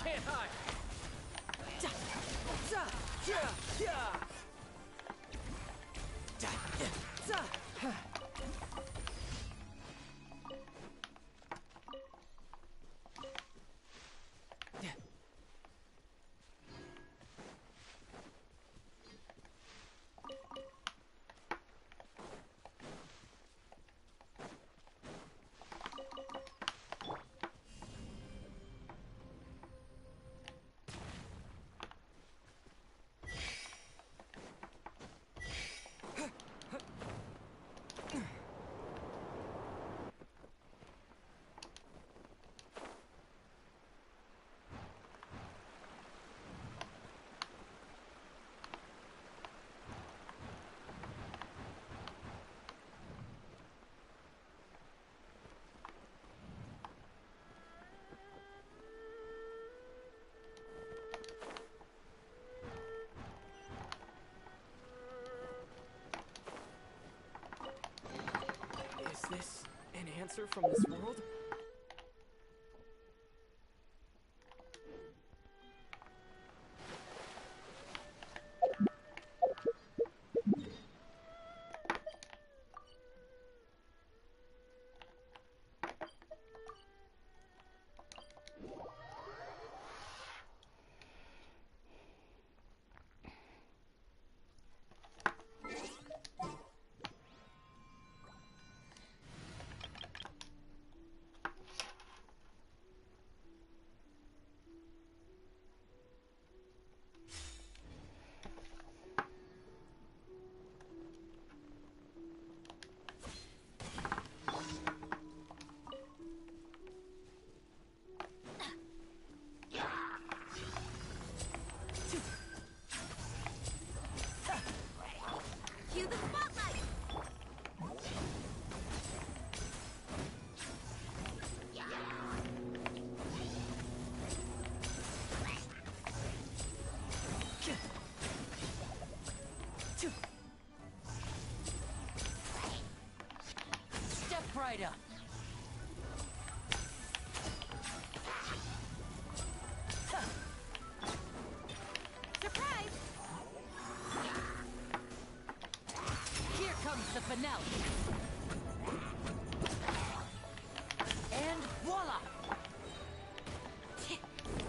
can't hide. Is this an answer from this world? Right up. Surprise! Here comes the finale. And voila!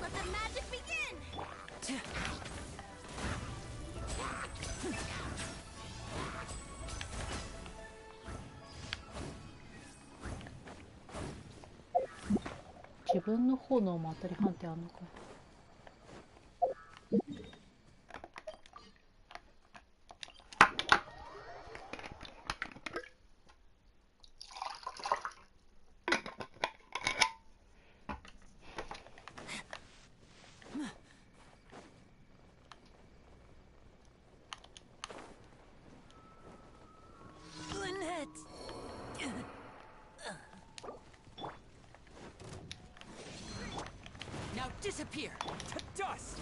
Let the magic begin!自分の炎も当たり判定あんのか。Disappear to dust.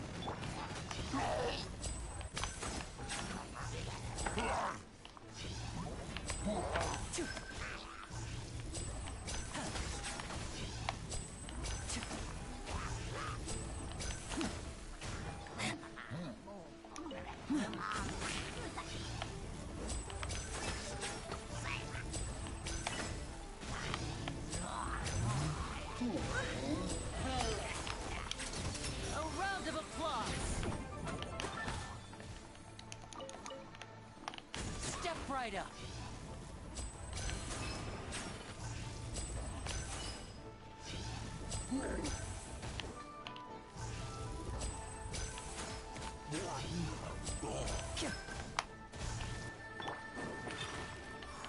Right up.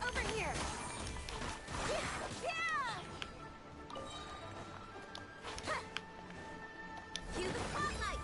Over here. Cue the spotlight.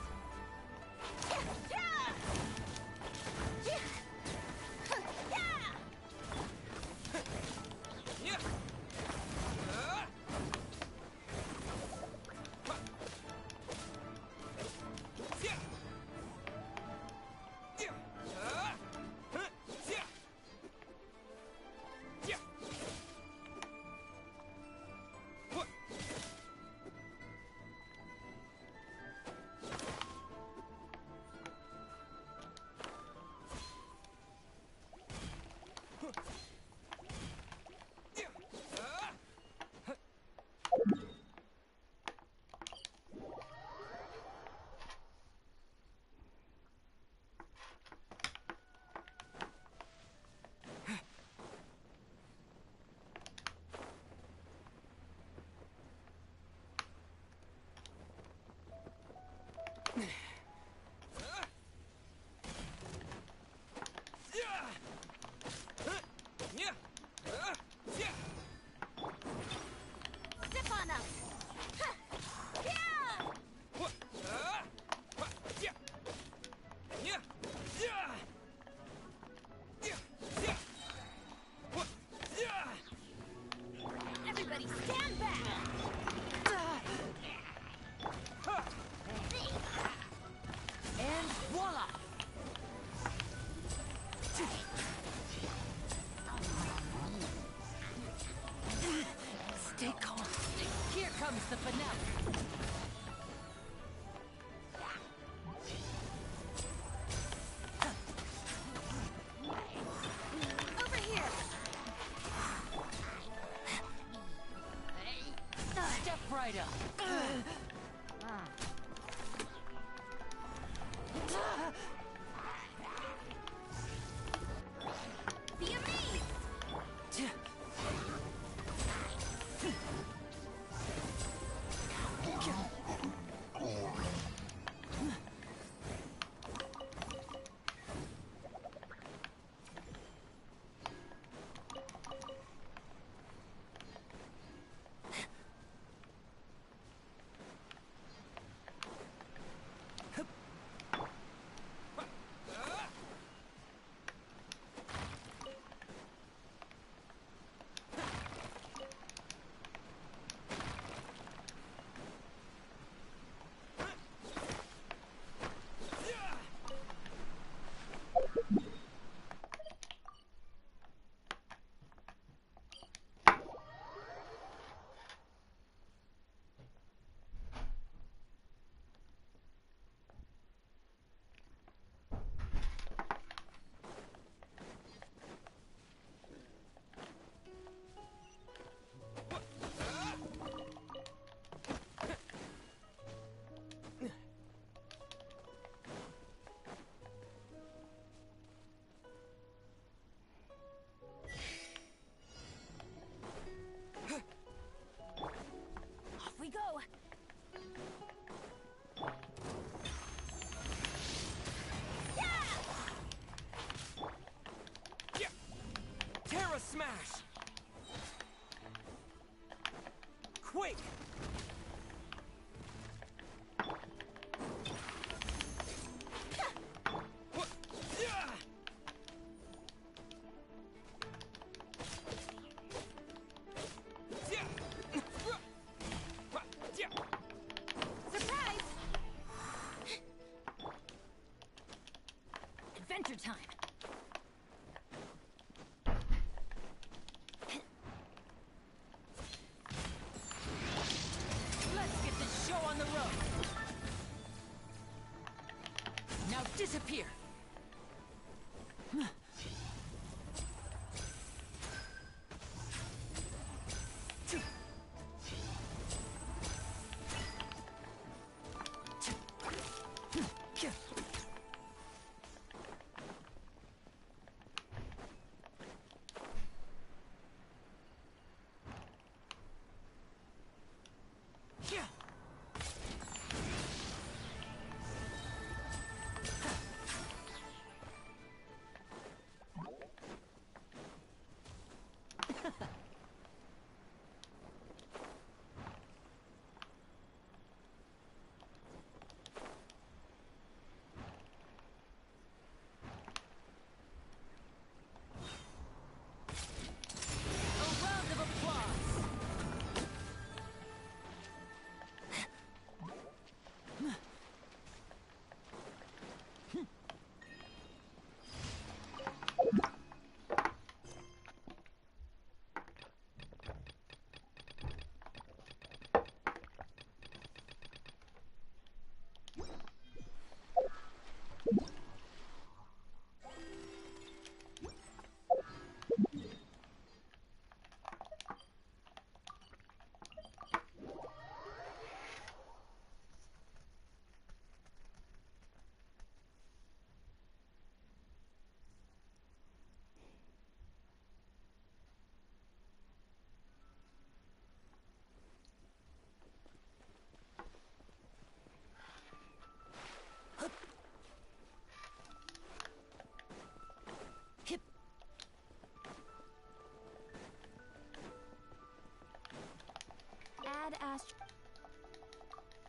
Here comes the finale. Over here. Step right up. Be amazed. We go. Yeah! Terra smash. Quake. Adventure time. Let's get this show on the road. Now disappear.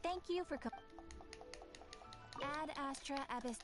Thank you for Ad Astra Abyss.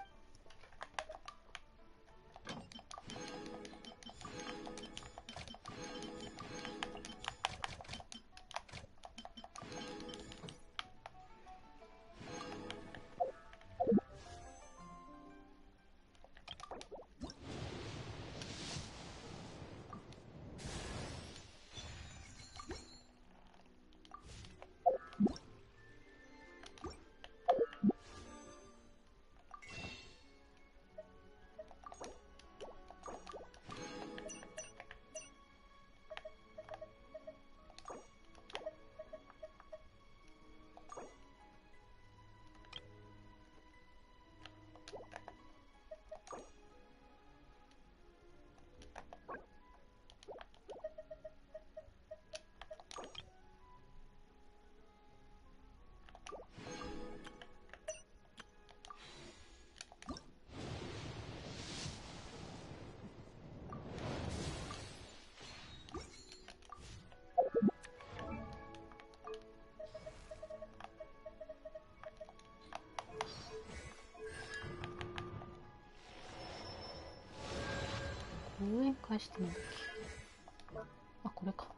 返してないんだっけ。あ、これか。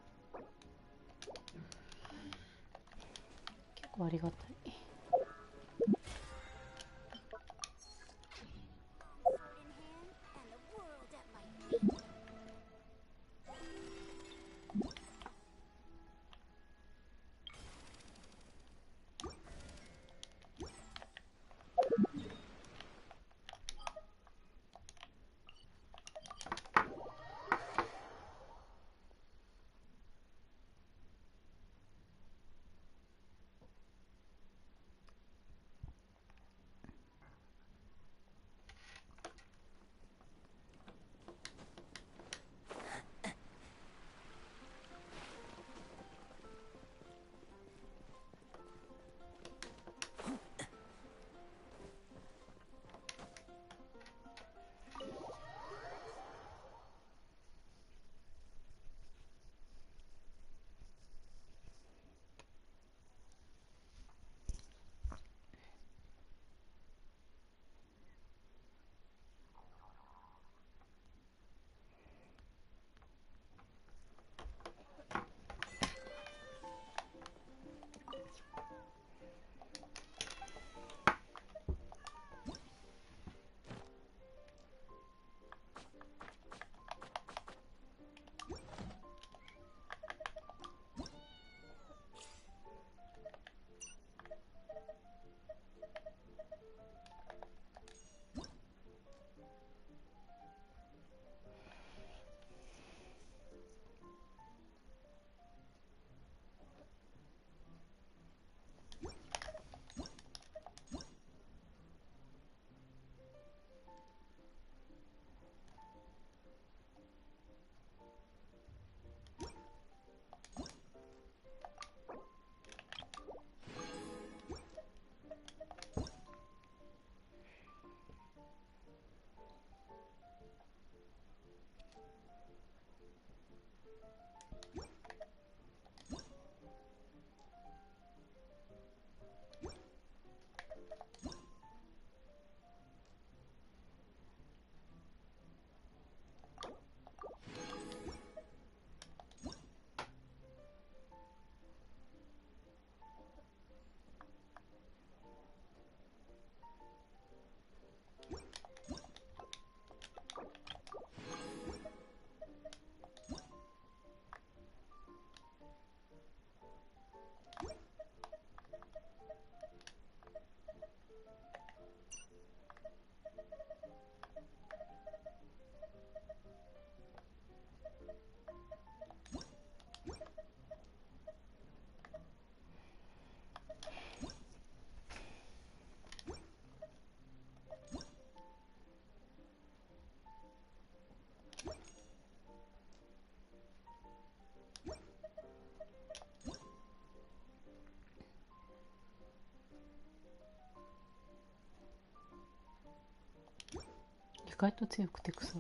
結構ありがたい。意外と強くて草。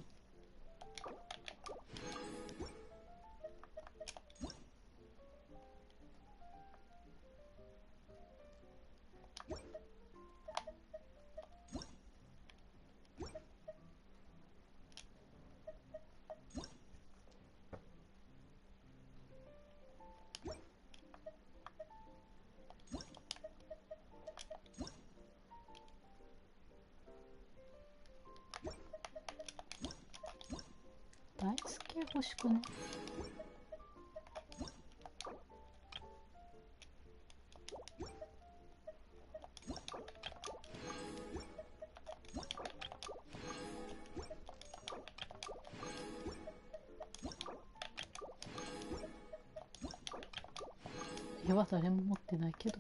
ダイス系欲しくね。絵は誰も持ってないけど、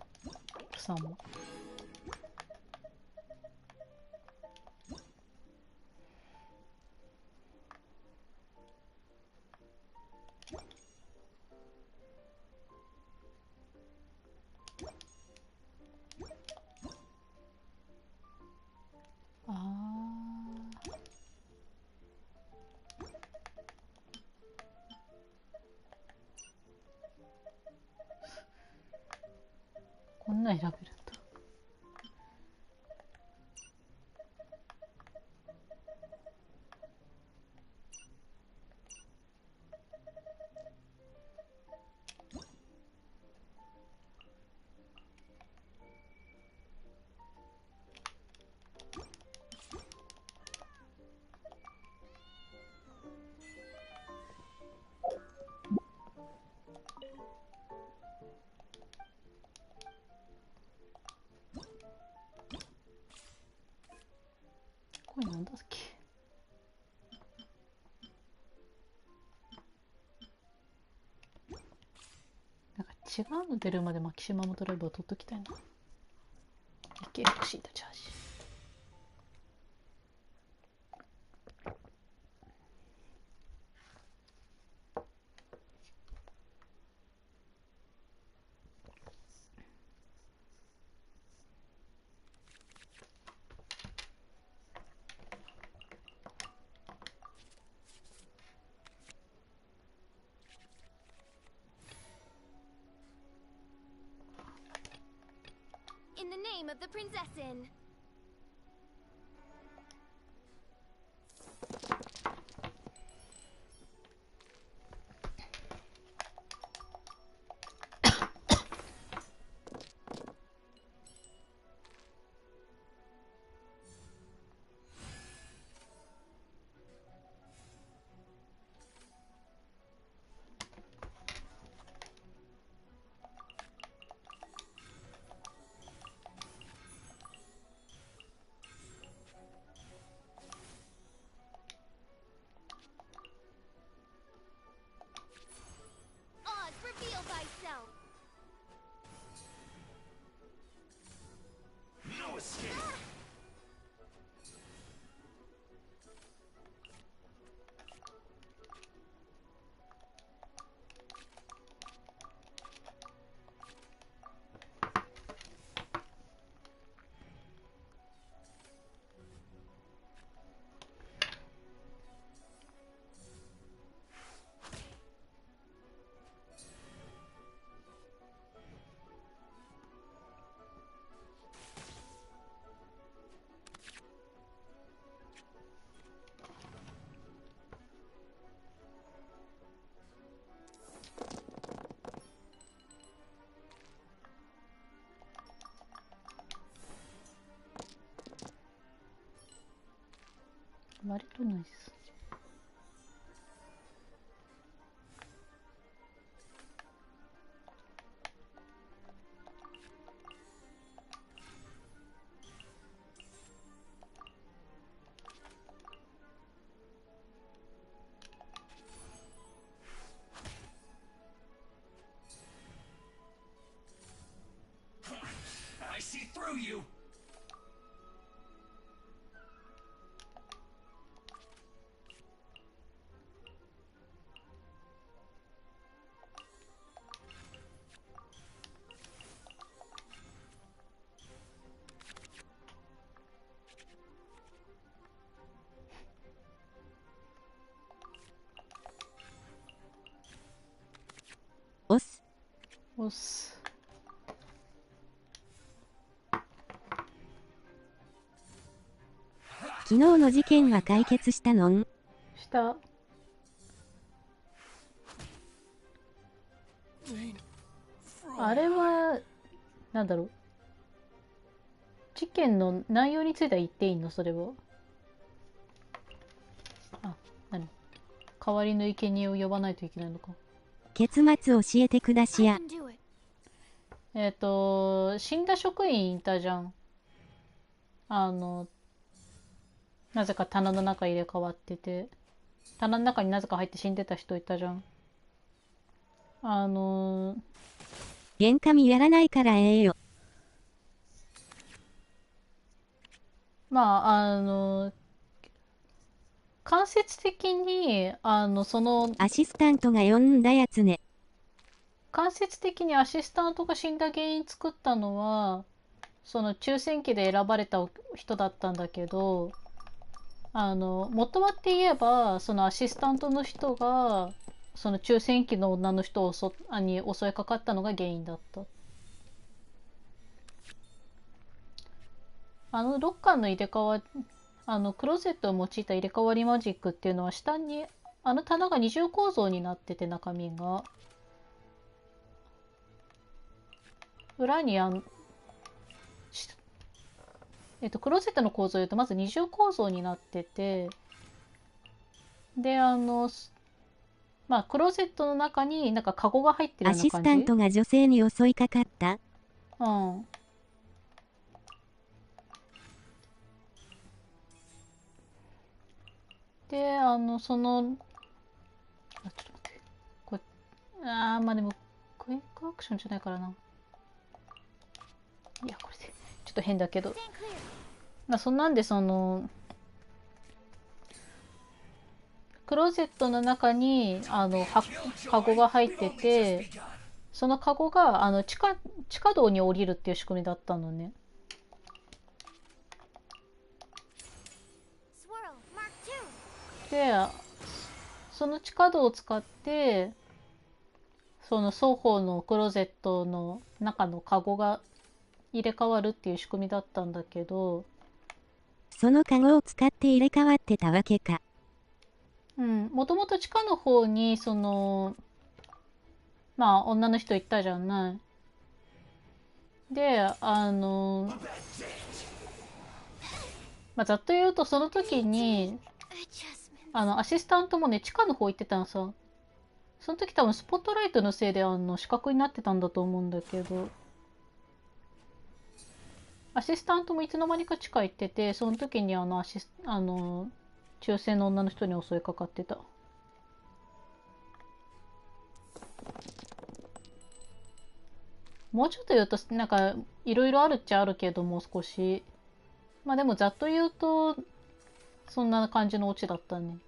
草も。あー、こんなん選べるんだ。これなんだっけ。なんか違うの出るまでマキシマムドライブを取っときたいな。EKFC とチャージ。In the name of the Prinzessin. 割とナイス。I see through you. 押す。押す。昨日の事件は解決したのん？した。あれはなんだろう、事件の内容については言っていいの？それは。あ、何？代わりの生贄を呼ばないといけないのか。結末教えてくだしや。死んだ職員いたじゃん。なぜか棚の中入れ替わってて、棚の中になぜか入って死んでた人いたじゃん。喧嘩見やらないからええよ。まあ、間接的に、その、アシスタントが呼んだやつね。間接的にアシスタントが死んだ原因作ったのは、その抽選機で選ばれた人だったんだけど、元はって言えば、そのアシスタントの人が、その抽選機の女の人に襲いかかったのが原因だった。ロッカーの入れ替わり、クローゼットを用いた入れ替わりマジックっていうのは下に、棚が二重構造になってて、中身が。裏にクローゼットの構造を言うとまず二重構造になってて、でまあクローゼットの中になんかカゴが入ってるアような感じ。シスタントが女性に襲いかかった。うん。で、その、あ、ちょっと待って。これ、まあでも、クイックアクションじゃないからな。いや、これで、ちょっと変だけど。そんなんで、クローゼットの中に、カゴが入ってて、そのカゴが、地下道に降りるっていう仕組みだったのね。で、その地下道を使って、その双方のクローゼットの中のカゴが入れ替わるっていう仕組みだったんだけど、そのカゴを使って入れ替わってたわけか。うん、もともと地下の方に、まあ、女の人行ったじゃない。で、まあ、ざっと言うと、その時に、アシスタントもね、地下の方行ってたのさ。その時多分スポットライトのせいで、死角になってたんだと思うんだけど、アシスタントもいつの間にか地下行ってて、その時に中性の女の人に襲いかかってた。もうちょっと言うと、なんか、いろいろあるっちゃあるけども、少し。まあでもざっと言うと、そんな感じのオチだったね。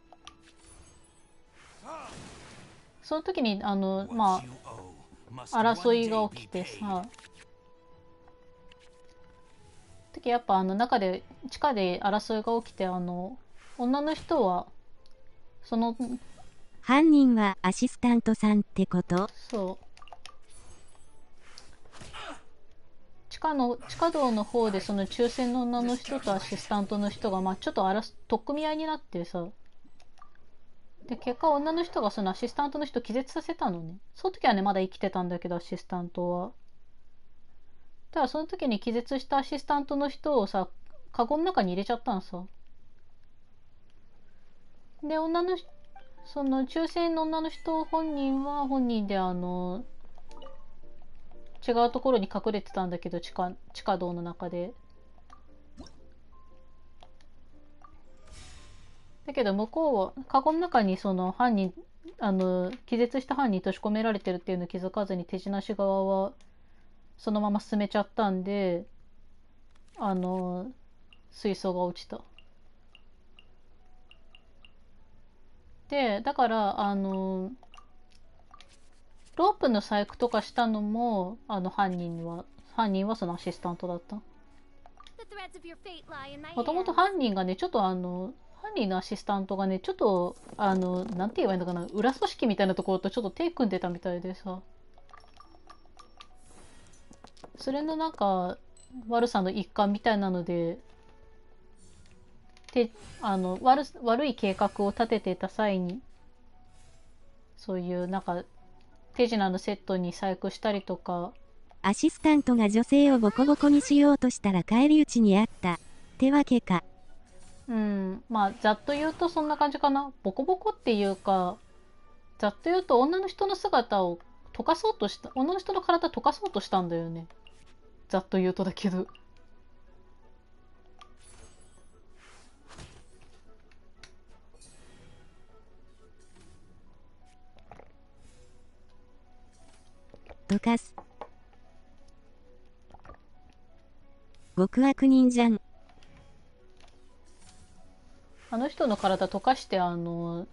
その時に、まあ、争いが起きてさ、時やっぱ地下で争いが起きて、女の人は、犯人はアシスタントさんってこと？そう。地下道の方でその抽選の女の人とアシスタントの人が、まあちょっと取っ組み合いになってさ。で、結果女の人がそのアシスタントの人を気絶させたのね。その時はね、まだ生きてたんだけど、アシスタントは。ただその時に気絶したアシスタントの人をさ、カゴの中に入れちゃったのさ。で、その抽選の女の人本人は本人で違うところに隠れてたんだけど、地下道の中で。だけど向こうは、カゴの中にその犯人、気絶した犯人閉じ込められてるっていうの気づかずに手品師側はそのまま進めちゃったんで、水槽が落ちた。で、だから、ロープの細工とかしたのも、犯人はそのアシスタントだった。もともと犯人がね、ちょっと犯人のアシスタントがね、ちょっと、なんて言えばいいのかな、裏組織みたいなところとちょっと手組んでたみたいでさ。それのなんか、悪さの一環みたいなので、悪い計画を立ててた際に、そういうなんか、手品のセットに細工したりとか。アシスタントが女性をボコボコにしようとしたら返り討ちにあった。ってわけか。うん。まあ、ざっと言うとそんな感じかな。ボコボコっていうか、ざっと言うと女の人の姿を溶かそうとした、女の人の体溶かそうとしたんだよね。ざっと言うとだけど。溶かす。極悪人じゃん。あの人の体溶かして、なん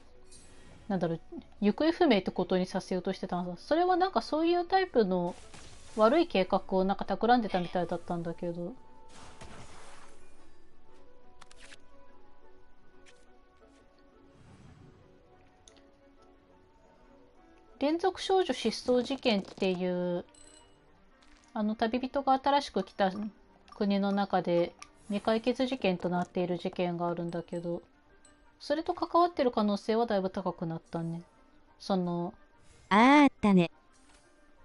だろう、行方不明ってことにさせようとしてたんだ。それはなんかそういうタイプの悪い計画をなんか企んでたみたいだったんだけど。連続少女失踪事件っていう、旅人が新しく来た国の中で未解決事件となっている事件があるんだけど、それと関わってる可能性はだいぶ高くなったね。あったね。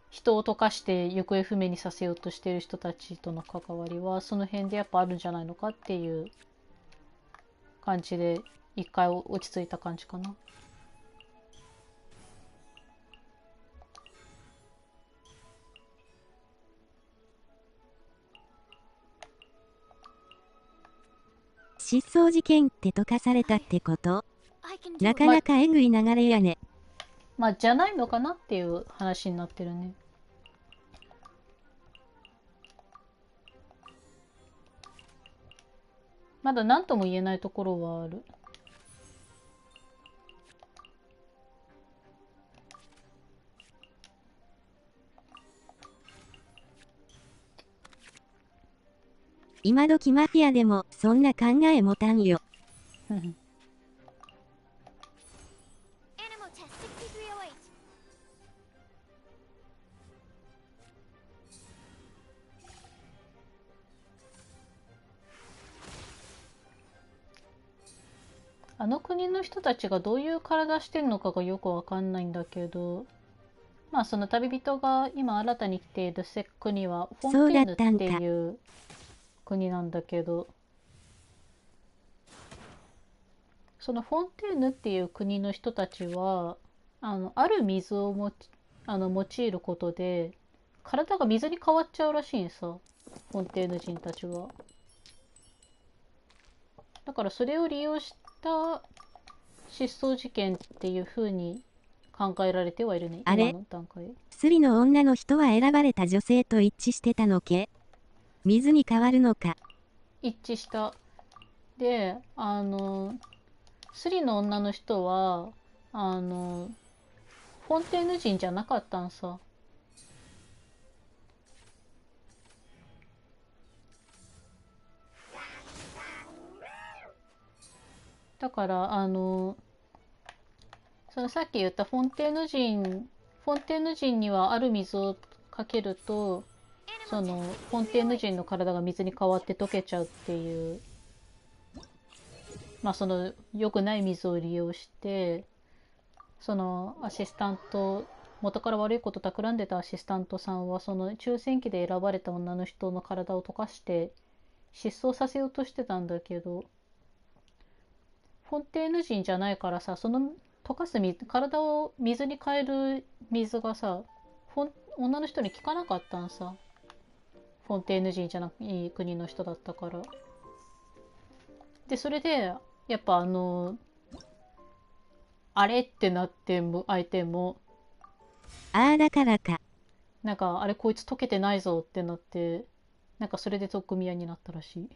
人を溶かして行方不明にさせようとしている人たちとの関わりはその辺でやっぱあるんじゃないのかっていう感じで一回落ち着いた感じかな。失踪事件って溶かされたってこと？ I can do な it. かなかえぐい流れやね。まあじゃないのかなっていう話になってるね。まだ何とも言えないところはある。今時マフィアでもそんな考え持たんよ。Animal test 6308. あの国の人たちがどういう体してるのかがよくわかんないんだけど、まあその旅人が今新たに来ている国はフォンテーヌっていう国なんだけど、そのフォンテーヌっていう国の人たちはある水を用いることで体が水に変わっちゃうらしいんさ、フォンテーヌ人たちは。だからそれを利用した失踪事件っていう風に考えられてはいるね、あれ今の段階。スリの女の人は選ばれた女性と一致してたのけ？水に変わるのか。一致した。で、スリの女の人はフォンテーヌ人じゃなかったんさ。だからそのさっき言ったフォンテーヌ人にはある水をかけると、そのフォンテーヌ人の体が水に変わって溶けちゃうっていう、まあその良くない水を利用して、そのアシスタント、元から悪いこと企んでたアシスタントさんはその抽選機で選ばれた女の人の体を溶かして失踪させようとしてたんだけど、フォンテーヌ人じゃないからさ、その溶かす水、体を水に変える水がさ、女の人に効かなかったんさ。フォンテーヌ人じゃない国の人だったから。で、それで、やっぱあれってなっても、相手も、ああだからか。なんか、あれこいつ溶けてないぞってなって、なんかそれで取っ組み合いになったらしい。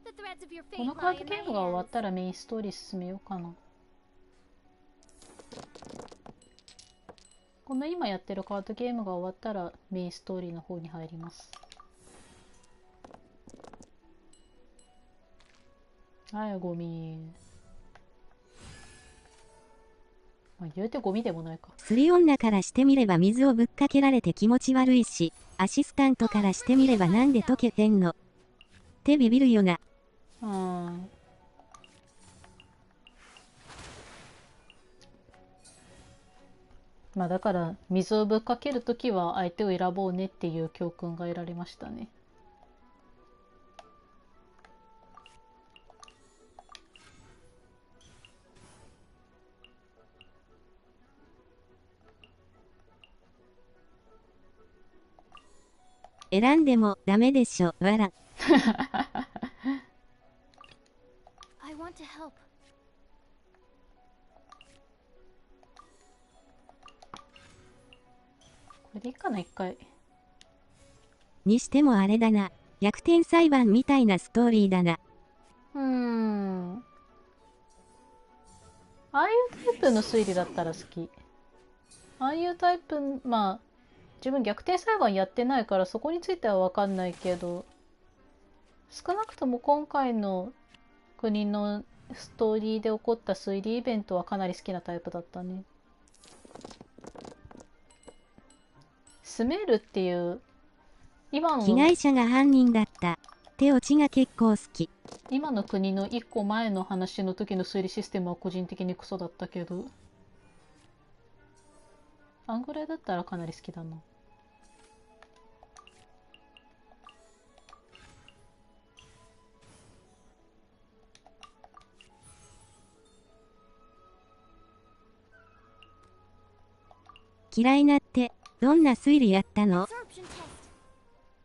The threads of your こ fate のカー lie ド in ゲ my ームが終わっ hands. たらメインストーリー進めようかな。この今やってるカードゲームが終わったらメインストーリーの方に入ります。はい、ゴミ。まあ、言うてゴミでもないか。スリ女からしてみれば水をぶっかけられて気持ち悪いし、アシスタントからしてみればなんで溶けてんのってビビるよな。まあだから水をぶっかけるときは相手を選ぼうねっていう教訓が得られましたね。選んでもダメでしょ、わら。I want to help. これでいいかな、一回。にしてもあれだな。逆転裁判みたいなストーリーだな。ああいうタイプの推理だったら好き。ああいうタイプ、まあ自分逆転裁判やってないからそこについては分かんないけど、少なくとも今回の国のストーリーで起こった推理イベントはかなり好きなタイプだったね。スメールっていう今被の害者が犯人だった。ってオチが結構好き。今の国の一個前の話の時の推理システムは個人的にクソだったけど、あんぐらいだったらかなり好きだな。嫌いなって、どんな推理やったの？ Absorption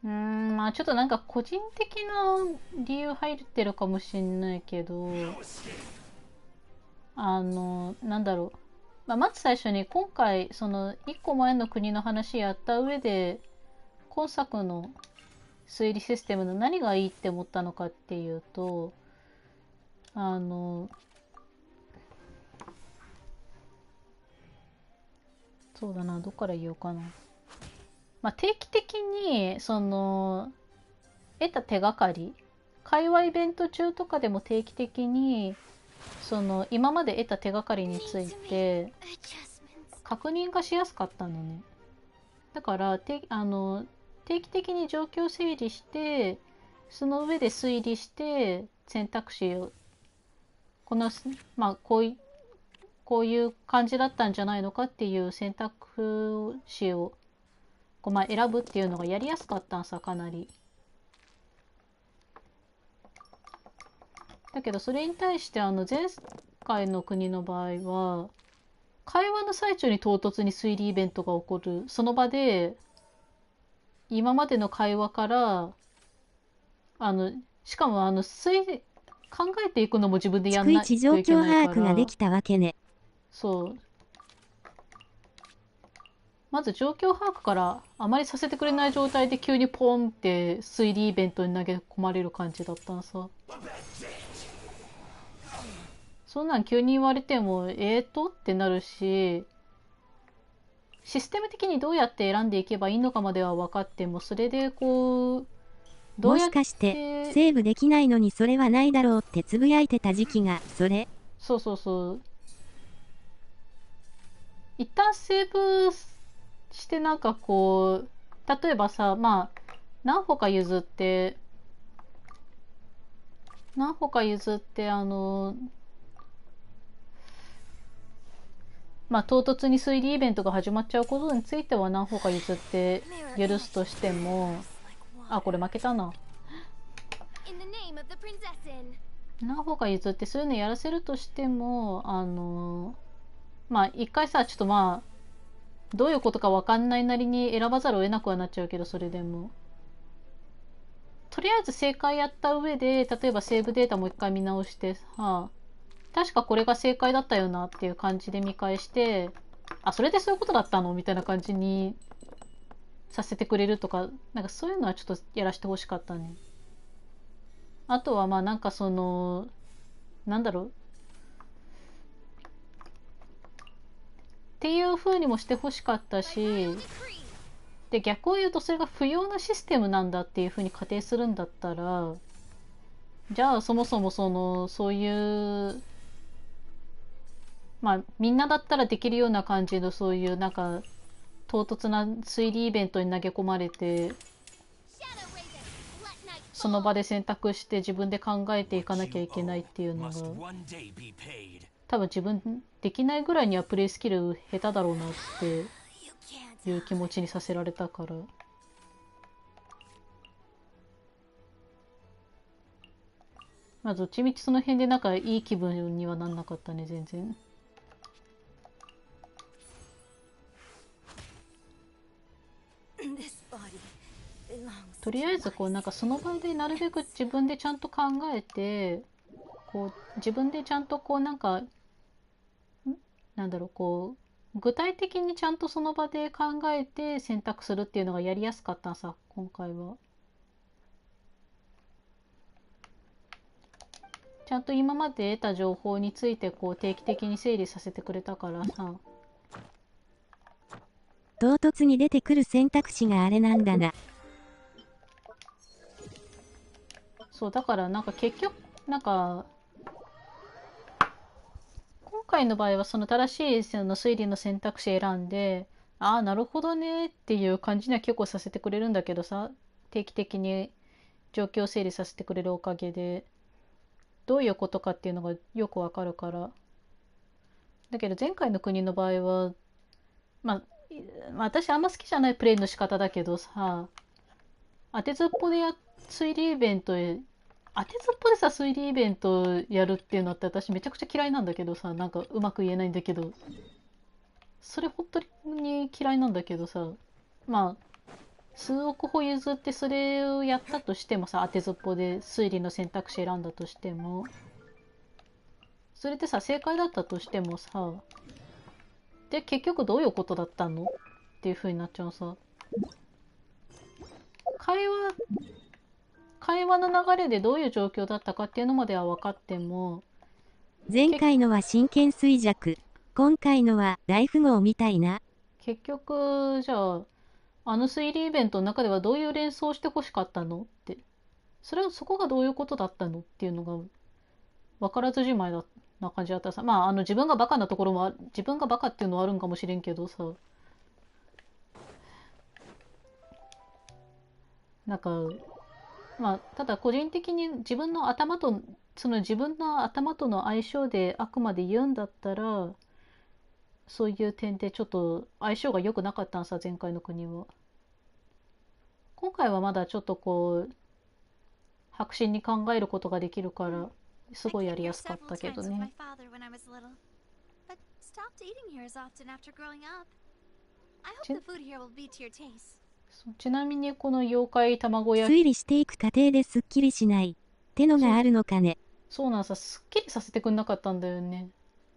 test. まあちょっとなんか個人的な理由入ってるかもしんないけど、なんだろう。まあ、まず最初に今回、その1個前の国の話やった上で、今作の推理システムの何がいいって思ったのかっていうと、そうだな、どっから言おうかな。まあ、定期的に、得た手がかり、会話イベント中とかでも定期的に、今まで得た手がかりについて、Adjustments. 確認がしやすかったのね。だから定期的に状況を整理して、その上で推理して選択肢をまあこういう感じだったんじゃないのかっていう選択肢をまあ、選ぶっていうのがやりやすかったんさ、かなり。だけどそれに対して前回の国の場合は会話の最中に唐突に推理イベントが起こる。その場で今までの会話からしかも考えていくのも自分でやんないと逐一状いけ況ないから、把握ができたわけね。そう。まず状況把握からあまりさせてくれない状態で急にポンって推理イベントに投げ込まれる感じだったのさ。そんなん急に言われてもってなるし、システム的にどうやって選んでいけばいいのかまでは分かっても、それでどうやってもしかしてセーブできないのにそれはないだろうってつぶやいてた時期がそれ？そうそうそう。一旦セーブしてなんか例えばさ、まあ何歩か譲ってまあ唐突に推理イベントが始まっちゃうことについては何歩か譲って許すとしても、これ負けたな。In the name of the princessin. 何歩か譲ってそういうのやらせるとしても、まあ一回さ、ちょっとまあどういうことか分かんないなりに選ばざるを得なくはなっちゃうけど、それでもとりあえず正解やった上で、例えばセーブデータもう一回見直してさ、確かこれが正解だったよなっていう感じで見返して、それでそういうことだったのみたいな感じにさせてくれるとか、なんかそういうのはちょっとやらせてほしかったね。あとはまあなんかなんだろうっていう風にもしてほしかったし、で逆を言うとそれが不要なシステムなんだっていう風に仮定するんだったら、じゃあそもそもそういうまあみんなだったらできるような感じのそういうなんか唐突な推理イベントに投げ込まれて、その場で選択して自分で考えていかなきゃいけないっていうのが多分自分できないぐらいにはプレイスキル下手だろうなっていう気持ちにさせられたから。まあどっちみちその辺でなんかいい気分にはなんなかったね、全然。とりあえずなんかその場でなるべく自分でちゃんと考えて、自分でちゃんとなんかなんだろう具体的にちゃんとその場で考えて選択するっていうのがやりやすかったさ、今回は。ちゃんと今まで得た情報について定期的に整理させてくれたからさ。唐突に出てくる選択肢があれなんだな。そうだからなんか結局なんか今回の場合はその正しい推理の選択肢選んで、なるほどねっていう感じには結構させてくれるんだけどさ、定期的に状況を整理させてくれるおかげでどういうことかっていうのがよくわかるから。だけど前回の国の場合はまあ私あんま好きじゃないプレイの仕方だけどさ、当てずっぽで推理イベント当てずっぽでさ推理イベントやるっていうのって私めちゃくちゃ嫌いなんだけどさ、なんかうまく言えないんだけど、それ本当に嫌いなんだけどさ、まあ数億歩譲ってそれをやったとしてもさ、当てずっぽで推理の選択肢選んだとしても、それってさ正解だったとしてもさ、で結局どういうことだったのっていう風になっちゃうさ。会話の流れでどういう状況だったかっていうのまでは分かっても、前回のは真剣衰弱。今回のは大富豪みたいな。結局じゃああの推理イベントの中ではどういう連想をしてほしかったのって、そこがどういうことだったのっていうのが分からずじまいな感じだったらさ、まあ自分がバカなところも自分がバカっていうのはあるんかもしれんけどさ、なんかまあただ個人的に自分の頭との相性であくまで言うんだったら、そういう点でちょっと相性が良くなかったんさ、前回の国は。今回はまだちょっとこう白真に考えることができるからすごいやりやすかったけどね。ちなみにこの妖怪卵焼き、推理していく過程ですっきりしないってのがあるのかね。そうなんさ、すっきりさせてくんなかったんだよね。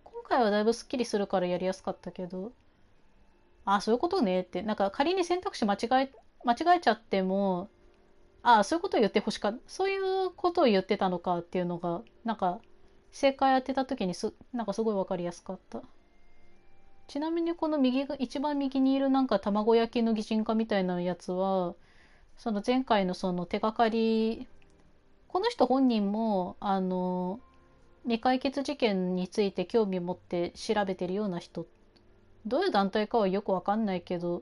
今回はだいぶすっきりするからやりやすかったけど、ああそういうことねって、なんか仮に選択肢間違えちゃっても、ああそういうことを言ってほしかった、そういうことを言ってたのかっていうのが、なんか正解当てた時になんかすごい分かりやすかった。ちなみにこの一番右にいるなんか卵焼きの擬人化みたいなやつは、その前回のその手がかり、この人本人も未解決事件について興味を持って調べてるような人、どういう団体かはよくわかんないけど、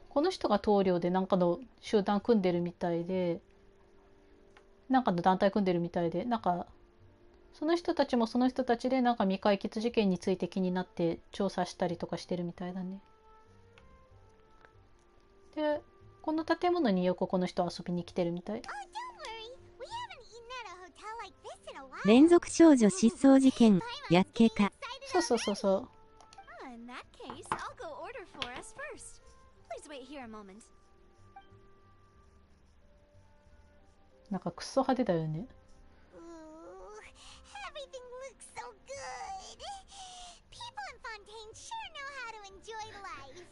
この人が棟梁でなんかの集団組んでるみたいで、なんかの団体組んでるみたいで、なんかその人たちもその人たちでなんか未解決事件について気になって調査したりとかしてるみたいだね。で、この建物によくこの人遊びに来てるみたい。連続少女失踪事件、やっけか。そうそうそうそう。なんかクソ派手だよね。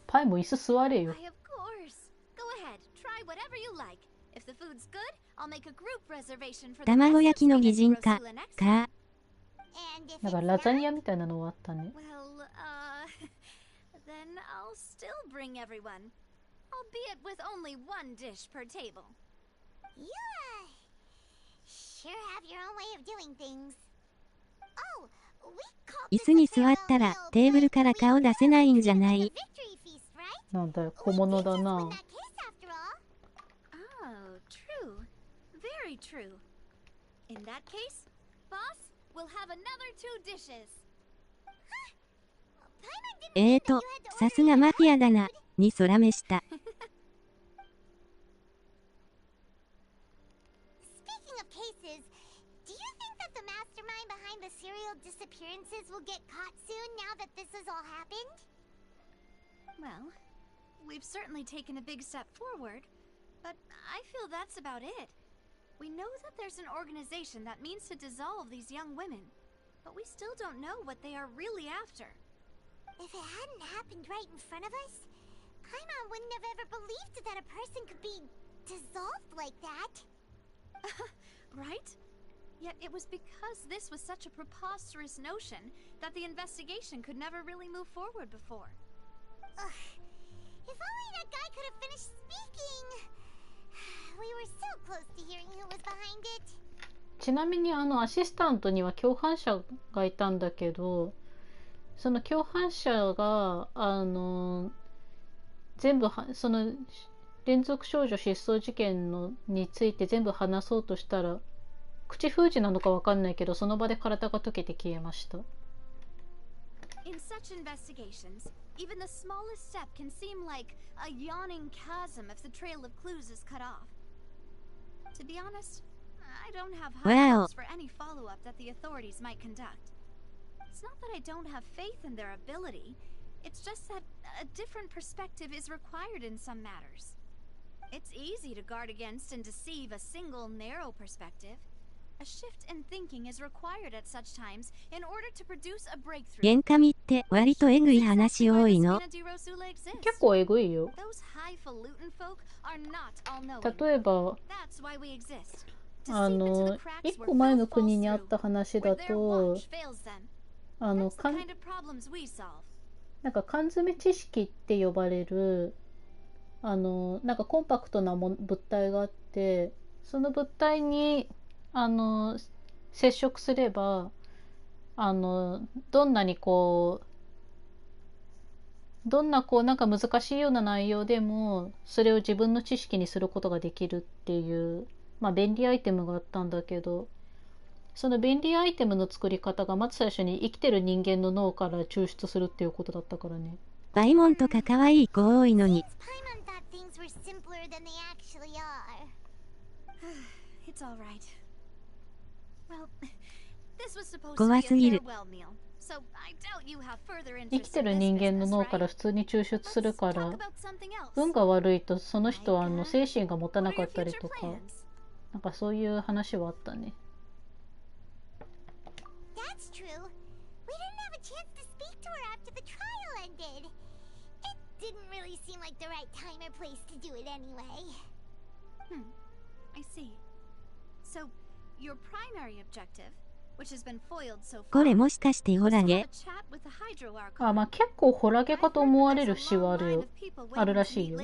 パイも椅子座れよ。卵焼きの擬人化か。なんかラザニアみたいなのはあったね。椅子に座ったらテーブルから顔出せないんじゃない？なんだよ、小物だな。さすがマフィアだな、に空目した。Well, we've certainly taken a big step forward, but I feel that's about it. We know that there's an organization that means to dissolve these young women, but we still don't know what they are really after. If it hadn't happened right in front of us, Paimon wouldn't have ever believed that a person could be dissolved like that. Right? Yet it was because this was such a preposterous notion that the investigation could never really move forward before. Ugh. If only that guy could have finished speaking. We were so close to hearing who was behind it. ちなみにアシスタントには共犯者がいたんだけど、その共犯者が全部その連続少女失踪事件について全部話そうとしたら、口封じなのかわかんないけど、その場で体が溶けて消えました。In such investigations, even the smallest step can seem like a yawning chasm if the trail of clues is cut off. To be honest, I don't have high hopes for any follow-up that the authorities might conduct. It's not that I don't have faith in their ability, It's just that a different perspective is required in some matters. It's easy to guard against and deceive a single narrow perspective. A shift in thinking is required at such times in order to produce a breakthrough. 喧嘩見って割とえぐい話多いの。結構えぐいよ。 Those highfalutin folk are not all-knowing. 例えば、That's why we exist. 一個前の国にあった話だと、That's the kind of problems we solve. なんか缶詰知識って呼ばれる、なんかコンパクトな物体があって、その物体に、接触すれば、どんななんか難しいような内容でも、それを自分の知識にすることができるっていう、まあ便利アイテムがあったんだけど、その便利アイテムの作り方がまず最初に生きてる人間の脳から抽出するっていうことだったからね。パイモンとか可愛い子多いのに。怖すぎる。生きてる人間の脳から普通に抽出するから、運が悪いとその人は精神が持たなかったりとか、なんかそういう話はあったね。これもしかしてホラゲ？あ、まあ結構ホラゲかと思われる詩はあるよ。あるらしいよ。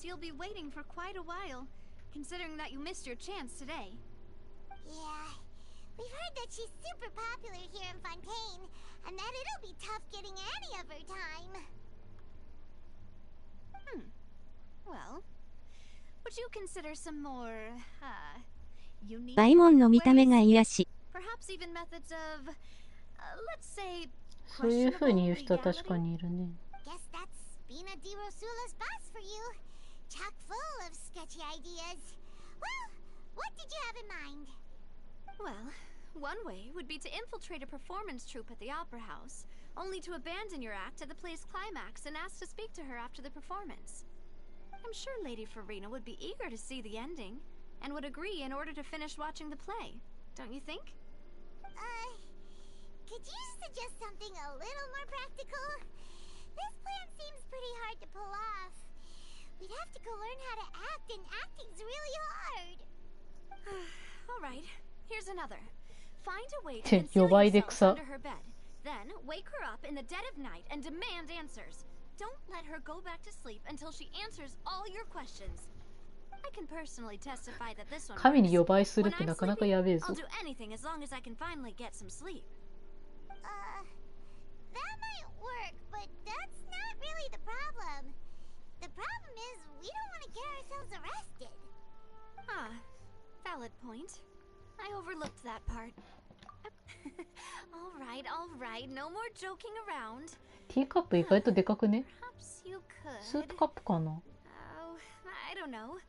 You'll be waiting for quite a while, considering that you missed your chance today. Yeah, we've heard that she's super popular here in Fontaine, and that it'll be tough getting any of her time. Well, would you consider some more, unique... パイモンの見た目が癒し。Perhaps even methods of, let's say, そういう風に言う人は確かにいるね。Guess that's Spina di Rosula's boss for you. Chock full of sketchy ideas. Well, what did you have in mind? Well, one way would be to infiltrate a performance troupe at the Opera House, only to abandon your act at the play's climax and ask to speak to her after the performance. I'm sure Lady Farina would be eager to see the ending, and would agree in order to finish watching the play. Don't you think? Could you suggest something a little more practical? This plan seems pretty hard to pull off. We'd have to go learn how to act, and acting's really hard. Alright, here's another. Find a way to conceal yourself under her bed. Then, wake her up in the dead of night and demand answers. Don't let her go back to sleep until she answers all your questions. I can personally testify that this one works. 神に予売するってなかなかやべえぞ。I'll do anything as long as I can finally get some sleep. That might work, but that's not really the problem. The problem is we don't want to get ourselves arrested. Valid point. I overlooked that part. All right, no more joking around. ティーカップ意外とでかくね？ Perhaps you could. スープカップかな？ Oh, I don't know.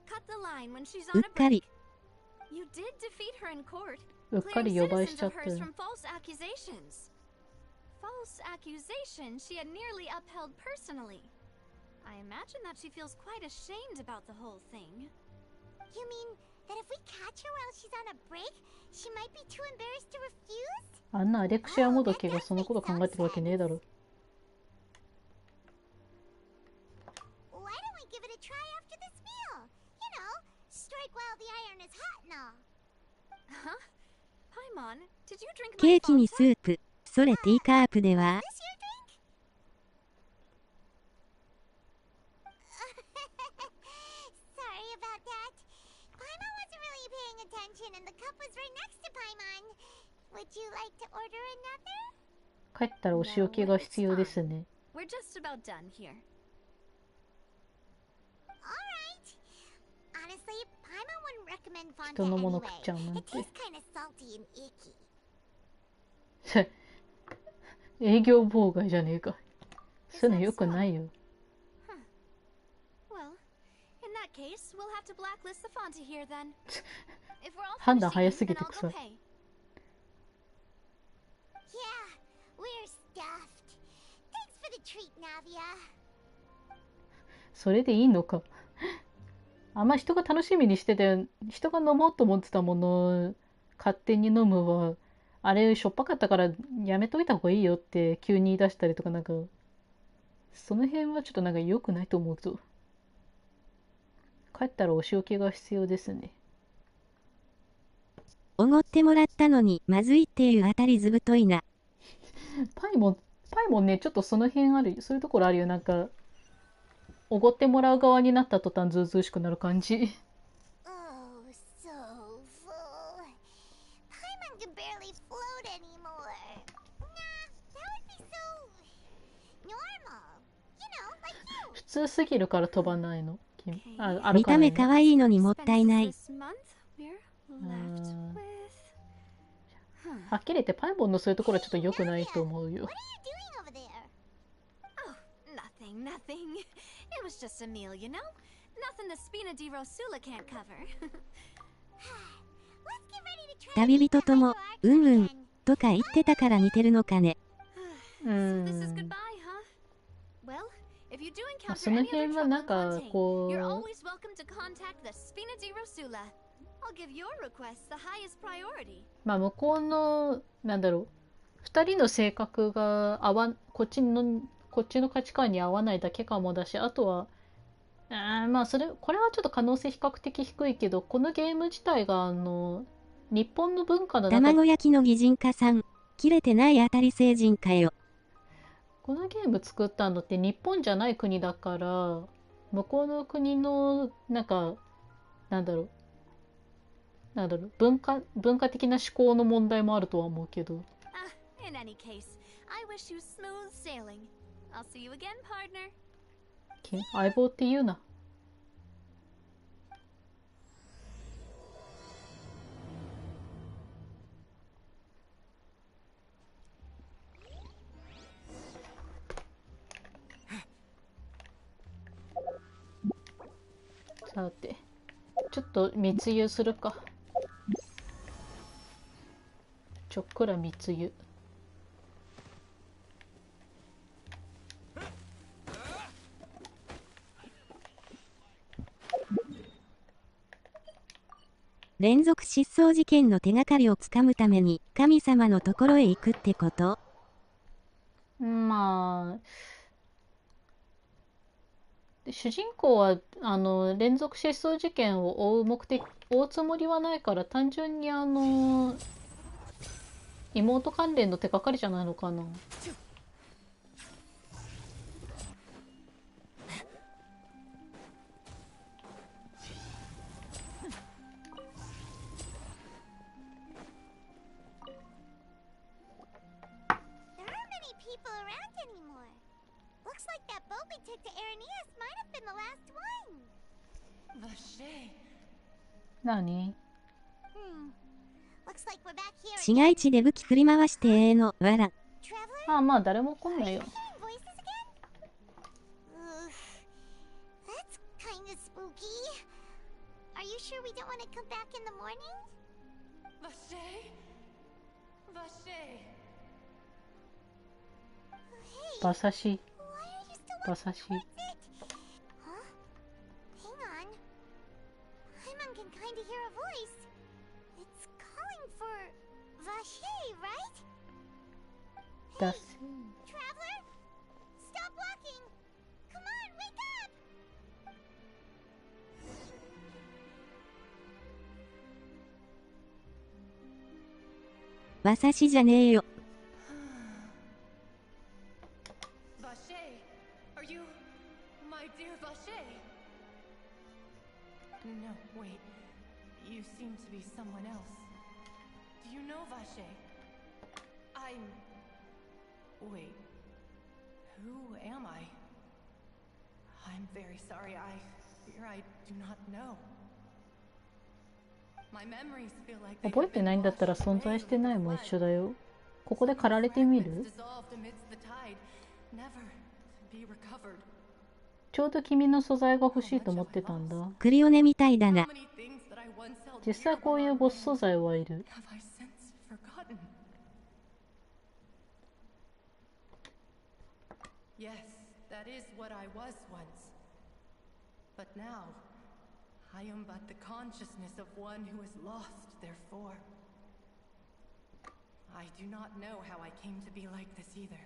Cut the line when she's う on っ a か break. り。 You did defeat her in court. うっかり予売しちゃっ Clearing て citizens る。 of hers from false accusations. False accusations she had nearly upheld personally. I imagine that she feels quite ashamed about the whole thing. You mean that if we catch her while she's on a break, she might be too embarrassed to refuse? あんなアレクシアもどきがそのこと考えてるわけねえだろ。Why don't we give it a try after this meal? You know, strike while the iron is hot and all. Huh? Paimon, did you drink ケ my ーキにス Fanta? ープ。それティーカープでは？ Is this your drink? Sorry about that. Paimon wasn't really paying attention and the cup was right next to Paimon. Would you like to order another? 帰ったらお仕置きが必要ですね。 We're just about done here. Alright. Honestly, Paimon wouldn't recommend Fanta 人のもの anyway. 食っちゃうなん It て。 tastes kinda salty and icky. 営業妨害じゃねえか。そういうのよくないよ。 Well, in that case, we'll have to blacklist the Fanta here then. If we're all 判 finished 断早 eating, すぎ then て I'll 臭 go い。 pay. Yeah, we're stuffed. Thanks for the treat, Navia. それでいいのか。あんま人が楽しみにしてて、人が飲もうと思ってたもの勝手に飲むは、あれしょっぱかったからやめといた方がいいよって急に言い出したりとか、なんかその辺はちょっとなんか良くないと思うぞ。帰ったらお仕置きが必要ですね。おごってもらったのにまずいっていうあたりずぶといな。パイもね、ちょっとその辺ある、そういうところあるよ。なんかおごってもらう側になった途端ずうずうしくなる感じ。Oh, so full. Paimon can barely float anymore. Nah, that would be so normal. You know, like you. 普通すぎるから飛ばないの。歩見た目かないの。可愛いのにもったいない。はっきり言ってパイモンのそういうところはちょっと良くないと思うよ。 What are you doing over there? Oh, nothing, nothing. It was just a meal, you know? Nothing the Spina di Rosula can't cover. Let's get ready to try 旅 to 人とも hydro うんうん again. とか言ってたから似てるのかね。So this is goodbye, huh? Well, if you do まあ encounter その any 辺 other は trouble な in んか Fontaine, こ you're う always welcome to contact the Spina di Rosula. I'll give your request the highest priority. まあ向こうのなんだろう、二人の性格がこっちの価値観に合わないだけかもだし、あとはまあこれはちょっと可能性比較的低いけど、このゲーム自体が日本の文化の中卵焼きの擬人化さん。切れてないあたり成人かよ。このゲーム作ったのって日本じゃない国だから、向こうの国のなんかなんだろう文化的な思考の問題もあるとは思うけど。In any case, I wish you smooth sailing. I'll see you again, partner. 相棒って言うな。さて、ちょっと密輸するか。ちょっくら密輸。連続失踪事件の手がかりをつかむために神様のところへ行くってこと？まあ主人公は連続失踪事件を追うつもりはないから、単純に妹関連の手がかりじゃないのかな。There aren't many people around anymore. Looks like that boat we took to Araneas might have been the last one. Vache. 何？ Looks like we're back here 市 again. 街地で武器振り回してのわら。 Traveler? まあ誰も来んないよ。 Hearing voices again? That's kind of spooky. Are you sure we don't want to come back in the morning? Vache. Vache. Hey, 馬刺し why are you still 馬 walking 刺し。 towards it? Huh? Hang on. Paimon can kind of hear a voice. It's calling for Vache, right? だ Hey, Traveler? Stop walking! Come on, wake up! 馬刺しじゃねえよ。 Vache. Are you my dear Vache? No, wait. You seem to be someone else. Do you know Vache? Wait. Who am I? I'm very sorry. I fear I do not know. My memories feel like they 覚えてないんだったら存在してないも一緒だよ。ここで狩られてみる？ちょうど君の素材が欲しいと思ってたんだ。クリオネみたいだな。実際こういうボス素材はいる。Yes, that is what I was once. But now, I am but the consciousness of one who is lost, therefore. I do not know how I came to be like this either.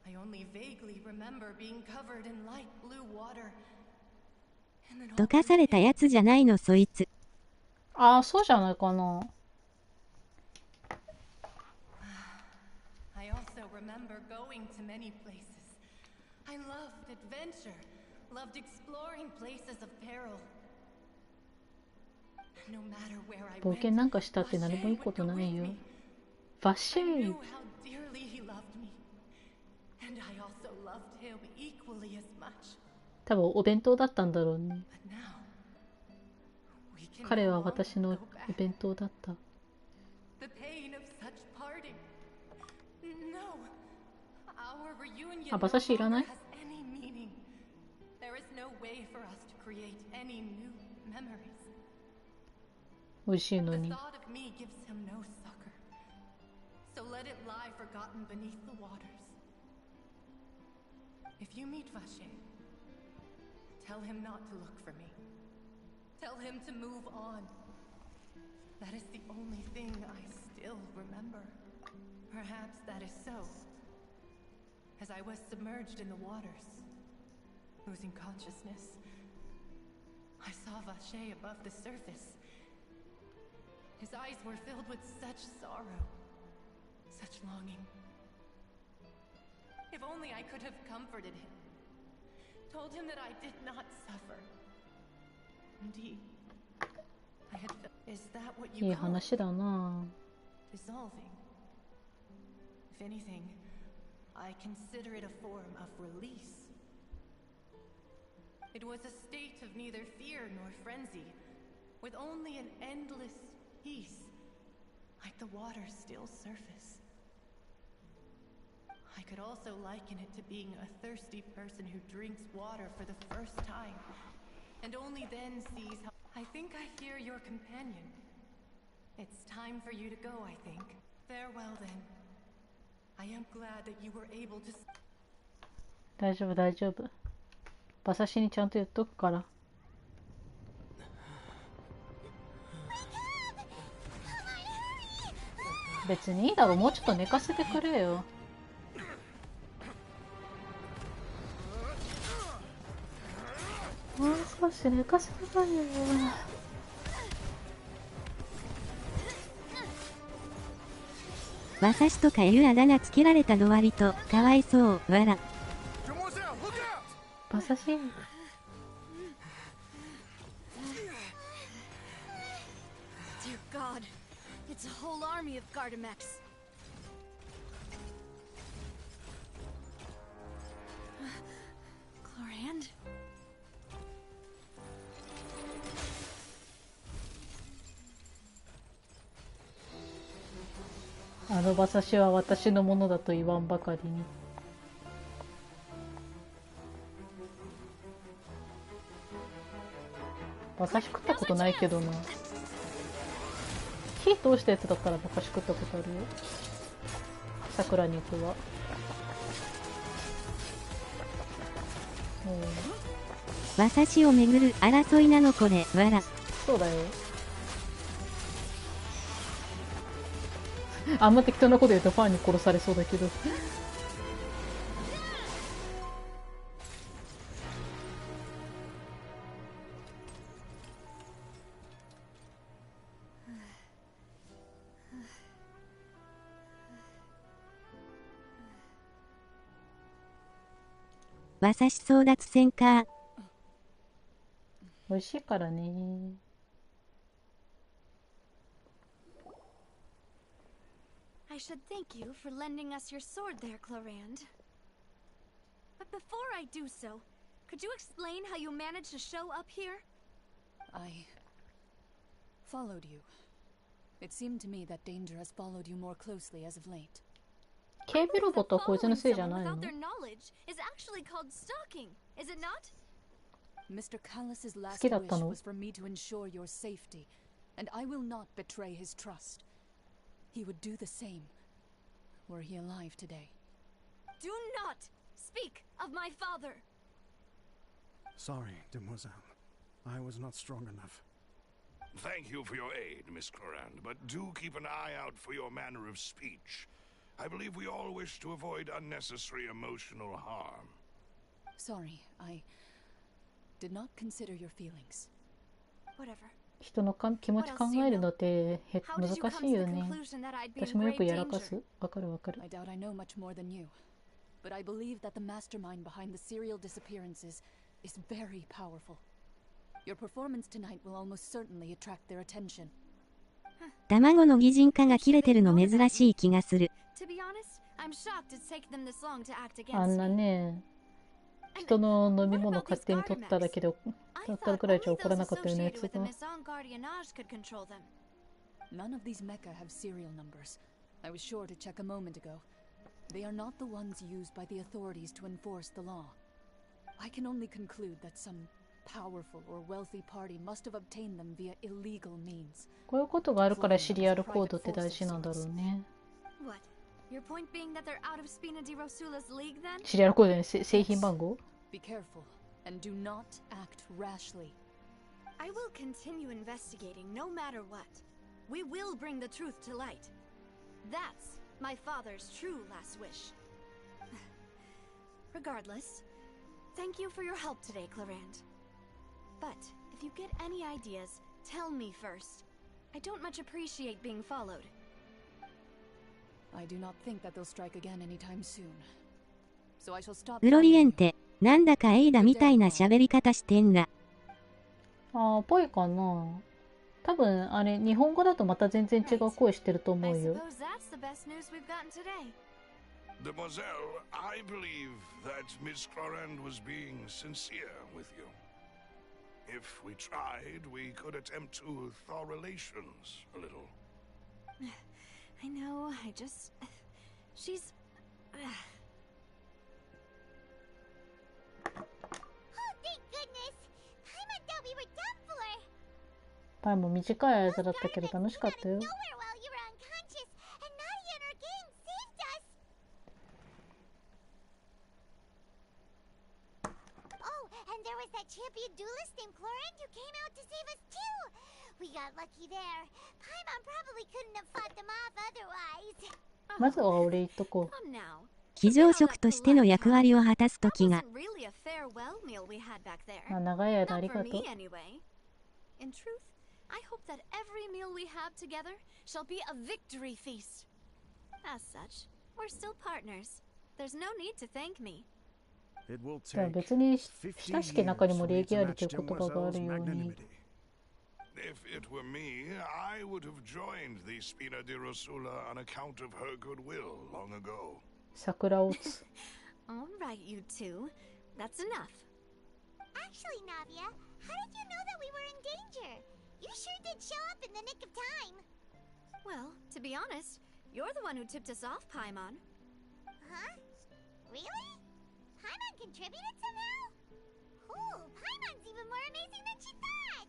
I only vaguely remember being covered in light blue water. And then 溶かされたやつじゃないのそいつ。ああ、そうじゃないかな。I also remember going to many places. I loved adventure, loved exploring places of peril. No matter where I 冒 went, 険なんかしたって何もいいことないよ。バッシ I ェ knew イ how dearly he loved me. And I also loved him equally as much. 多分お弁当だったんだろうね。 But now, we can 彼 no は longer 私の go お back. 弁当だった。 The pain of such parting. No. Our reunion あ、 no 馬刺しいらない longer has any meaning. There is no way for us to create any new memories. 美味しいの The に。 thought of me gives him no succor. So let it lie forgotten beneath the waters. If you meet Vache, tell him not to look for me. Tell him to move on. That is the only thing I still remember. Perhaps that is so. As I was submerged in the waters, losing consciousness, I saw Vache above the surface. His eyes were filled with such sorrow, such longing. If only I could have comforted him, told him that I did not suffer. Indeed, I had felt. Is that what い you い call it? 話だな。 Dissolving. If anything, I consider it a form of release. It was a state of neither fear nor frenzy, with only an endless peace, like the water's still surface. I could also liken it to being a thirsty person who drinks water for the first time, and only then sees how... I think I hear your companion. It's time for you to go, I think. Farewell then. I am glad that you were able to... 大丈夫大丈夫。馬刺しにちゃんと言っとくから。別にいいだろ、もうちょっと寝かせてくれよ。もう少し寝かせてくれよ。馬刺しとかいうあだ名つけられたの割とかわいそう。わら。馬刺し。Dear God, it's a whole army of Gardamex. Chlorand? あの馬刺しは私のものだと言わんばかりに。馬刺し食ったことないけどな。火通したやつだったら馬刺し食ったことあるよ。桜肉は。馬刺しをめぐる争いなのこれ。わら。そうだよ。あんま適当なこと言うとファンに殺されそうだけど。馬刺し争奪戦か。美味しいからね。I should thank you for lending us your sword there, Chlorand. But before I do so, could you explain how you managed to show up here? I followed you. It seemed to me that danger has followed you more closely as of late. 警備ロボットはこいつのせいじゃないの？ Without their knowledge is actually called stalking, is it not? Mr. Callus's last 好きだった wish の？ was for me to ensure your safety, and I will not betray his trust. He would do the same, were he alive today. Do not speak of my father. Sorry, demoiselle. I was not strong enough. Thank you for your aid, Miss Clorand, but do keep an eye out for your manner of speech. I believe we all wish to avoid unnecessary emotional harm. Sorry, I did not consider your feelings. Whatever. 人の気持ち考えるのって難しいよね。私もよくやらかす。わかるわかる。I doubt I know much more than you, but I believe that the mastermind behind the serial disappearances is very powerful. Your performance tonight will almost certainly attract their attention. 卵の擬人化が切れてるの珍しい気がする。あんなね、人の飲み物勝手に取っただけで取ったくらいじゃ怒らなかったよね、やつが。None of these mecha have serial numbers. I was sure to check a moment ago. They are not the ones used by the authorities to enforce the law. I can only conclude that some powerful or wealthy party must have obtained them via illegal means. こういうことがあるからシリアルコードって大事なんだろうね。シリアルコードね、製品番号 Be careful and do not act rashly. I will continue investigating no matter what. We will bring the truth to light. That's my father's true last wish. Regardless, thank you for your help today, Clorand. But if you get any ideas, tell me first. I don't much appreciate being followed. I do not think that they'll strike again anytime soon. So I shall stop. フロリエンテ、なんだかエイダみたいな喋り方してんが。あー、ぽいかな。多分あれ日本語だとまた全然違う声してると思うよ。Demoiselle, I believe that Miss Clorand was being sincere with you. If we tried, we could attempt to thaw relations a little. I know, I just... She's... Oh, thank goodness! Paimon thought we were done for! パイも短い間だったけど楽しかったよ。Champion duelist named Clorand who came out to save us too. We got lucky there. Paimon probably couldn't have fought them off otherwise. まずは俺言っとこう。非常食としての役割を果たす時が。あ、長い間ありがとう。In truth, I hope that every meal we have together shall be a victory feast. As such, we're still partners. There's no need to thank me. 別に親しき中にも礼儀ありという言葉があるように。If it were me, I would have joined the Spina di Rosula on account of her goodwill long ago. 桜をつ。All right, you two. That's enough. Actually, Navia, how did you know that we were in danger? You sure did show up in the nick of time. Well, to be honest, you're the one who tipped us off, Paimon. Huh? Really? Paimon contributed somehow? Ooh, Paimon's even more amazing than she thought!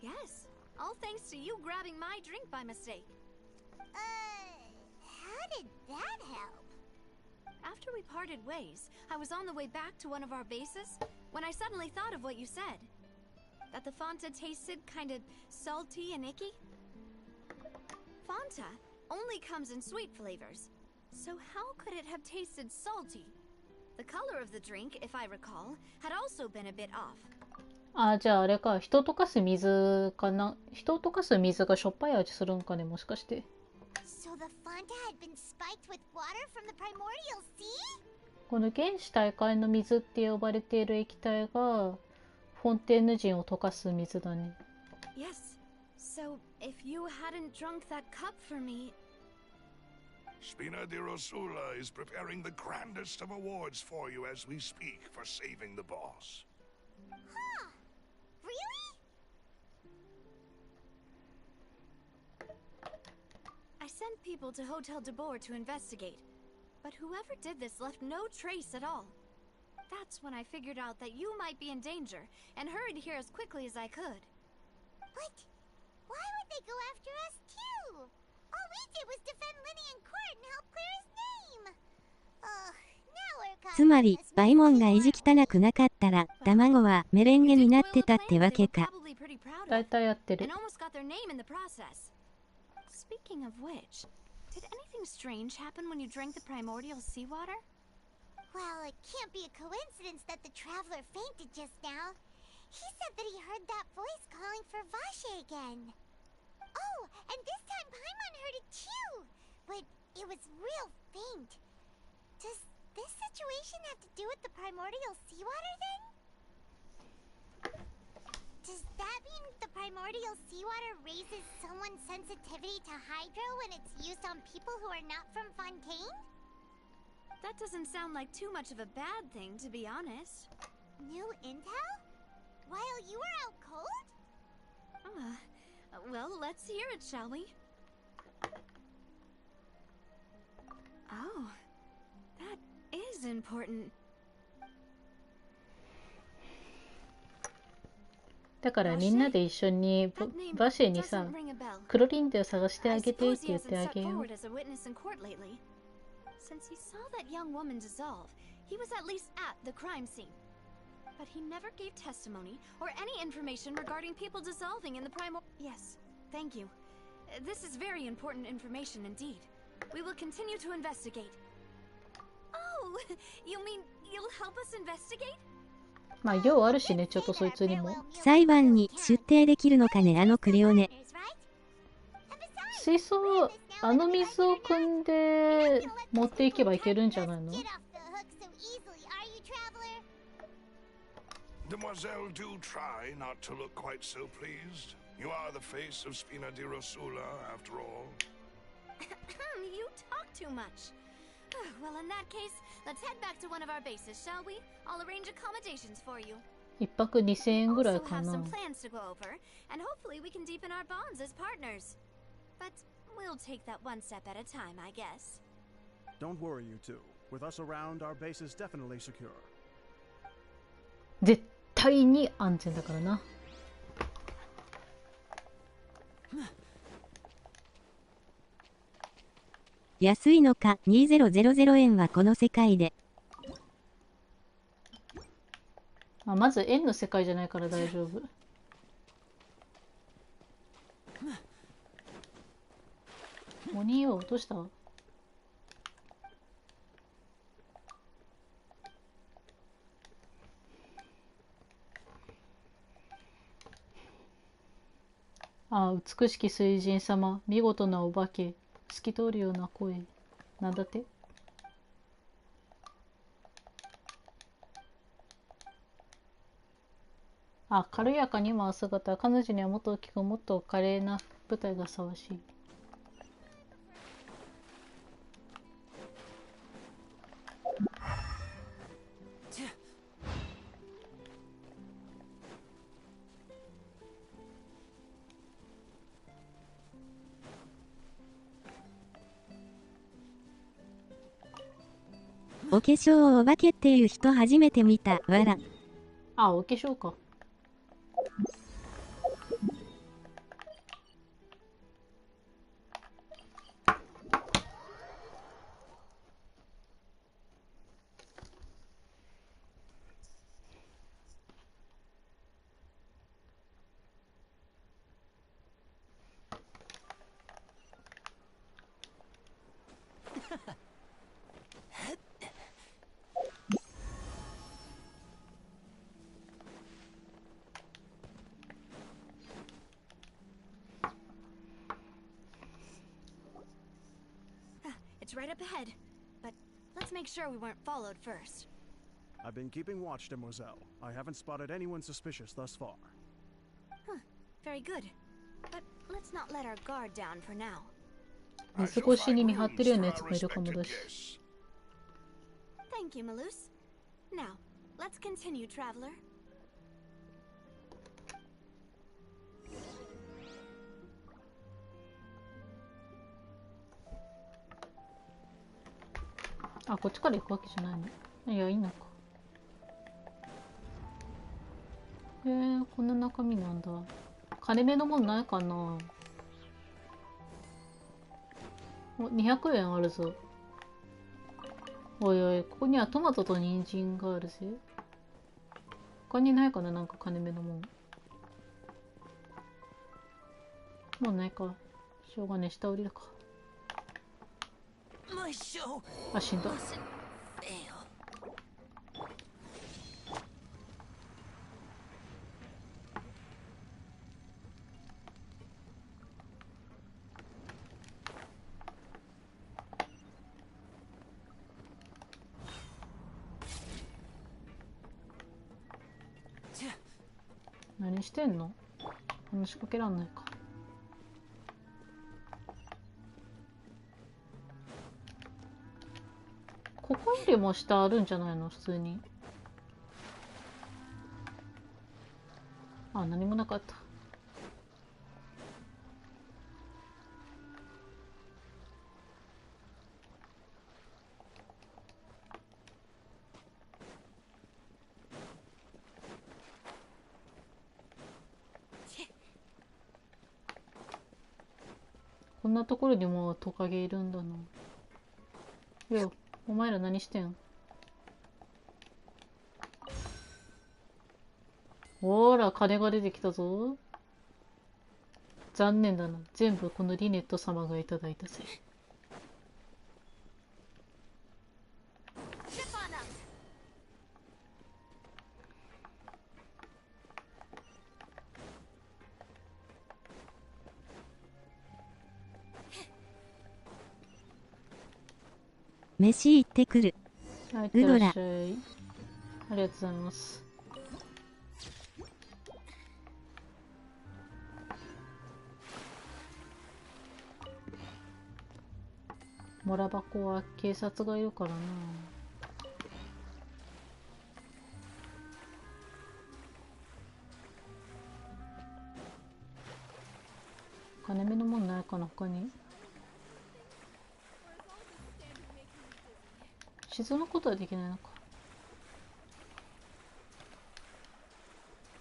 Yes, all thanks to you grabbing my drink by mistake. How did that help? After we parted ways, I was on the way back to one of our bases when I suddenly thought of what you said. That the Fanta tasted kind of salty and icky. Fanta only comes in sweet flavors, so how could it have tasted salty? The color of the drink, if I recall, had also been a bit off. あ、じゃああれか、人溶かす水かな。人溶かす水がしょっぱい味するんかね、もしかして。So the Fanta had been spiked with water from the primordial sea? この原始大海の水って呼ばれている液体がフォンテーヌ人を溶かす水だね。Yes. So if you hadn't drunk that cup for me. Spina di Rosula is preparing the grandest of awards for you as we speak for saving the boss. Huh? Really? I sent people to Hotel de Boer to investigate, but whoever did this left no trace at all. That's when I figured out that you might be in danger and hurried here as quickly as I could. But why would they go after us too? All we did was defend Linny in court and help clear his name. Ugh, つまり、バイモンが意地汚くなかったら、卵はメレンゲになってたってわけか。だいたいやってる。 And almost got their name in the process. Speaking of which, did anything strange happen when you drank the primordial seawater? Well, it can't be a coincidence that the traveler fainted just now. He said that he heard that voice calling for Vache again. Oh, and this time Paimon heard it too, but it was real faint. Does this situation have to do with the primordial seawater then? Does that mean the primordial seawater raises someone's sensitivity to hydro when it's used on people who are not from Fontaine? That doesn't sound like too much of a bad thing, to be honest. New intel? While you were out cold? Well, let's hear it, shall we? Oh, that is important. だからみんなで一緒にバシェにさ、クロリンデを探してあげてって言ってあげよう。 Since he saw that young woman dissolve, he was at least at the crime scene. But he never gave testimony or any information regarding people dissolving in the primal. Yes, thank you. This is very important information indeed. We will continue to investigate. Oh, you mean you'll help us investigate? まあ用あるしね、ちょっとそいつにも。裁判に出廷できるのかね、あのクリオネ。水槽、あの水を汲んで持っていけばいけるんじゃないの？ Demoiselle, do try not to look quite so pleased. You are the face of Spina di Rosula, after all. You talk too much. Well, in that case, let's head back to one of our bases, shall we? I'll arrange accommodations for you. 一泊2000円ぐらい Also か have な。 some plans to go over, and hopefully we can deepen our bonds as partners. But we'll take that one step at a time, I guess. Don't worry, you two. With us around, our base is definitely secure. 絶対に安全だからな。安いのか、2000円はこの世界で。あ、まず円の世界じゃないから大丈夫。鬼よ、どうした？ああ、美しき水神様、見事なお化け、透き通るような声。なんだって？あ、軽やかに舞う姿、彼女にはもっと大きく、もっと華麗な舞台がふさわしい。お化粧をお化けっていう人初めて見た。わら。あ、お化粧か。It's right up ahead, but let's make sure we weren't followed first. I've been keeping watch, Demoiselle. I haven't spotted anyone suspicious thus far. Huh, very good. But let's not let our guard down for now. 水越しに見張ってるようなやつもいるかもだし。Thank you, Malus. Now, let's continue, traveler. あ、こっちから行くわけじゃないの？いや、いいのか。こんな中身なんだ。金目のもんないかな。お、200円あるぞ。おいおい、ここにはトマトと人参があるぜ。他にないかな、なんか金目のもん。もうないか。しょうがねえ、下降りるか。あ、死んだ。何してんの？話しかけらんないか。ここよりも下あるんじゃないの？普通に。あ、何もなかった。こんなところにもトカゲいるんだな。よ、お前ら何してん？ほーら、金が出てきたぞ。残念だな。全部このリネット様がいただいたぜ。飯行ってくる。はい、いってらっしゃい。ありがとうございます。モラ箱は警察がいるからな。金目のもんないかな、他に。沈むことはできないのか。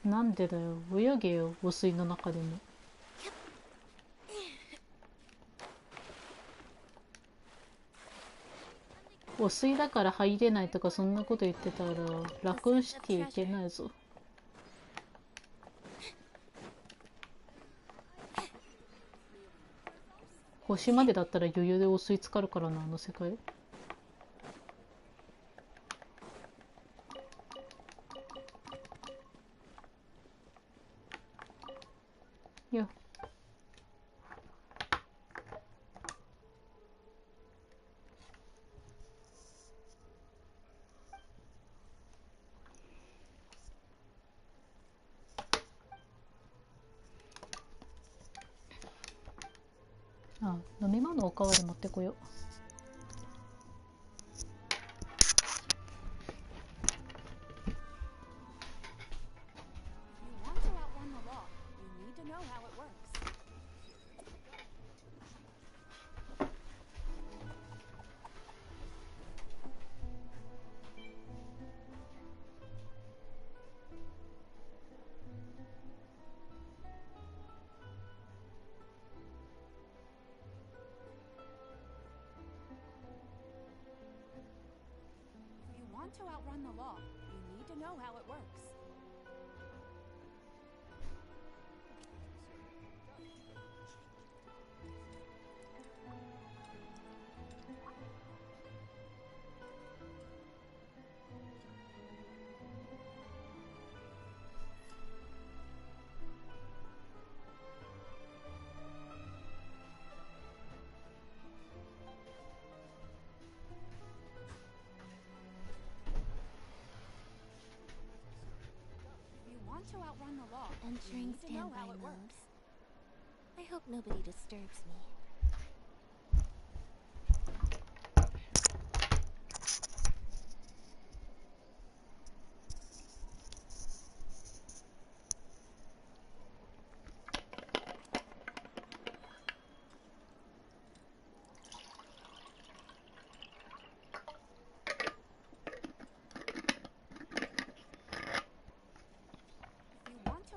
なんでだよ、泳げよ、汚水の中でも。汚水だから入れないとかそんなこと言ってたらラクーンシティ行けないぞ。星までだったら余裕で汚水浸かるからな、あの世界。よっ。あ、飲み物おかわり持ってこよう。To outrun the law, you need to know how it works. To outrun the law, Entering standby mode. I hope nobody disturbs me.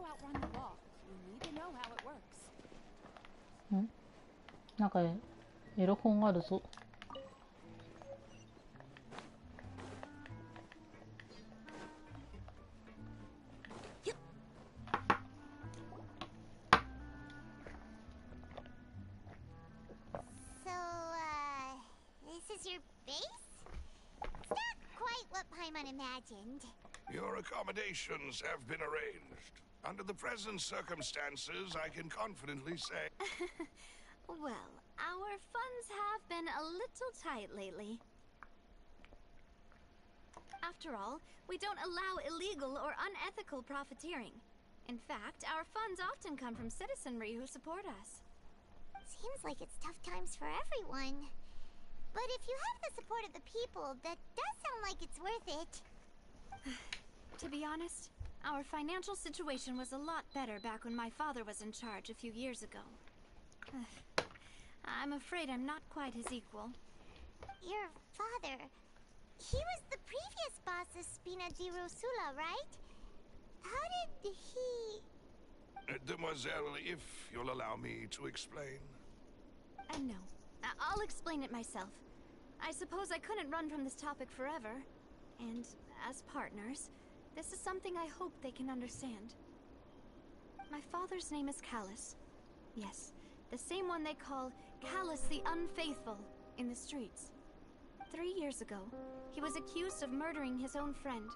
Outrun the law, you need to know how it works. ん？なんかエロ本あるぞ。imagined. Your accommodations have been arranged. Under the present circumstances, I can confidently say... Well, our funds have been a little tight lately. After all, we don't allow illegal or unethical profiteering. In fact, our funds often come from citizenry who support us. Seems like it's tough times for everyone. But if you have the support of the people, that does sound like it's worth it. To be honest, our financial situation was a lot better back when my father was in charge a few years ago. I'm afraid I'm not quite his equal. Your father... He was the previous boss of Spina di Rosula, right? How did he... Demoiselle, if you'll allow me to explain. No. I'll explain it myself. I suppose I couldn't run from this topic forever. And as partners, this is something I hope they can understand. My father's name is Callus. Yes, the same one they call Callus the Unfaithful in the streets. 3 years ago, he was accused of murdering his own friend.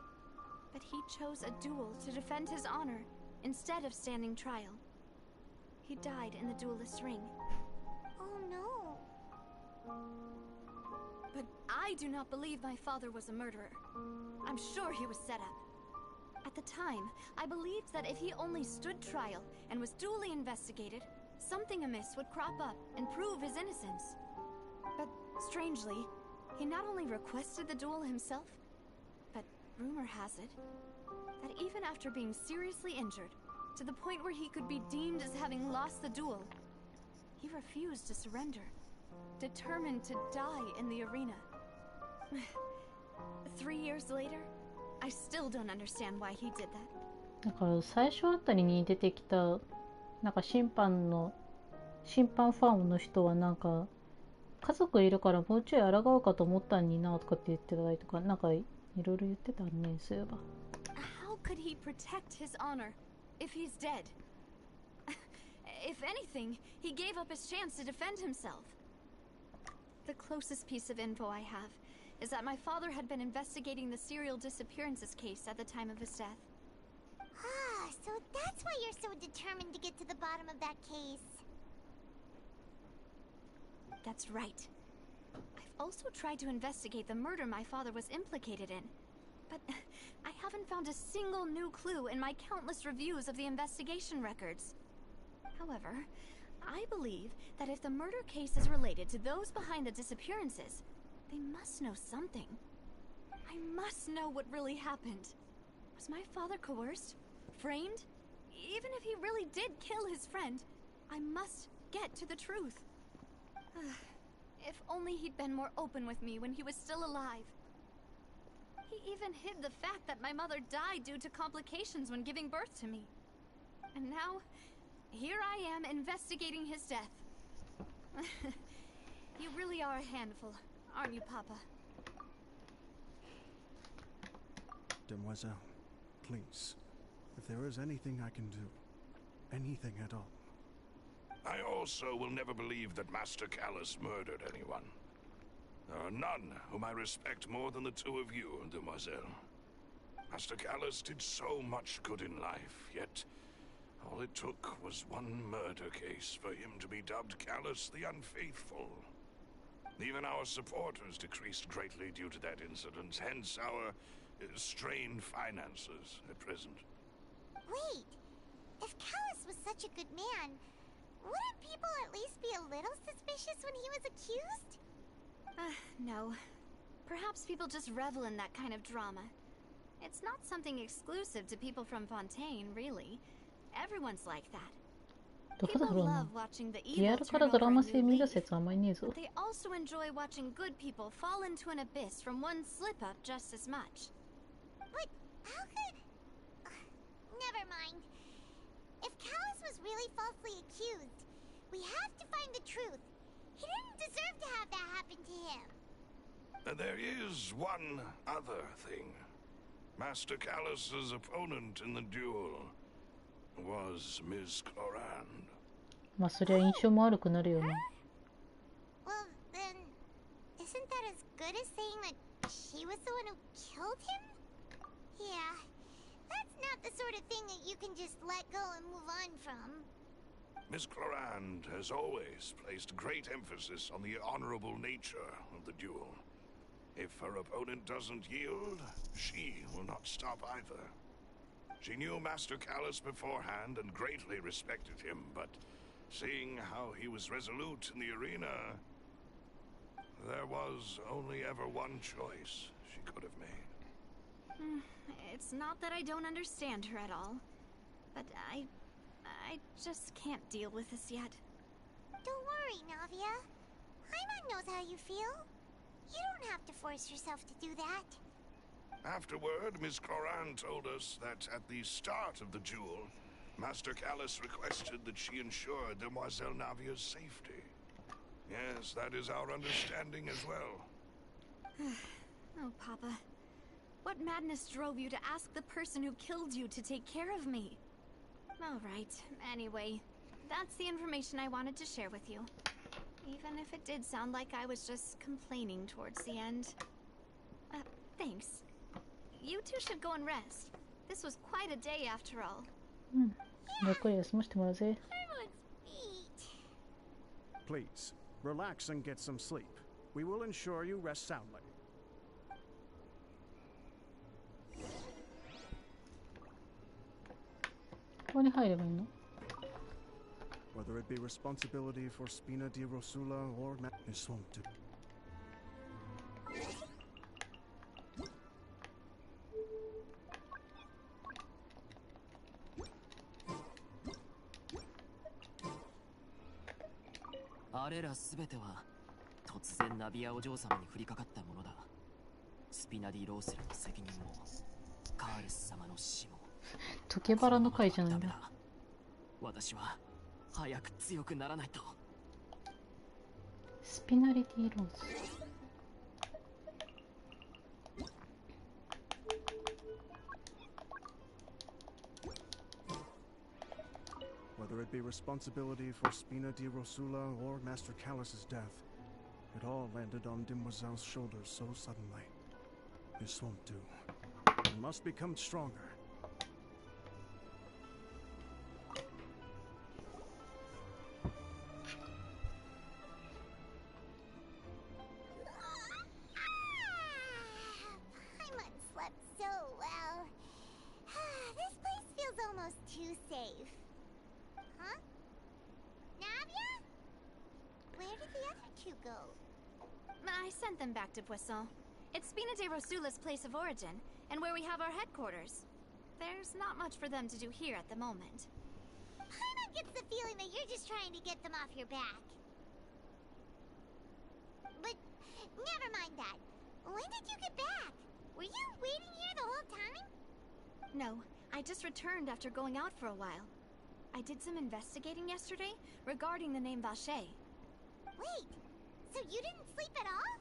But he chose a duel to defend his honor instead of standing trial. He died in the duelist's ring. Oh no. But I do not believe my father was a murderer. I'm sure he was set up. At the time, I believed that if he only stood trial and was duly investigated, something amiss would crop up and prove his innocence. But strangely, he not only requested the duel himself, but rumor has it that even after being seriously injured, to the point where he could be deemed as having lost the duel, he refused to surrender, determined to die in the arena. 3 years later, I still don't understand why he did that. だから最初あたりに出てきたなんか審判ファンの人はなんか家族いるからもうちょい抗うかと思ったんになとかって言ってたりとかなんかいろいろ言ってたねそういえば。How could he protect his honor if he's dead? If anything, he gave up his chance to defend himself. The closest piece of info I have is that my father had been investigating the serial disappearances case at the time of his death. Ah, so that's why you're so determined to get to the bottom of that case. That's right. I've also tried to investigate the murder my father was implicated in, but I haven't found a single new clue in my countless reviews of the investigation records. However, I believe that if the murder case is related to those behind the disappearances, they must know something. I must know what really happened. Was my father coerced? Framed? Even if he really did kill his friend, I must get to the truth. If only he'd been more open with me when he was still alive. He even hid the fact that my mother died due to complications when giving birth to me. And now, here I am investigating his death. You really are a handful, aren't you, Papa? Demoiselle, please. If there is anything I can do, anything at all. I also will never believe that Master Callus murdered anyone. There are none whom I respect more than the two of you, Demoiselle. Master Callus did so much good in life, yet all it took was one murder case for him to be dubbed Callus the Unfaithful. Even our supporters decreased greatly due to that incident, hence our strained finances at present. Wait, if Callus was such a good man, wouldn't people at least be a little suspicious when he was accused? No. Perhaps people just revel in that kind of drama. It's not something exclusive to people from Fontaine, really. Everyone's like that. どうだ People ろうな love watching the リア evil ル turn からドラ over マ a 性 new 見た leaf. 説あんまりねえぞ But they also enjoy watching good people fall into an abyss from one slip-up just as much. But how could... never mind. If Callus was really falsely accused, we have to find the truth. He didn't deserve to have that happen to him. There is one other thing. Master Callus's opponent in the duel was Miss Clorand. まあそりゃ印象も悪くなるよね Well, then, isn't that as good as saying that she was the one who killed him? the sort of thing that you can just let go and move on from. Miss Clorand has always placed great emphasis on the honorable nature of the duel. If her opponent doesn't yield, she will not stop either. She knew Master Callus beforehand and greatly respected him, but seeing how he was resolute in the arena, there was only ever one choice she could have made. It's not that I don't understand her at all, but I just can't deal with this yet. Don't worry, Navia. Paimon knows how you feel. You don't have to force yourself to do that. Afterward, Miss Clorand told us that at the start of the duel, Master Callus requested that she ensure Demoiselle Navia's safety. Yes, that is our understanding as well. Oh, Papa. What madness drove you to ask the person who killed you to take care of me? All right. Anyway, that's the information I wanted to share with you. Even if it did sound like I was just complaining towards the end. Thanks. You two should go and rest. This was quite a day after all. ゆっくり休ませてもらうぜ。 Everyone's feet. Please, relax and get some sleep. We will ensure you rest soundly. ここに入ればいいの？ Whether it be responsibility for Spina di Rosula or this won't do. Arera すべては突然ナビアお嬢様に降りかかったものだ。スピナディローセラの責任もカールス様の死も。トケバラの会じゃないんだ。私は早く強くならないと。スピナリティローズ。Whether it be responsibility for Spina di Rosula or Master Callus's death, it all landed on Demoiselle's shoulders so suddenly. This won't do. We must become stronger. Paimon slept so well. This place feels almost too safe. Huh? Navia? Where did the other two go? I sent them back to Buisson. It's Spina de Rosula's place of origin, and where we have our headquarters. There's not much for them to do here at the moment. Paimon gets the feeling that you're just trying to get them off your back. But never mind that. When did you get back? Were you waiting here the whole time? No, I just returned after going out for a while. I did some investigating yesterday regarding the name Vache. Wait, so you didn't sleep at all?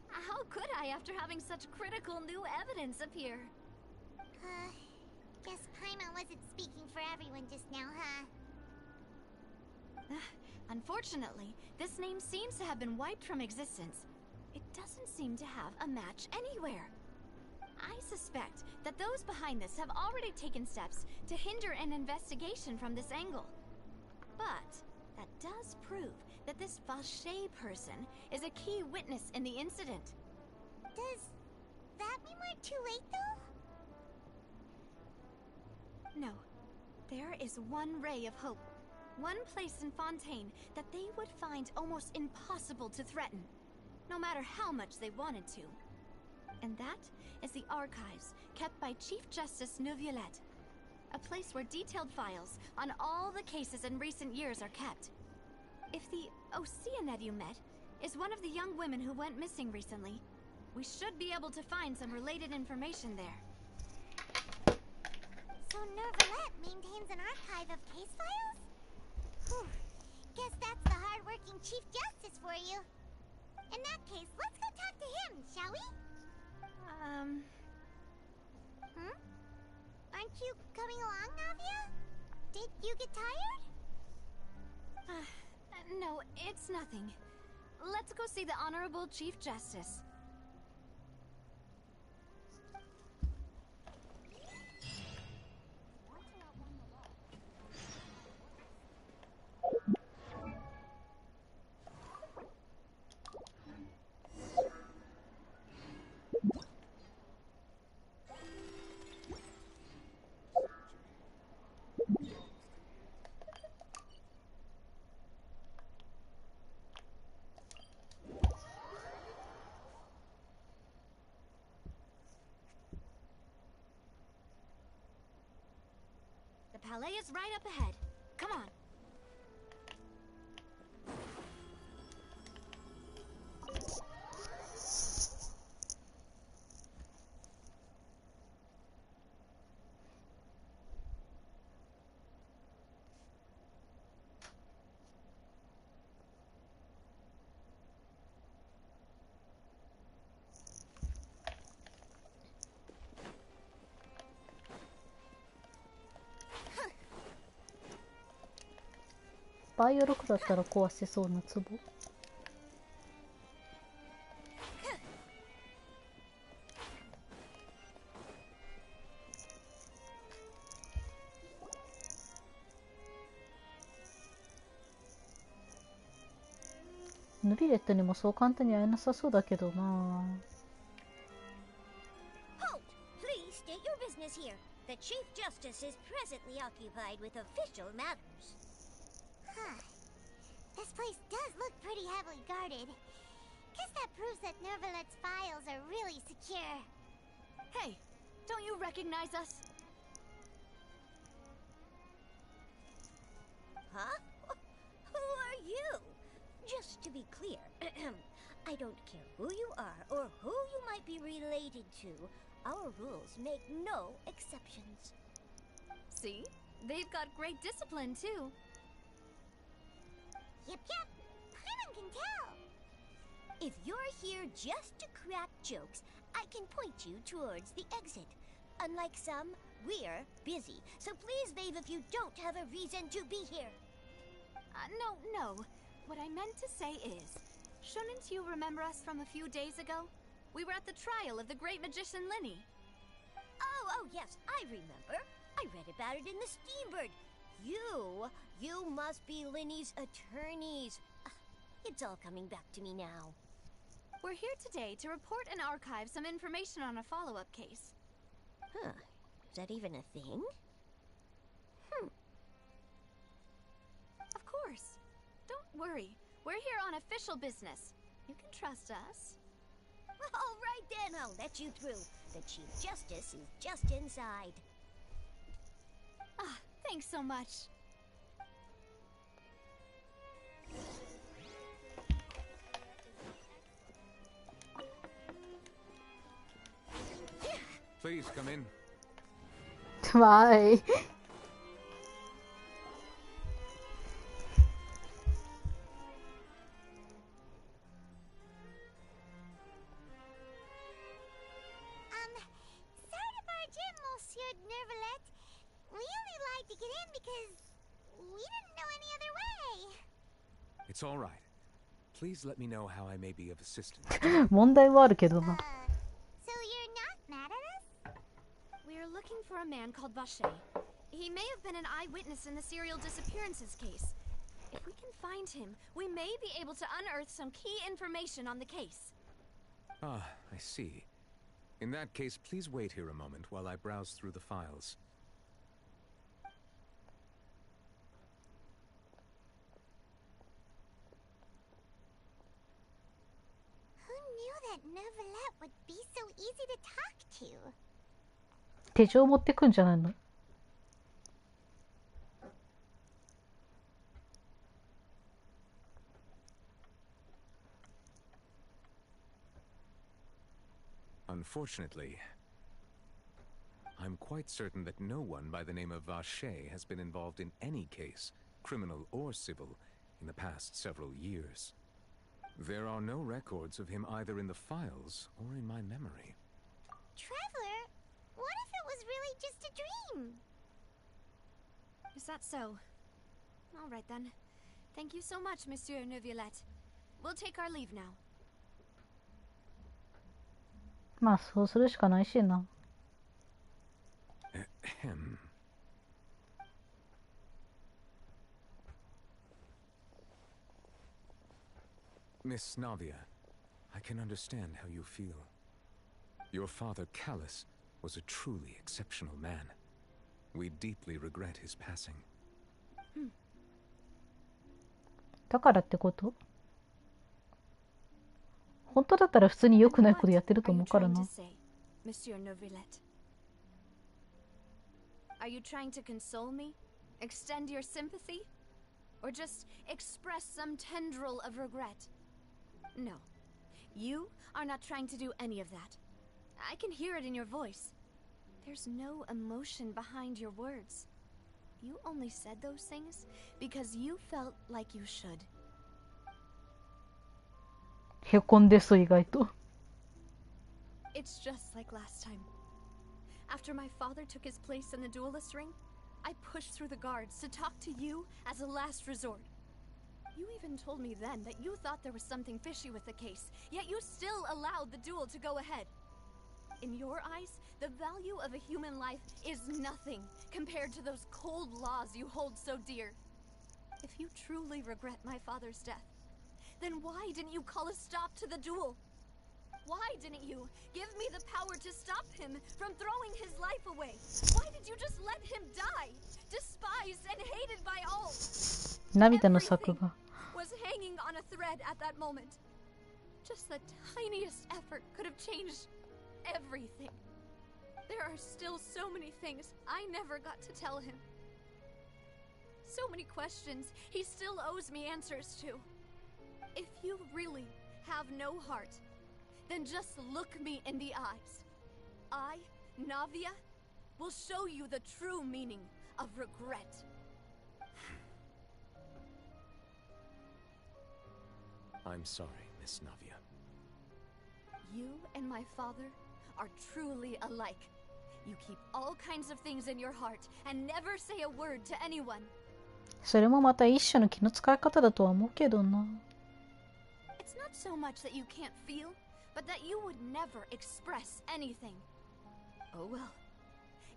How could I after having such critical new evidence appear? Guess Paimon wasn't speaking for everyone just now, huh? Unfortunately, this name seems to have been wiped from existence. It doesn't seem to have a match anywhere. I suspect that those behind this have already taken steps to hinder an investigation from this angle. But that does prove that this Vache person is a key witness in the incident. Does that mean we're too late, though? No. There is one ray of hope. One place in Fontaine that they would find almost impossible to threaten, no matter how much they wanted to. And that is the archives kept by Chief Justice Neuvillette, a place where detailed files on all the cases in recent years are kept. If the Oceanid you met is one of the young women who went missing recently, we should be able to find some related information there. So Neuvillette maintains an archive of case files? Whew. Guess that's the hard-working Chief Justice for you. In that case, let's go talk to him, shall we? Aren't you coming along, Navia? Did you get tired? No, it's nothing. Let's go see the Honorable Chief Justice. palais is right up ahead. Come on.バイオ6だったら壊せそうな壺。ヌビレットにもそう簡単に会えなさそうだけどな。Halt! Please state your business here. The Chief Justice is presently occupied with official matters. Huh. This place does look pretty heavily guarded. Guess that proves that Nervalet's files are really secure. Hey, don't you recognize us? Huh? Who are you? Just to be clear, I don't care who you are or who you might be related to. Our rules make no exceptions. See? They've got great discipline, too. Yep. Paimon can tell. If you're here just to crack jokes, I can point you towards the exit. Unlike some, we're busy, so please leave if you don't have a reason to be here. No. What I meant to say is, shouldn't you remember us from a few days ago? We were at the trial of the great magician Linny. Oh, yes, I remember. I read about it in the Steambird. You must be Linny's attorneys. It's all coming back to me now. We're here today to report and archive some information on a follow-up case. Huh. Is that even a thing? Of course. Don't worry. We're here on official business. You can trust us. All right then, I'll let you through. The Chief Justice is just inside. Thanks so much. Please come in. Why? Sorry to barge in, Monsieur Nervalet. We only lied to get in because we didn't know any other way. It's all right. Please let me know how I may be of assistance. 問題はあるけどな。So you're not mad at us? We're looking for a man called Vache. He may have been an eyewitness in the serial disappearances case. If we can find him, we may be able to unearth some key information on the case. Ah, I see. In that case, please wait here a moment while I browse through the files. Who knew that Nervalet would be so easy to talk to? 手錠持ってくんじゃないの？ Unfortunately, I'm quite certain that no one by the name of Vache has been involved in any case, criminal or civil, in the past several years. There are no records of him either in the files or in my memory. Traveler, what if it was really just a dream? Is that so? All right then. Thank you so much, Monsieur Neuvillette. We'll take our leave now. まあそうするしかないしな。Miss Navia, I can understand how you feel. Your father, Callus, was a truly exceptional man. We deeply regret his passing. だからってこと？本当だったら普通に良くないことやってると思うからな。Are you trying to console me? Extend your sympathy? Or just express some tendril of regret? No. You are not trying to do any of that. I can hear it in your voice. There's no emotion behind your words. You only said those things because you felt like you should. へこんでそう意外と。It's just like last time. After my father took his place in the duelist ring, I pushed through the guards to talk to you as a last resort. You even told me then that you thought there was something fishy with the case, yet you still allowed the duel to go ahead. In your eyes, the value of a human life is nothing compared to those cold laws you hold so dear. If you truly regret my father's death, then why didn't you call a stop to the duel? Why didn't you give me the power to stop him from throwing his life away? Why did you just let him die, despised and hated by all? 涙の作画。 Was hanging on a thread at that moment. Just the tiniest effort could have changed everything. There are still so many things I never got to tell him. So many questions he still owes me answers to. If you really have no heart, then just look me in the eyes. I, Navia, will show you the true meaning of regret. I'm sorry, Miss Navia. You and my father are truly alike. You keep all kinds of things in your heart and never say a word to anyone. それもまた一種の気の使い方だとは思うけどな。It's not so much that you can't feel, but that you would never express anything. Oh well.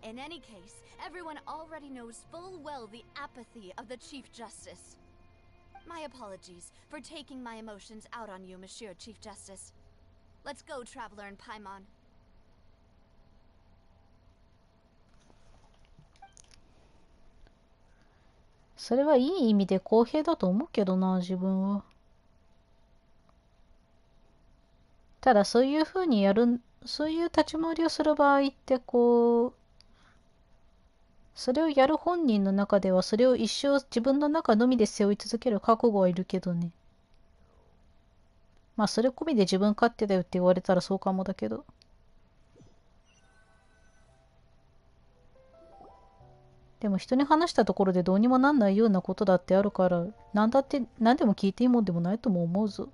In any case, everyone already knows full well the apathy of the Chief Justice. My apologies for taking my emotions out on you, Monsieur Chief Justice. Let's go, Traveler and Paimon. それはいい意味で公平だと思うけどな、自分は。ただそういう風にやる、そういう立ち回りをする場合ってこう、それをやる本人の中ではそれを一生自分の中のみで背負い続ける覚悟はいるけどね。まあそれ込みで自分勝手だよって言われたらそうかもだけど。でも人に話したところでどうにもなんないようなことだってあるから、なんだって何でも聞いていいもんでもないとも思うぞ。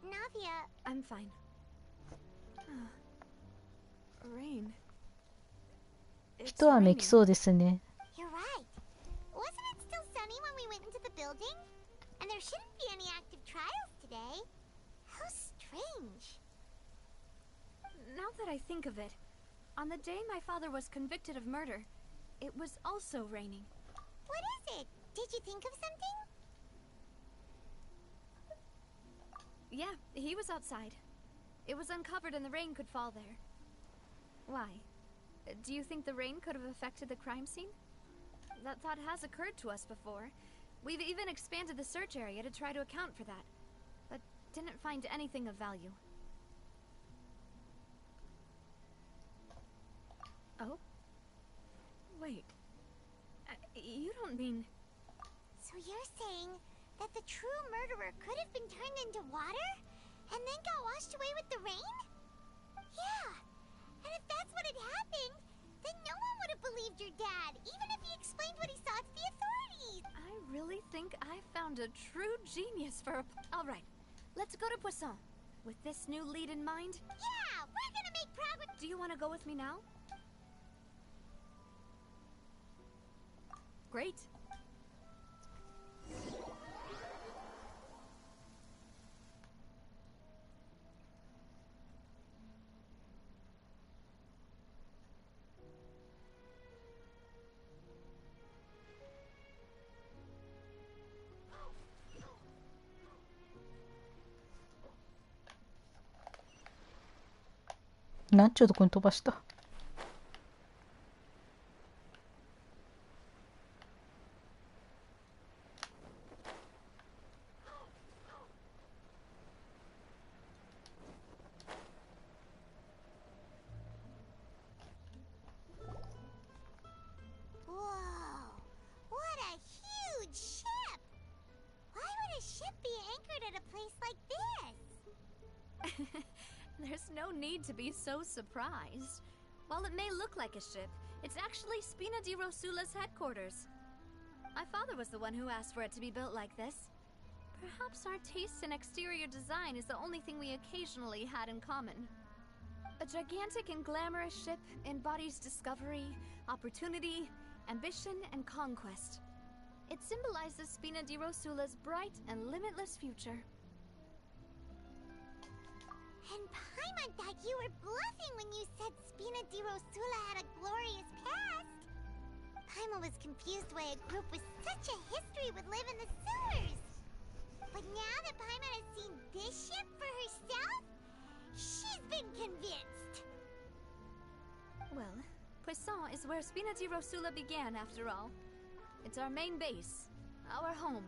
Navia, I'm fine. Rain. 人はめきそうですね。You're right. Wasn't it still sunny when we went into the building? And there shouldn't be any active trials today. How strange. Now that I think of it, on the day my father was convicted of murder, it was also raining. What is it? Did you think of something? Yeah, he was outside. It was uncovered and the rain could fall there. Why? Do you think the rain could have affected the crime scene? That thought has occurred to us before. We've even expanded the search area to try to account for that, but didn't find anything of value. Oh? Wait. You don't mean... So you're saying that the true murderer could have been turned into water? And then got washed away with the rain? Yeah. And if that's what had happened, then no one would have believed your dad, even if he explained what he saw to the authorities. I really think I found a true genius for a... Alright, let's go to Poisson. With this new lead in mind... Yeah, we're gonna make progress. Do you want to go with me now? Great.なんちゅうとこに飛ばした。need to be so surprised. While it may look like a ship, it's actually Spina di Rosula's headquarters. My father was the one who asked for it to be built like this. Perhaps our taste in exterior design is the only thing we occasionally had in common. A gigantic and glamorous ship embodies discovery, opportunity, ambition, and conquest. It symbolizes Spina di Rosula's bright and limitless future. And Paimon thought you were bluffing when you said Spina di Rosula had a glorious past. Paimon was confused why a group with such a history would live in the sewers. But now that Paimon has seen this ship for herself, she's been convinced. Well, Poisson is where Spina di Rosula began, after all. It's our main base, our home.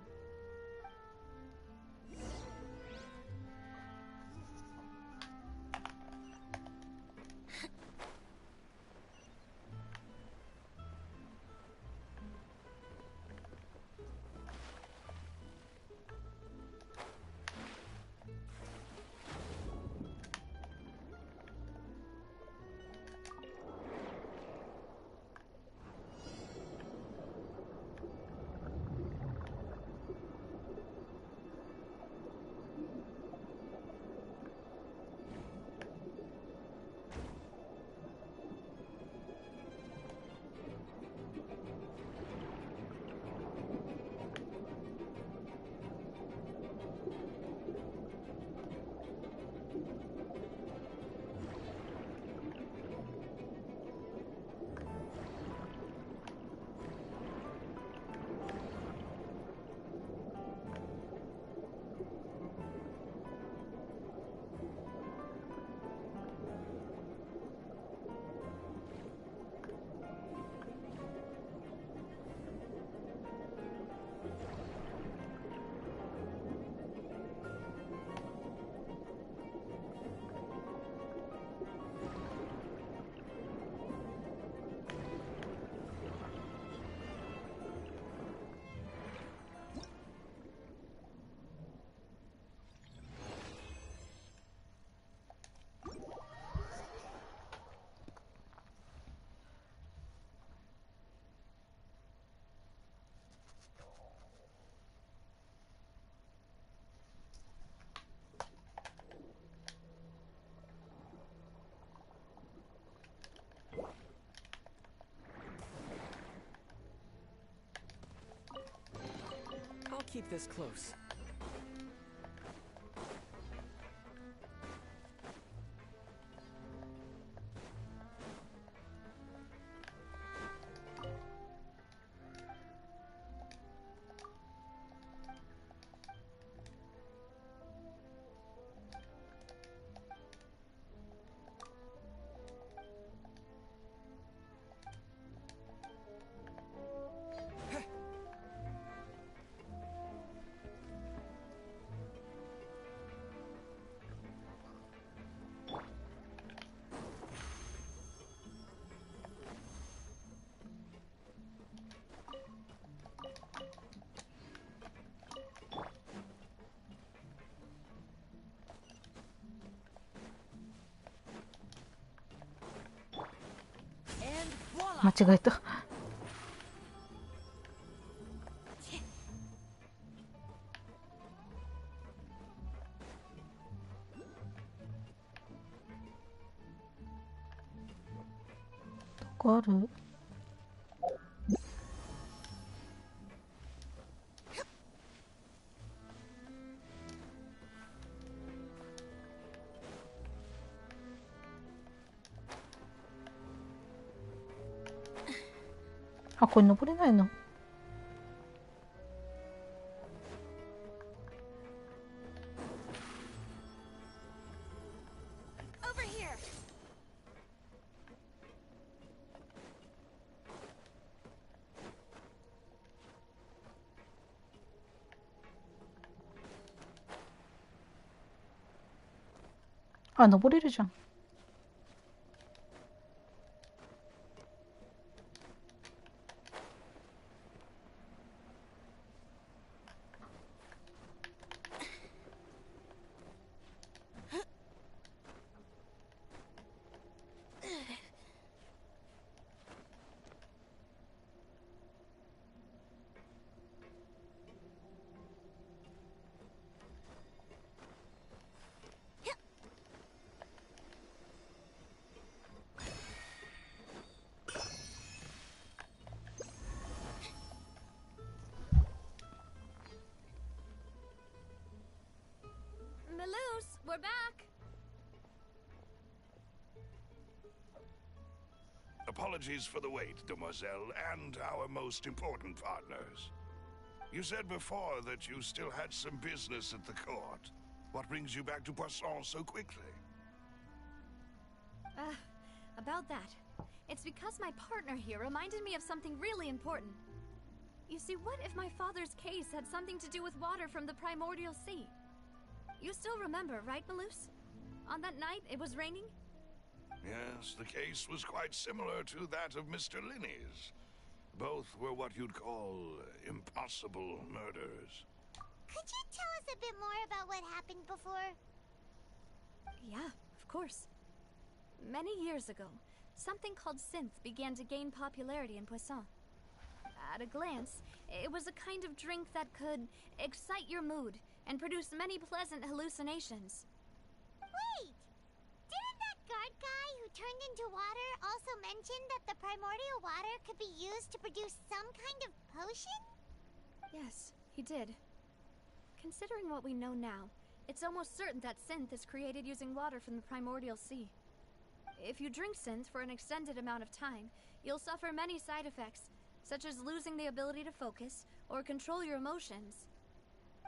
I'll keep this close.間違えた。どこある？あ、これ登れないの？ Over here. あ、登れるじゃん。Apologies for the wait, demoiselle, and our most important partners. You said before that you still had some business at the court. What brings you back to Poisson so quickly? About that. It's because my partner here reminded me of something really important. You see, what if my father's case had something to do with water from the primordial sea? You still remember, right, Malus? On that night, it was raining? Yes, the case was quite similar to that of Mr. Linney's. Both were what you'd call impossible murders. Could you tell us a bit more about what happened before? Yeah, of course. Many years ago, something called synth began to gain popularity in Poisson. At a glance, it was a kind of drink that could excite your mood and produce many pleasant hallucinations. Wait! Didn't that guard guy who turned into water also mention that the primordial water could be used to produce some kind of potion? Yes, he did. Considering what we know now, it's almost certain that synth is created using water from the primordial sea. If you drink synth for an extended amount of time, you'll suffer many side effects, such as losing the ability to focus or control your emotions.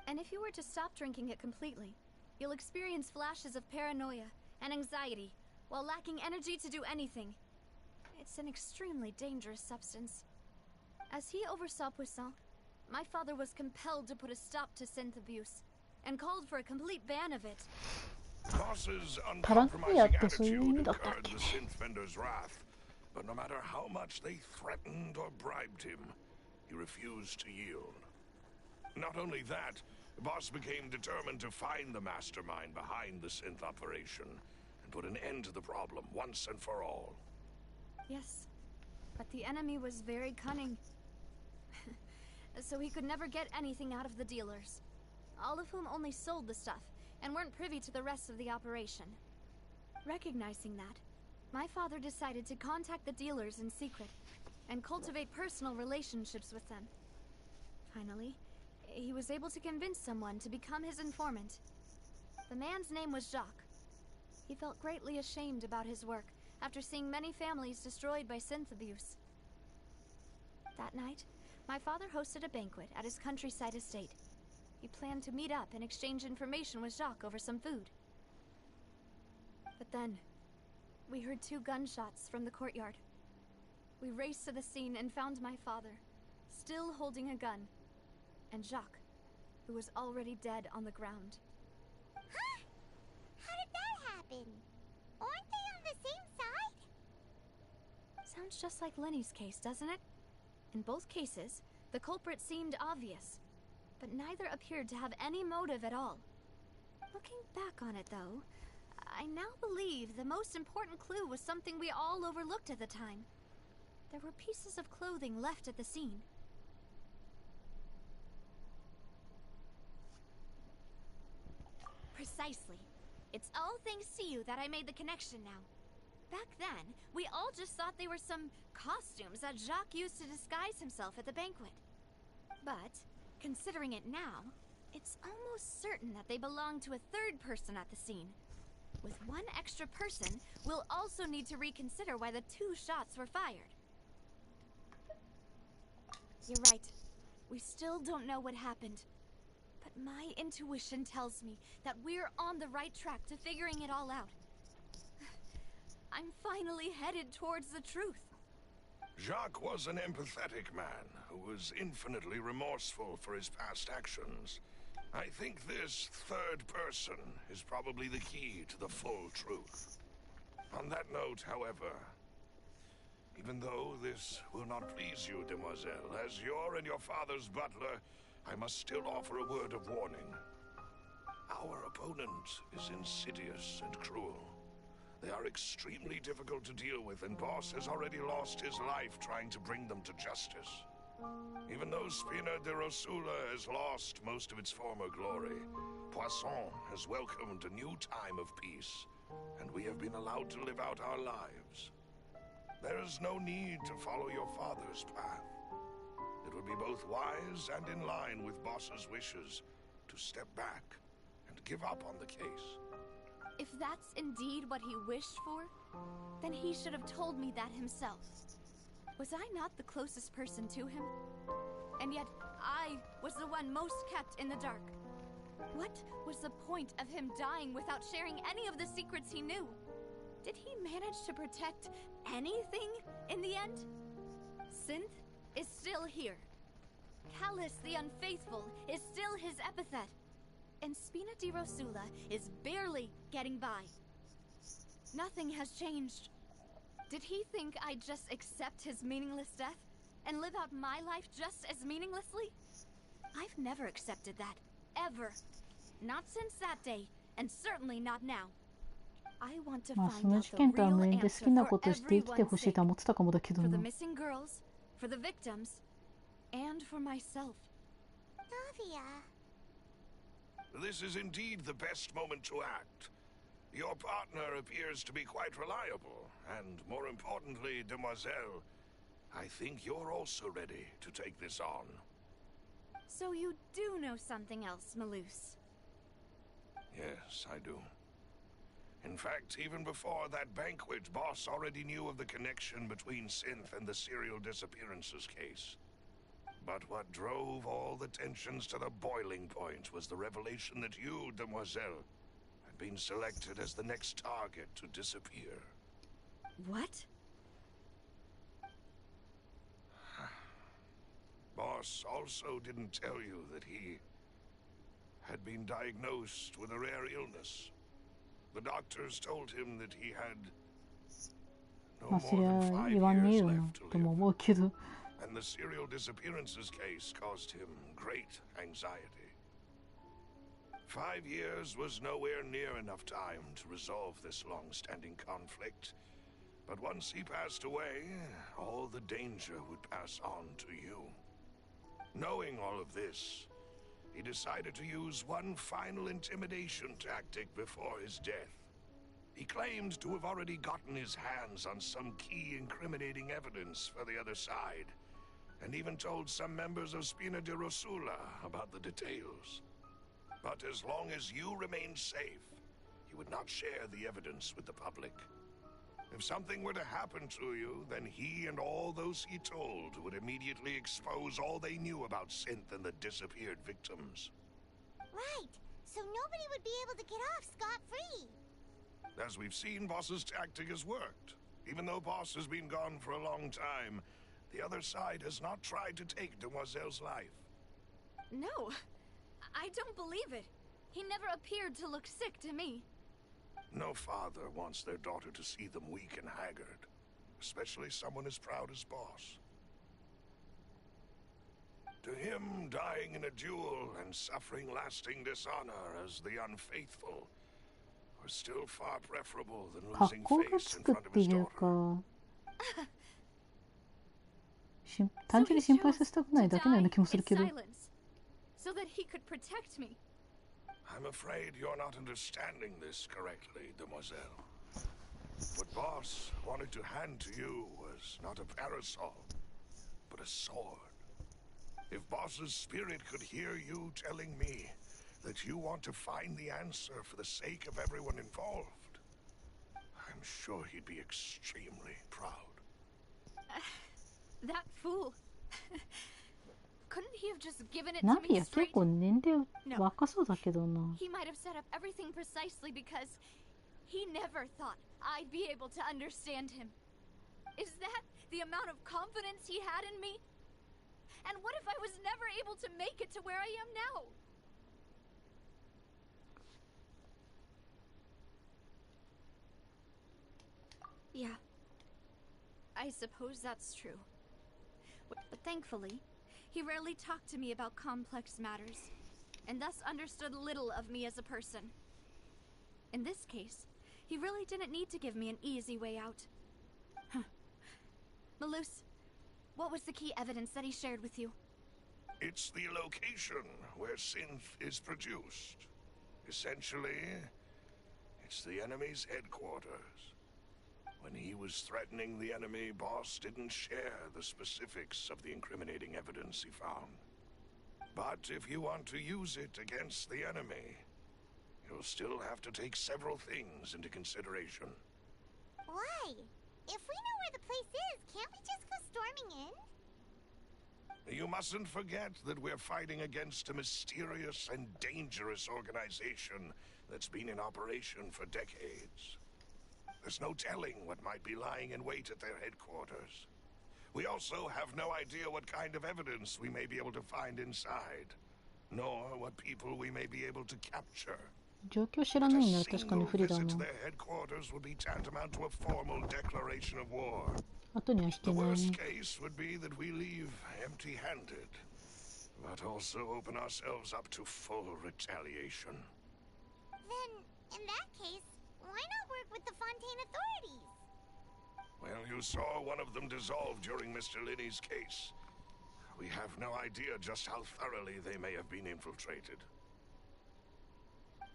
And if you were to stop drinking it completely, you'll experience flashes of paranoia and anxiety while lacking energy to do anything. It's an extremely dangerous substance. As he oversaw Poisson, my father was compelled to put a stop to synth abuse and called for a complete ban of it. Boss's uncompromising attitude incurred the synth vendor's wrath, but no matter how much they threatened or bribed him, he refused to yield. Not only that, Boss became determined to find the mastermind behind the synth operation and put an end to the problem once and for all. Yes, but the enemy was very cunning. So he could never get anything out of the dealers, all of whom only sold the stuff and weren't privy to the rest of the operation. Recognizing that, my father decided to contact the dealers in secret and cultivate personal relationships with them. Finally, he was able to convince someone to become his informant. The man's name was Jacques. He felt greatly ashamed about his work after seeing many families destroyed by synth abuse. That night, my father hosted a banquet at his countryside estate. He planned to meet up and exchange information with Jacques over some food. But then, we heard 2 gunshots from the courtyard. We raced to the scene and found my father, still holding a gun, and Jacques, who was already dead on the ground. Huh? How did that happen? Aren't they on the same side? Sounds just like Lenny's case, doesn't it? In both cases, the culprit seemed obvious, but neither appeared to have any motive at all. Looking back on it, though, I now believe the most important clue was something we all overlooked at the time. There were pieces of clothing left at the scene. Precisely. It's all thanks to you that I made the connection now. Back then, we all just thought they were some costumes that Jacques used to disguise himself at the banquet. But, considering it now, it's almost certain that they belong to a third person at the scene. With one extra person, we'll also need to reconsider why the 2 shots were fired. You're right. We still don't know what happened. But my intuition tells me that we're on the right track to figuring it all out. I'm finally headed towards the truth. Jacques was an empathetic man who was infinitely remorseful for his past actions. I think this third person is probably the key to the full truth. On that note, however, even though this will not please you, demoiselle, as your and your father's butler, I must still offer a word of warning. Our opponent is insidious and cruel. They are extremely difficult to deal with, and Boss has already lost his life trying to bring them to justice. Even though Spina de Rosula has lost most of its former glory, Poisson has welcomed a new time of peace, and we have been allowed to live out our lives. There is no need to follow your father's path. It would be both wise and in line with Boss's wishes to step back and give up on the case. If that's indeed what he wished for, then he should have told me that himself. Was I not the closest person to him? And yet, I was the one most kept in the dark. What was the point of him dying without sharing any of the secrets he knew? Did he manage to protect anything in the end? Synth is still here. Callus the Unfaithful is still his epithet. And Spina di Rosula is barely getting by. Nothing has changed. Did he think I'd just accept his meaningless death and live out my life just as meaninglessly? I've never accepted that. Ever. Not since that day, and certainly not now. I want to まあ find その out 事 the 件とは real 無縁で answer 好きな for ことして生きて everyone's ほしい sake. とは思ってたかもだけど For the な。 missing girls, for the victims, and for myself. Davia. This is indeed the best moment to act. Your partner appears to be quite reliable, and more importantly, Demoiselle, I think you're also ready to take this on. So you do know something else, Malus. Yes, I do. In fact, even before that banquet, Boss already knew of the connection between Synth and the serial disappearances case. But what drove all the tensions to the boiling point was the revelation that you, Demoiselle, had been selected as the next target to disappear. What? Boss also didn't tell you that he had been diagnosed with a rare illness. The doctors told him that he had ま no あそ more り than ゃ 5言わねえ years よな left to とも live. 思うけど。 And the serial disappearances case caused him great anxiety. 5 years was nowhere near enough time to resolve this long-standing conflict. But once he passed away, all the danger would pass on to you. Knowing all of this, he decided to use one final intimidation tactic before his death. He claimed to have already gotten his hands on some key incriminating evidence for the other side, and even told some members of Spina di Rosula about the details. But as long as you remained safe, he would not share the evidence with the public. If something were to happen to you, then he and all those he told would immediately expose all they knew about Synth and the disappeared victims. Right. So nobody would be able to get off scot-free. As we've seen, Boss's tactic has worked. Even though Boss has been gone for a long time, the other side has not tried to take Demoiselle's life. No. I don't believe it. He never appeared to look sick to me. No father wants their daughter to see them weak and haggard, especially someone as proud as Boss. To him, dying in a duel and suffering lasting dishonor as the unfaithful was still far preferable than 格 losing 好が face つ in くっ front of て his いう daughter. か単純に心配させたくないだけのような気もするけど。 So that he could protect me. I'm afraid you're not understanding this correctly, Demoiselle. What Boss wanted to hand to you was not a parasol, but a sword. If Boss's spirit could hear you telling me that you want to find the answer for the sake of everyone involved, I'm sure he'd be extremely proud. That fool. Couldn't he have just given it ナ to ビ me は straight? 結構年齢若そうだけどな。 He might have set up everything precisely because he never thought I'd be able to understand him. Is that the amount of confidence he had in me? And what if I was never able to make it to where I am now? Yeah. I suppose that's true. But thankfully, he rarely talked to me about complex matters, and thus understood little of me as a person. In this case, he really didn't need to give me an easy way out. Huh. Malus, what was the key evidence that he shared with you? It's the location where synth is produced. Essentially, it's the enemy's headquarters. When he was threatening the enemy, Boss didn't share the specifics of the incriminating evidence he found. But if you want to use it against the enemy, you'll still have to take several things into consideration. Why? If we know where the place is, can't we just go storming in? You mustn't forget that we're fighting against a mysterious and dangerous organization that's been in operation for decades. There's no telling what might be lying in wait at their headquarters. We also have no idea what kind of evidence we may be able to find inside, nor what people we may be able to capture. 状況知らないんなら確かに不利だな。 Their headquarters would be tantamount to a formal declaration of war. 後には引 The けない worst ね。 case would be that we leave empty-handed, but also open ourselves up to full retaliation. Then, in that case, why not work with the Fontaine authorities? Well, you saw one of them dissolve during Mr. Linney's case. We have no idea just how thoroughly they may have been infiltrated.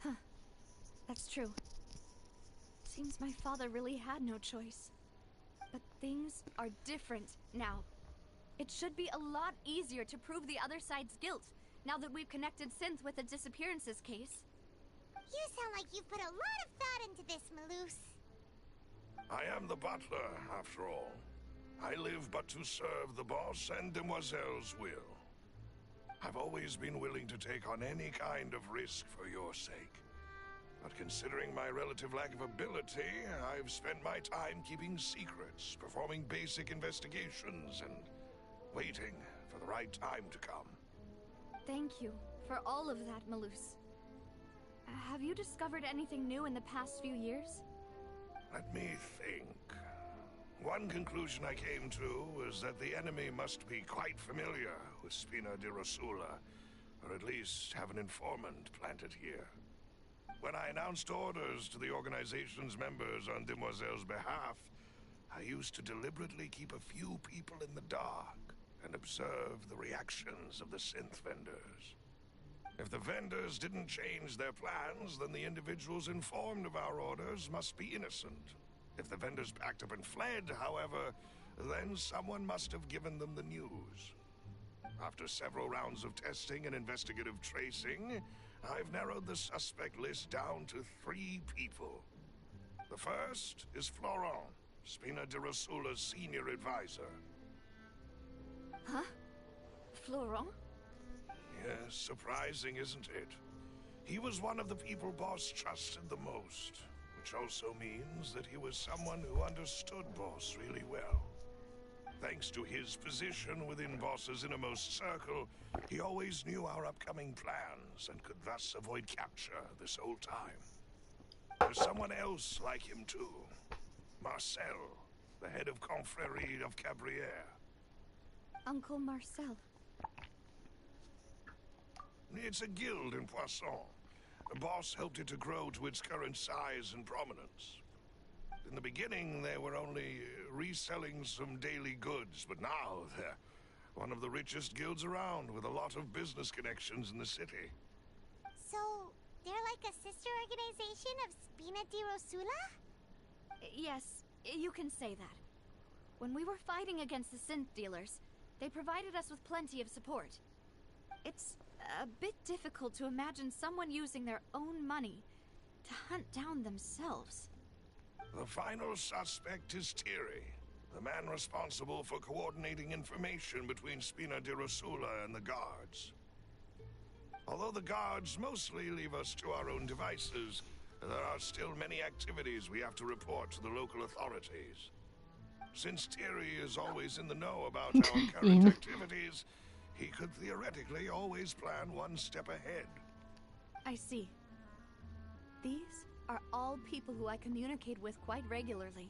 Huh. That's true. Seems my father really had no choice. But things are different now. It should be a lot easier to prove the other side's guilt, now that we've connected Synth with the disappearances case. You sound like you've put a lot of thought into this, Malus. I am the butler, after all. I live but to serve the boss and Demoiselle's will. I've always been willing to take on any kind of risk for your sake. But considering my relative lack of ability, I've spent my time keeping secrets, performing basic investigations, and waiting for the right time to come. Thank you for all of that, Malus. Have you discovered anything new in the past few years? Let me think. One conclusion I came to was that the enemy must be quite familiar with Spina di Rosula, or at least have an informant planted here. When I announced orders to the organization's members on Demoiselle's behalf, I used to deliberately keep a few people in the dark and observe the reactions of the synth vendors. If the vendors didn't change their plans, then the individuals informed of our orders must be innocent. If the vendors packed up and fled, however, then someone must have given them the news. After several rounds of testing and investigative tracing, I've narrowed the suspect list down to 3 people. The first is Florent, Spina di Rosula's senior advisor. Huh? Florent? Yes, surprising, isn't it? He was one of the people Boss trusted the most, which also means that he was someone who understood Boss really well. Thanks to his position within Boss's innermost circle, he always knew our upcoming plans and could thus avoid capture this whole time. There's someone else like him too. Marcel, the head of Confrérie of Cabrières. Uncle Marcel. It's a guild in Poisson. The boss helped it to grow to its current size and prominence. In the beginning, they were only reselling some daily goods, but now they're one of the richest guilds around, with a lot of business connections in the city. So, they're like a sister organization of Spina di Rosula? Yes, you can say that. When we were fighting against the synth dealers, they provided us with plenty of support. It's a bit difficult to imagine someone using their own money to hunt down themselves. The final suspect is Thierry, the man responsible for coordinating information between Spina di Rosula and the guards. Although the guards mostly leave us to our own devices, there are still many activities we have to report to the local authorities. Since Thierry is always in the know about our current activities, he could theoretically always plan one step ahead. I see. These are all people who I communicate with quite regularly.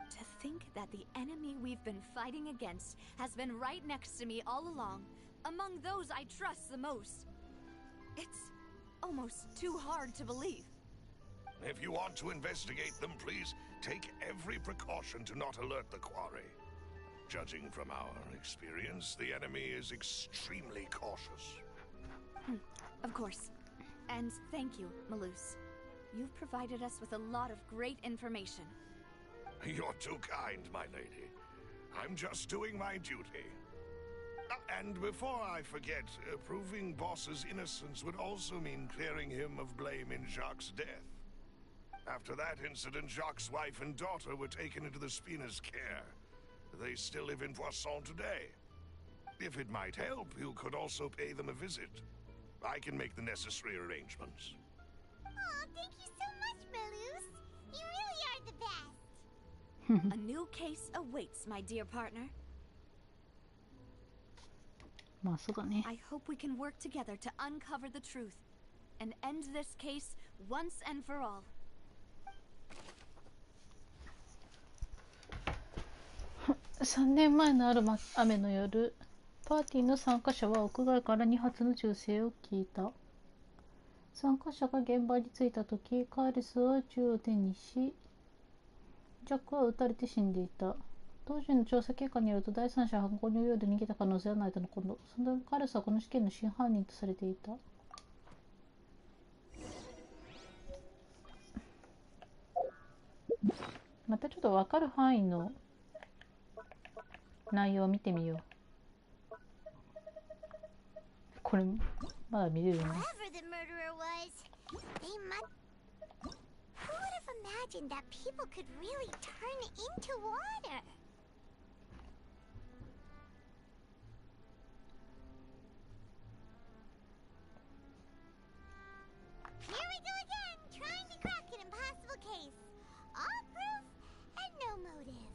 To think that the enemy we've been fighting against has been right next to me all along, among those I trust the most. It's almost too hard to believe. If you want to investigate them, please take every precaution to not alert the quarry. Judging from our experience, the enemy is extremely cautious. Of course. And thank you, Malus. You've provided us with a lot of great information. You're too kind, my lady. I'm just doing my duty. And before I forget, proving Boss's innocence would also mean clearing him of blame in Jacques' death. After that incident, Jacques' wife and daughter were taken into the Spina's care. They still live in Poisson today. If it might help, you could also pay them a visit. I can make the necessary arrangements. Oh, thank you so much, Melus. You really are the best. A new case awaits, my dear partner. まあそうだね。 I hope we can work together to uncover the truth and end this case once and for all. 3年前のある雨の夜、パーティーの参加者は屋外から2発の銃声を聞いた。参加者が現場に着いたとき、カーリスは銃を手にし、ジャックは撃たれて死んでいた。当時の調査結果によると、第三者は犯行に及んで逃げた可能性はないとのこと。そのためカーリスはこの事件の真犯人とされていた。またちょっと分かる範囲の内容を見てみよう。これまだ見れるね。 Whoever the murderer was, they must. Who would have imagined that people could really turn into water? Here we go again, trying to crack an impossible case. All proof and no motive.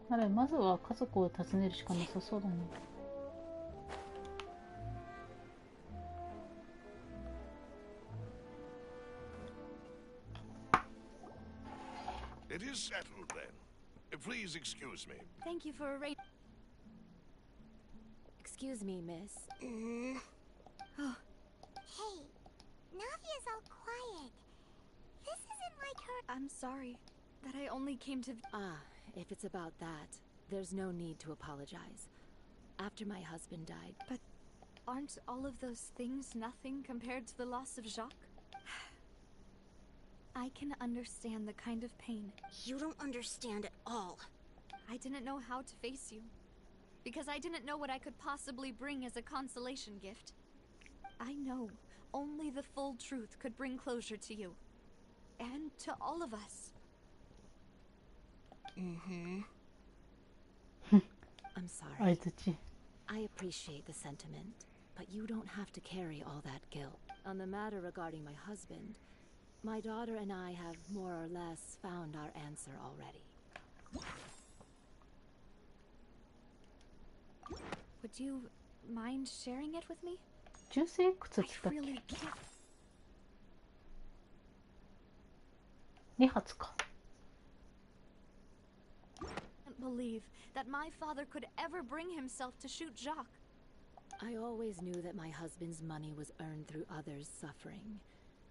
あれ、まずは家族を訪ねるしかなさそうだね。It is settled then. Please excuse me. Thank you for arranging. Excuse me, miss. Hey, Navia's all quiet. This isn't like her. I'm sorry that I only came to. Ah, if it's about that, there's no need to apologize. After my husband died. But aren't all of those things nothing compared to the loss of Jacques? I can understand the kind of pain. You don't understand at all. I didn't know how to face you, because I didn't know what I could possibly bring as a consolation gift. I know only the full truth could bring closure to you, and to all of us. I'm sorry. 相づち。 I appreciate the sentiment, but you don't have to carry all that guilt. On the matter regarding my husband, my daughter and I have more or less found our answer already. Would you mind sharing it with me? 銃声いくつ I 来たっけ really can't. 2発か。 Believe that my father could ever bring himself to shoot Jacques. I always knew that my husband's money was earned through others' suffering.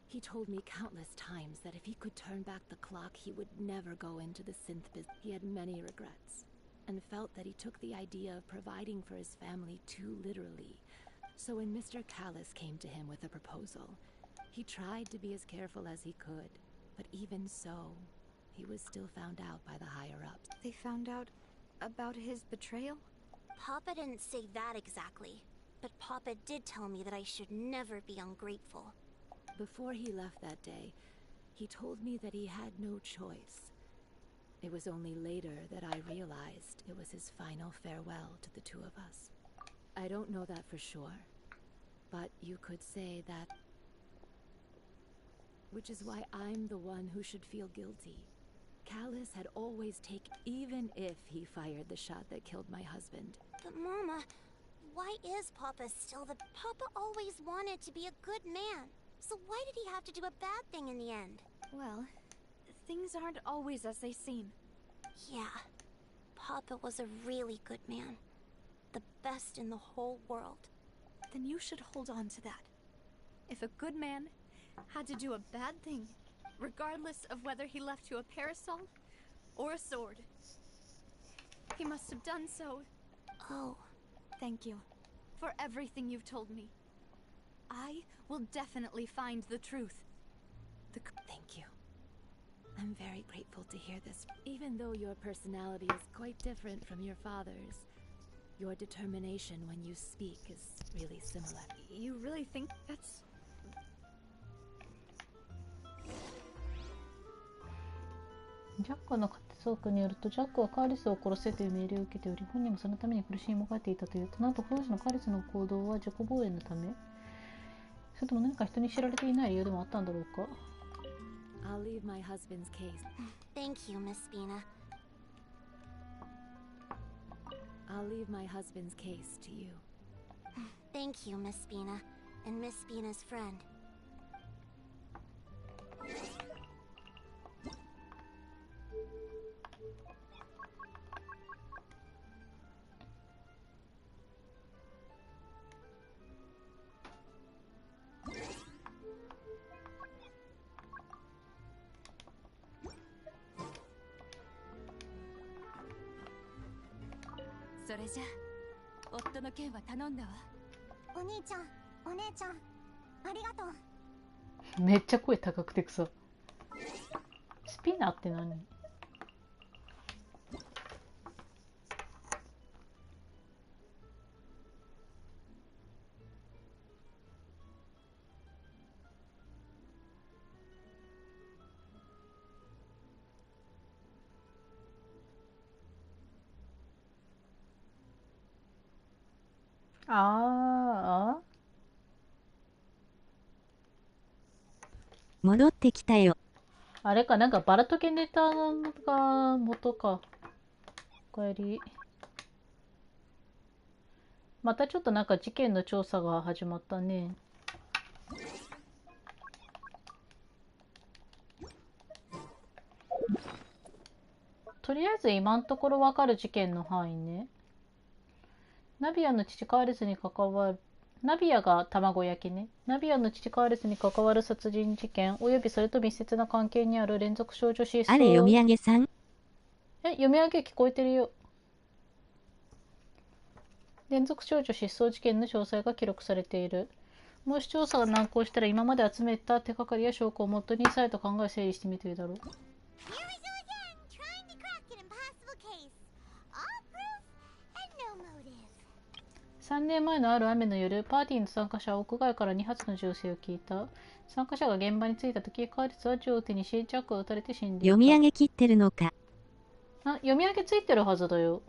He told me countless times that if he could turn back the clock, he would never go into the synth business. He had many regrets, and felt that he took the idea of providing for his family too literally. So when Mr. Callis came to him with a proposal, he tried to be as careful as he could, but even so, he was still found out by the higher-ups. They found out about his betrayal? Papa didn't say that exactly, but Papa did tell me that I should never be ungrateful. Before he left that day, he told me that he had no choice. It was only later that I realized it was his final farewell to the two of us. I don't know that for sure, but you could say that. Which is why I'm the one who should feel guilty. Callis had always taken, even if he fired the shot that killed my husband. But Mama, why is Papa still the... Papa always wanted to be a good man. So why did he have to do a bad thing in the end? Well, things aren't always as they seem. Yeah, Papa was a really good man. The best in the whole world. Then you should hold on to that. If a good man had to do a bad thing, regardless of whether he left you a parasol or a sword, he must have done so. Oh. Thank you for everything you've told me. I will definitely find the truth. Thank you. I'm very grateful to hear this. Even though your personality is quite different from your father's, Your determination when you speak is really similar. You really think that's... ジャックの家族によると、ジャックはカーリスを殺せという命令を受けており、本人もそのために苦しみもがいていたという。となると、当時のカーリスの行動は自己防衛のため、それとも何か人に知られていない理由でもあったんだろうか。I'll leave my husband's case. Thank you, Miss Spina. I'll leave my husband's case to you. Thank you, Miss Spina, and Miss Spina's friend. それじゃ夫の件は頼んだわ。お兄ちゃん、お姉ちゃん、ありがとう。めっちゃ声高くてくさ。スピナーって何？ああ、戻ってきたよ。あれか、なんかバラトケネタが元か。おかえり。またちょっとなんか事件の調査が始まったね。とりあえず今のところわかる事件の範囲ね。ナビアの父カーレスに関わる、ナビアが卵焼きね。ナビアの父カーレスに関わる殺人事件、およびそれと密接な関係にある連続少女失踪。あれ、読み上げさん。読み上げ聞こえてるよ。連続少女失踪事件の詳細が記録されている。もし調査が難航したら今まで集めた手がかりや証拠をもとに再度考え整理してみているだろう。3年前のある雨の夜、パーティーの参加者は屋外から2発の銃声を聞いた。参加者が現場に着いた時、カーリスは銃を手にし、ジャックを撃たれて死んでいた。読み上げ切ってるのか。読み上げついてるはずだよ。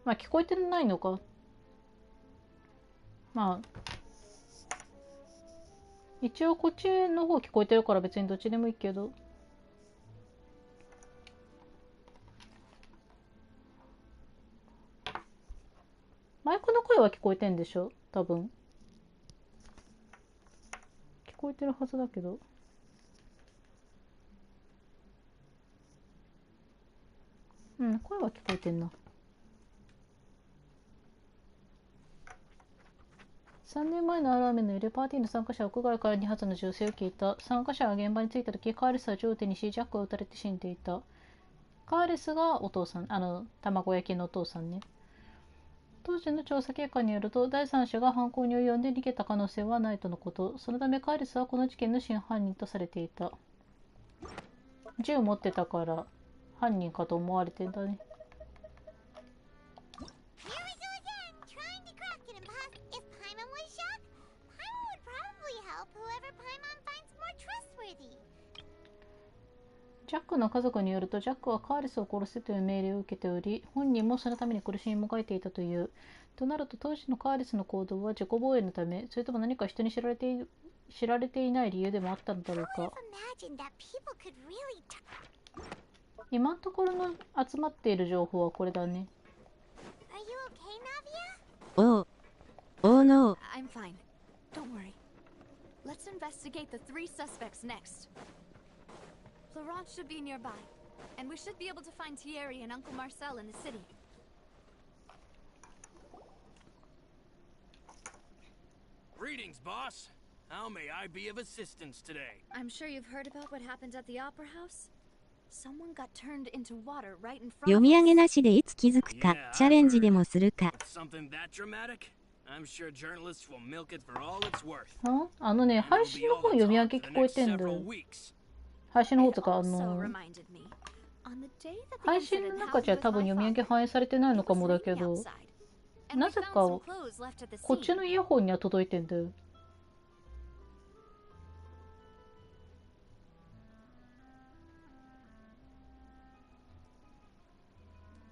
まあ聞こえてないのか。まあ一応こっちの方聞こえてるから別にどっちでもいいけど。マイクの声は聞こえてんでしょ多分。聞こえてるはずだけど。うん、声は聞こえてんな。3年前のある雨の夜、パーティーの参加者は屋外から2発の銃声を聞いた。参加者が現場に着いた時、カーレスは銃を手にし、ジャックを撃たれて死んでいた。カーレスがお父さん、卵焼きのお父さんね。当時の調査結果によると、第三者が犯行に及んで逃げた可能性はないとのこと。そのためカーレスはこの事件の真犯人とされていた。銃持ってたから犯人かと思われてんだね。ジャックの家族によると、ジャックはカーレスを殺せという命令を受けており、本人もそのために苦しみもがいていたという。となると、当時のカーレスの行動は自己防衛のため、それとも何か人に知られていない理由でもあったのだろうか。今のところの集まっている情報はこれだね。おう。Oh no. I'm fine. Don't worry. Let's investigate the 3 suspects next. Florence should be nearby, and we should be able to find Thierry and Uncle Marcel in the city. Greetings, boss. How may I be of assistance today? I'm sure you've heard about what happened at the Opera House. Someone got turned into water right in front of us. 読み上げなしでいつ気づくか、チャレンジでもするか。Something that dramatic? I'm sure journalists will milk it for all it's worth. 配信の方読み上げ聞こえてんだよ。配信の方とか On the day that the 配信の incident 中じゃ happened 多 with 分 my 読み上げ father, 反映されてないの it か was もだけ raining ど、 outside, and な we ぜ found か some clothes left at the こっち scene. のイヤホンには届いてんだよ。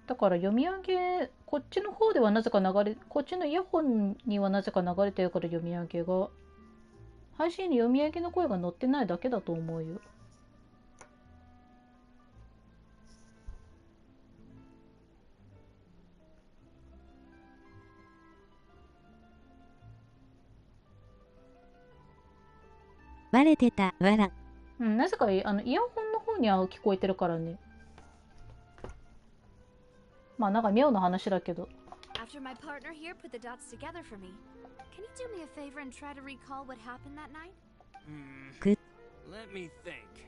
だから読み上げ、こっちの方ではなぜか流れ、こっちのイヤホンにはなぜか流れてるから読み上げが、配信に読み上げの声が載ってないだけだと思うよ。バレてた、わら。うん、なぜかイヤホンの方には聞こえてるからね。まあなんか妙な話だけど。After my partner here put the dots together for me, can you do me a favor and try to recall what happened that night? Good. Let me think.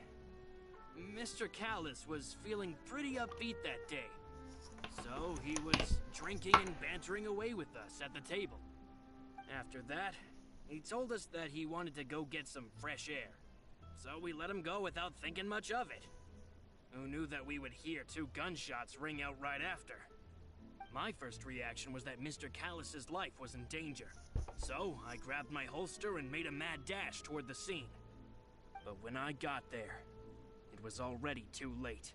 Mr. Callus was feeling pretty upbeat that day. So he was drinking and bantering away with us at the table. After that, he told us that he wanted to go get some fresh air. So we let him go without thinking much of it. Who knew that we would hear 2 gunshots ring out right after? My first reaction was that Mr. Callus's life was in danger. So I grabbed my holster and made a mad dash toward the scene. But when I got there, it was already too late.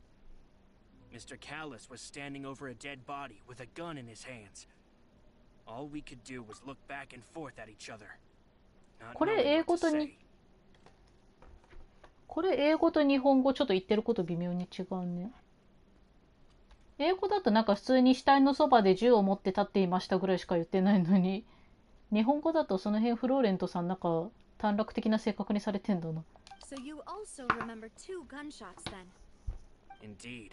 Mr. Callus was standing over a dead body with a gun in his hands. All we could do was look back and forth at each other. これ英語と日本語ちょっと言ってること微妙に違うね。英語だとなんか普通に死体のそばで銃を持って立っていましたぐらいしか言ってないのに、日本語だとその辺フローレントさんなんか短絡的な性格にされてんだな。So you also remember 2 gunshots then? Indeed.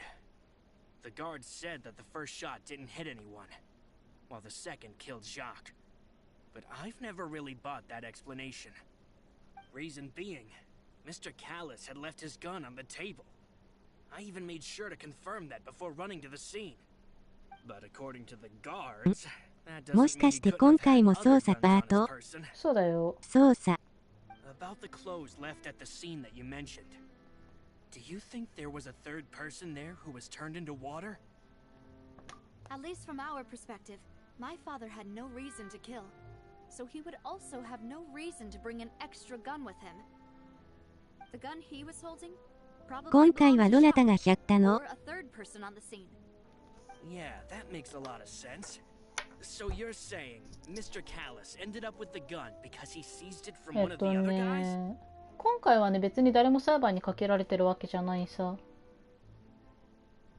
The guards said that the first shot didn't hit anyone, while the second killed Jacques. But I've never really bought that explanation. Reason being, Mr. Callus had left his gun on the table. I even made sure to confirm that before running to the scene. But according to the guards, that doesn't もしか mean し he て couldn't 今 have 回 had も other 捜査 guns パ on ー his ト person. そうだよ。捜査。 About the clothes left at the scene that you mentioned. Do you think there was a third person there who was turned into water? At least from our perspective, my father had no reason to kill. So he would also have no reason to bring an extra gun with him. The gun he was holding probably 今回は belonged ど to なたが Jacques やったの or a third person on the scene. Yeah, that makes a lot of sense. So you're saying Mr. Callus ended up with the gun because he seized it from one of the other guys? 今回はね別に誰も裁判にかけられてるわけじゃないさ。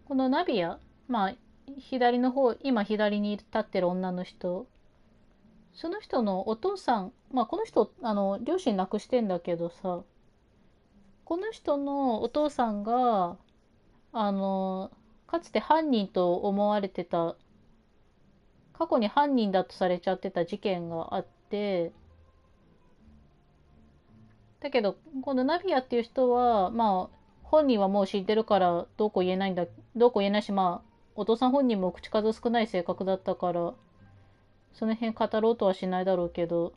このナビア、まあ左の方、今左に立ってる女の人、その人のお父さん、まあこの人両親亡くしてんだけどさ、この人のお父さんがかつて犯人と思われてた、過去に犯人だとされちゃってた事件があって、だけどこのナビアっていう人はまあ本人はもう知ってるからどうこう言えないんだ、どうこう言えないし、まあお父さん本人も口数少ない性格だったからその辺語ろうとはしないだろうけど、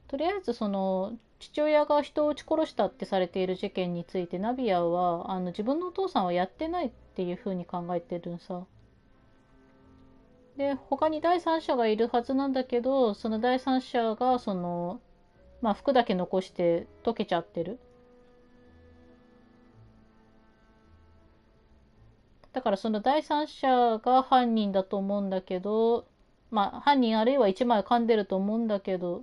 とりあえずその父親が人を撃ち殺したってされている事件についてナビアは自分のお父さんはやってないっていうふうに考えてるんさ。で他に第三者がいるはずなんだけど、その第三者がまあ服だけ残して溶けちゃってる。だからその第三者が犯人だと思うんだけど、まあ犯人あるいは一枚噛んでると思うんだけど、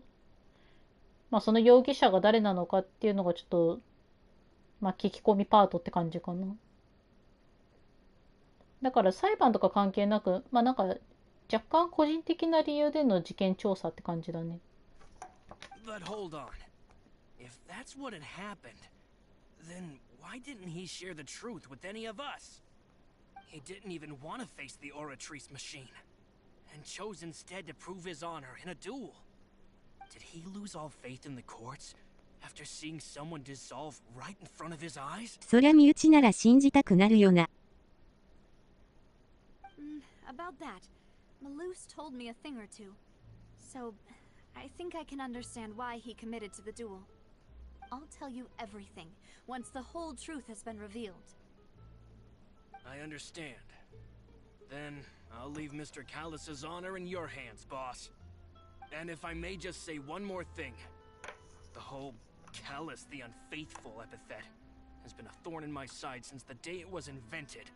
まあその容疑者が誰なのかっていうのがちょっとまあ聞き込みパートって感じかな。だから裁判とか関係なく、まあなんか若干個人的な理由での事件調査って感じだね。But hold on. If that's what had happened, then why didn't he share the truth with any of us? He didn't even want to face the Oratrice machine, and chose instead to prove his honor in a duel. Did he lose all faith in the courts after seeing someone dissolve right in front of his eyes? そりゃ身内なら信じたくなるよな。About that, Malus told me a thing or two. So, I think I can understand why he committed to the duel. I'll tell you everything once the whole truth has been revealed. I understand. Then I'll leave Mr. Callus's honor in your hands, boss. And if I may just say one more thing. The whole Callus the Unfaithful epithet has been a thorn in my side since the day it was invented.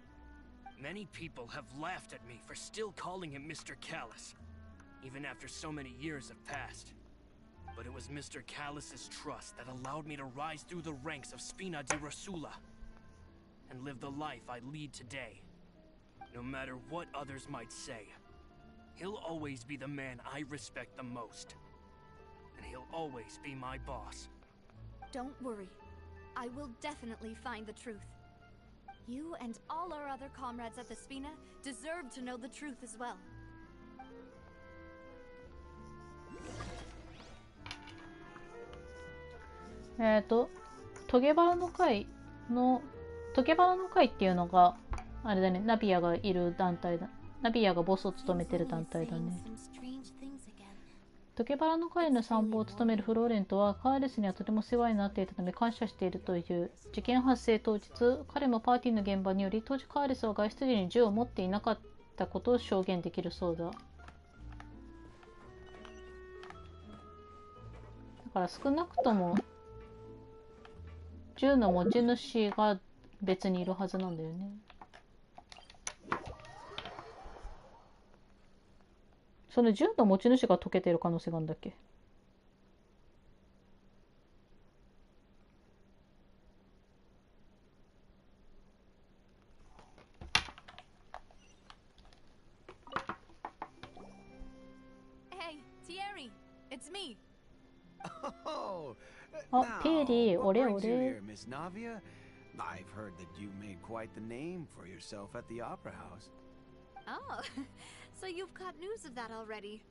Many people have laughed at me for still calling him Mr. Callus, even after so many years have passed. But it was Mr. Callus's trust that allowed me to rise through the ranks of Spina di Rosula and live the life I lead today. No matter what others might say, he'll always be the man I respect the most. And he'll always be my boss. Don't worry. I will definitely find the truth. You and all our other comrades at the Spina deserve to know the truth as well. トゲバラの会っていうのがあれだね、ナビアがいる団体だ。ナビアがボスを務めてる団体だね。トゲバラの会の参謀を務めるフローレントはカーレスにはとても世話になっていたため感謝しているという。事件発生当日、彼もパーティーの現場により当時カーレスは外出時に銃を持っていなかったことを証言できるそうだ。だから少なくとも銃の持ち主が別にいるはずなんだよね。その銃の持ち主が溶けてる可能性があるんだっけ。Hey, Thierry, it's me. Oh, あ、ティエリー、俺。 I've heard that you made quite the name for yourself at the Opera House. Oh, so you've caught news of that already.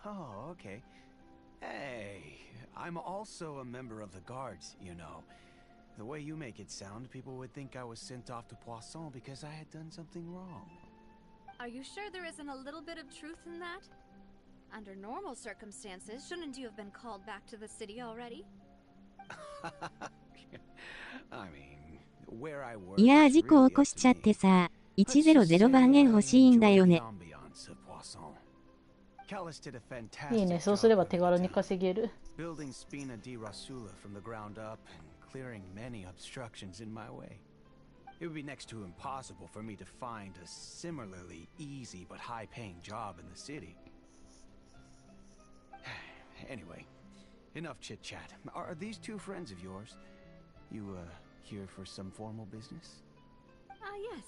Oh, okay. Hey, I'm also a member of the guards, you know. The way you make it sound, people would think I was sent off to Poisson because I had done something wrong. Are you sure there isn't a little bit of truth in that? Under normal circumstances, shouldn't you have been called back to the city already? I mean, where I work いやー事故起こしちゃってさ、100番円欲しいんだよね。いいね、そうすれば手軽に稼げる。Building Spina di Rosula from the ground up and clearing many obstructions in my way. It would be next to impossible for me to find a similarly easy but high-paying job in the city. Anyway, enough chit-chat. Are these two friends of yours? You, here for some formal business? Yes.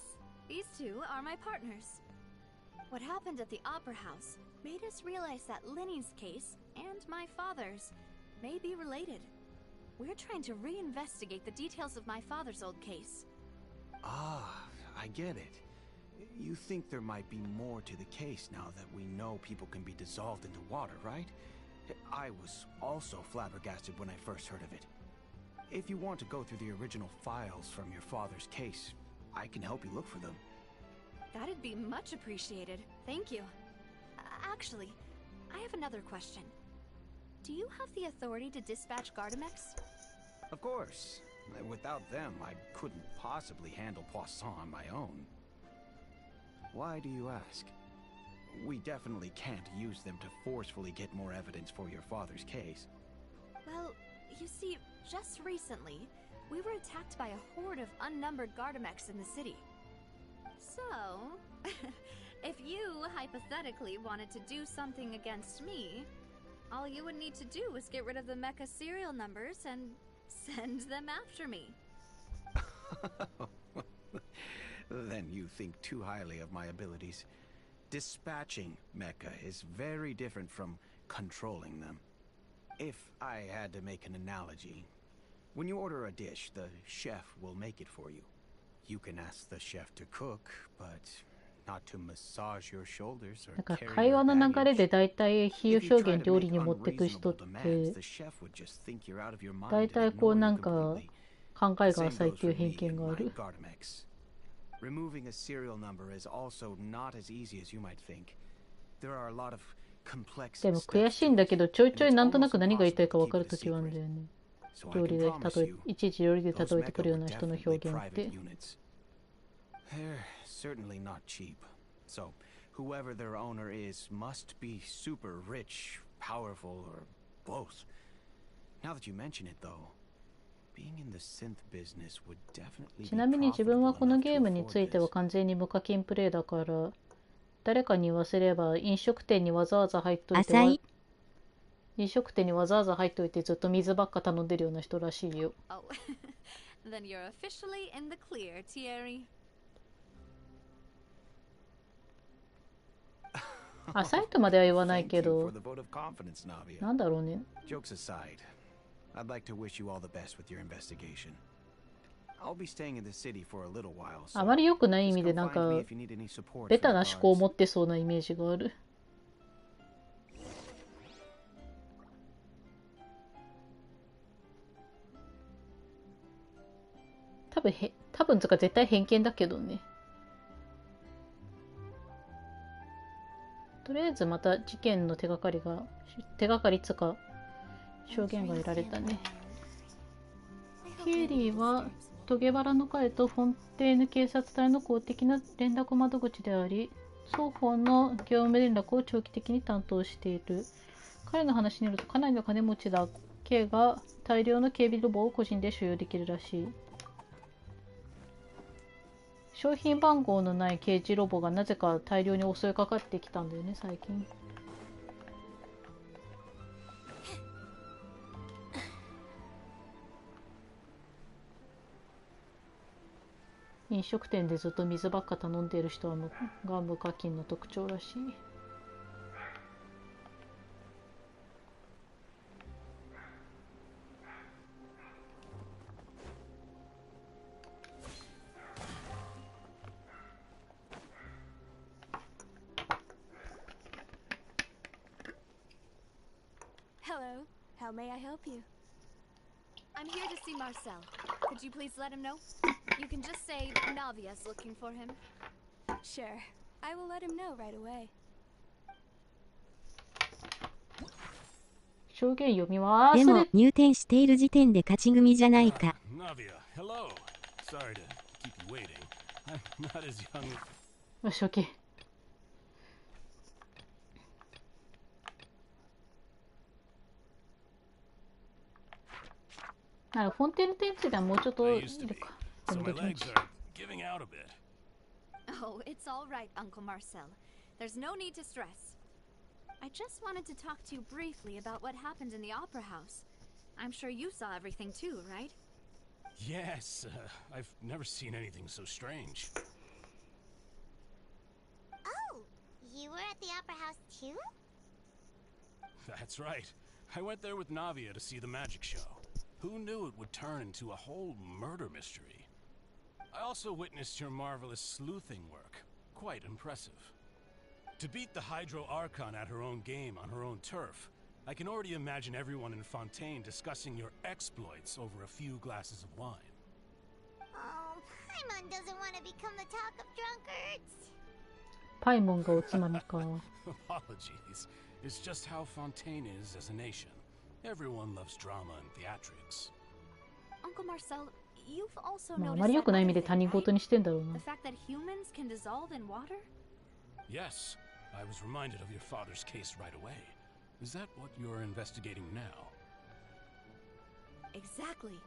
These two are my partners. What happened at the Opera House made us realize that Linny's case and my father's may be related. We're trying to reinvestigate the details of my father's old case. Ah, I get it. You think there might be more to the case now that we know people can be dissolved into water, right? I was also flabbergasted when I first heard of it. If you want to go through the original files from your father's case, I can help you look for them. That'd be much appreciated. Thank you. Actually, I have another question. Do you have the authority to dispatch Gardamex? Of course. Without them, I couldn't possibly handle Poisson on my own. Why do you ask? We definitely can't use them to forcefully get more evidence for your father's case. Well, you see, just recently, we were attacked by a horde of unnumbered Gardamex in the city. So, if you hypothetically wanted to do something against me, all you would need to do was get rid of the mecha serial numbers and send them after me. Then you think too highly of my abilities. Dispatching mecha is very different from controlling them. If I had to make an analogy, when you order a dish, the chef will make it for you. You can ask the chef to cook, but not to massage your shoulders or なんか carry 会 your 話の流れで baggage. だいたい比喩 If you 表 try 現 to 料 make 理に持ってく人っ unreasonable て demands, the chef would just think you're out of your mind だい and たいこう ignore な you んか completely. 考えが Same 浅いっ goes ていう for 偏 me 見 and があ my る。 Gardamex. Removing a serial number is also not as easy as you might think. There are a lot of complex でも steps 悔しいん to だ it, けどちょい and ちょい it's なんとな almost く何が言いたいか impossible 分か to る keep と it a きはあるんだ secret. よね。 So I 料 can 理で promise you, いちいち料理で例 those えてくるよう mecha な were 人の definitely 表現っ private て。 units. They're certainly not cheap. So, whoever their owner is must be super rich, powerful, or both. Now that you mention it, though, being in the synth business would definitely be ちなみに自分はこの profitable ゲー enough ム to につ afford いては this. 完全に無課金プレイだから、誰かに言わせれば飲食店にわざわざ入っといて浅い。飲食店にわざわざ入っといてずっと水ばっか頼んでるような人らしいよ。Oh, then you're officially in the clear, Thierry. 浅いとまでは言わないけ Thank you ど for the vote of confidence, Navia. なんだろうね。 Jokes aside, I'd like to wish you all the best with your investigation. I'll be staying in the city for a little while, so あまり良くない意 just 味で come なん find か me if you need any support ベ for タ the な思考を guards. 持ってそうなイメージがある。多分つか絶対偏見だけどね。とりあえずまた事件の手がかりつか証言が得られたね。ケイリーはトゲバラの会とフォンテーヌ警察隊の公的な連絡窓口であり、双方の業務連絡を長期的に担当している。彼の話によるとかなりの金持ちだ。K が大量の警備ロボを個人で所有できるらしい。商品番号のない刑事ロボがなぜか大量に襲いかかってきたんだよね、最近。飲食店でずっと水ばっか頼んでいる人はが無課金の特徴らしい。Hello, how may I help you? I'm here to see Marcel. Could you please let him know? You can just say Navia's looking for him. Sure, I will let him know right away. 証言読みます。でも入店している時点で勝ち組じゃないか。 Navia, hello. Sorry to keep you waiting. I'm not as young. よし、OK。フォンテーヌ店長ではもうちょっといるか。で So も my どっちもいい legs are giving out a bit. Oh, it's all right, Uncle Marcel. There's no need to stress. I just wanted to talk to you briefly about what happened in the Opera House. I'm sure you saw everything too, right? Yes, I've never seen anything so strange. Oh, you were at the Opera House too? That's right. I went there with Navia to see the magic show. Who knew it would turn into a whole murder mystery? I also witnessed your marvelous sleuthing work. Quite impressive. To beat the Hydro Archon at her own game on her own turf, I can already imagine everyone in Fontaine discussing your exploits over a few glasses of wine. Oh, Paimon doesn't want to become the talk of drunkards. パイモンがおつまみか。Apologies. It's just how Fontaine is as a nation. Everyone loves drama and theatrics. Uncle Marcel, you've also まあ、あ noticed まり良 that くない意 other 味で thing, 他人 right? 事にしてんだろう The な。 fact that humans can dissolve in water? Yes, I was reminded of your father's case right away. Is that what you're investigating now? Exactly.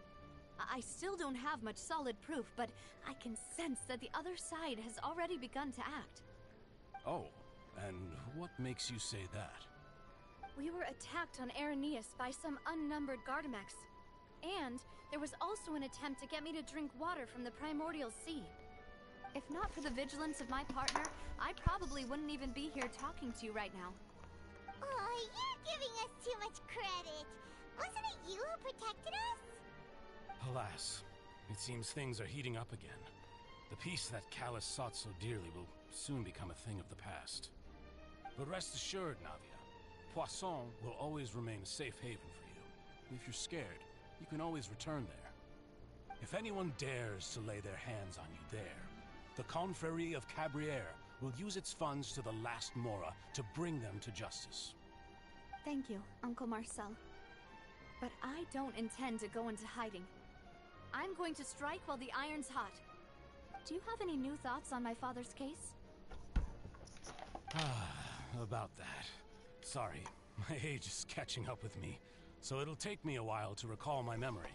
I still don't have much solid proof, but I can sense that the other side has already begun to act. Oh, and what makes you say that? We were attacked on Araneus by some unnumbered Gardamex. And there was also an attempt to get me to drink water from the primordial sea. If not for the vigilance of my partner, I probably wouldn't even be here talking to you right now. Oh, you're giving us too much credit. Wasn't it you who protected us? Alas, it seems things are heating up again. The peace that Callus sought so dearly will soon become a thing of the past. But rest assured, Navia, Poisson will always remain a safe haven for you. If you're scared, you can always return there. If anyone dares to lay their hands on you there, the Confrérie of Cabriere will use its funds to the last Mora to bring them to justice. Thank you, Uncle Marcel. But I don't intend to go into hiding. I'm going to strike while the iron's hot. do you have any new thoughts on my father's case? About that. Sorry, my age is catching up with me, so it'll take me a while to recall my memory.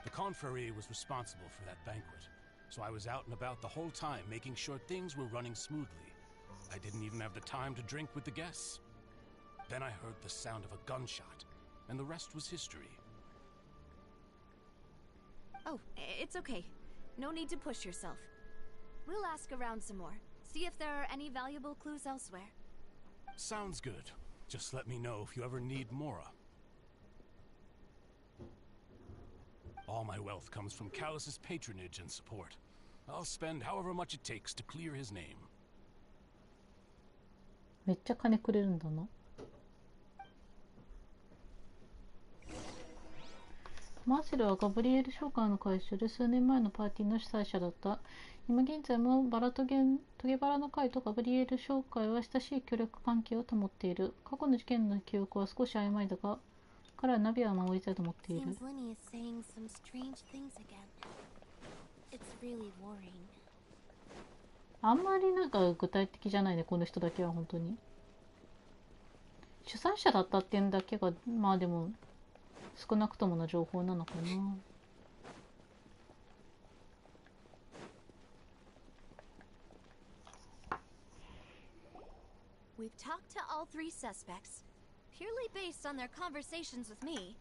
The confrérie was responsible for that banquet, so I was out and about the whole time making sure things were running smoothly. I didn't even have the time to drink with the guests. Then I heard the sound of a gunshot, and the rest was history. Oh, it's okay. No need to push yourself. We'll ask around some more. See if there are any valuable clues elsewhere. Sounds good. Just let me know if you ever need Mora. All my wealth comes from Callus's patronage and support. I'll spend however much it takes to clear his name. めっちゃ金くれるんだな。マーセルはガブリエル商会の会社で数年前のパーティーの主催者だった。今現在もトゲバラの会とガブリエル商会は親しい協力関係を保っている。過去の事件の記憶は少し曖昧だが、彼はナビアを守りたいと思っている。Seems Winnie is saying some strange things again. It's really worrying. あんまりなんか具体的じゃないね、この人だけは本当に。主催者だったっていうだけが、まあでも少なくともな情報なのかな。We've talked to all three suspects, purely based on their conversations with me.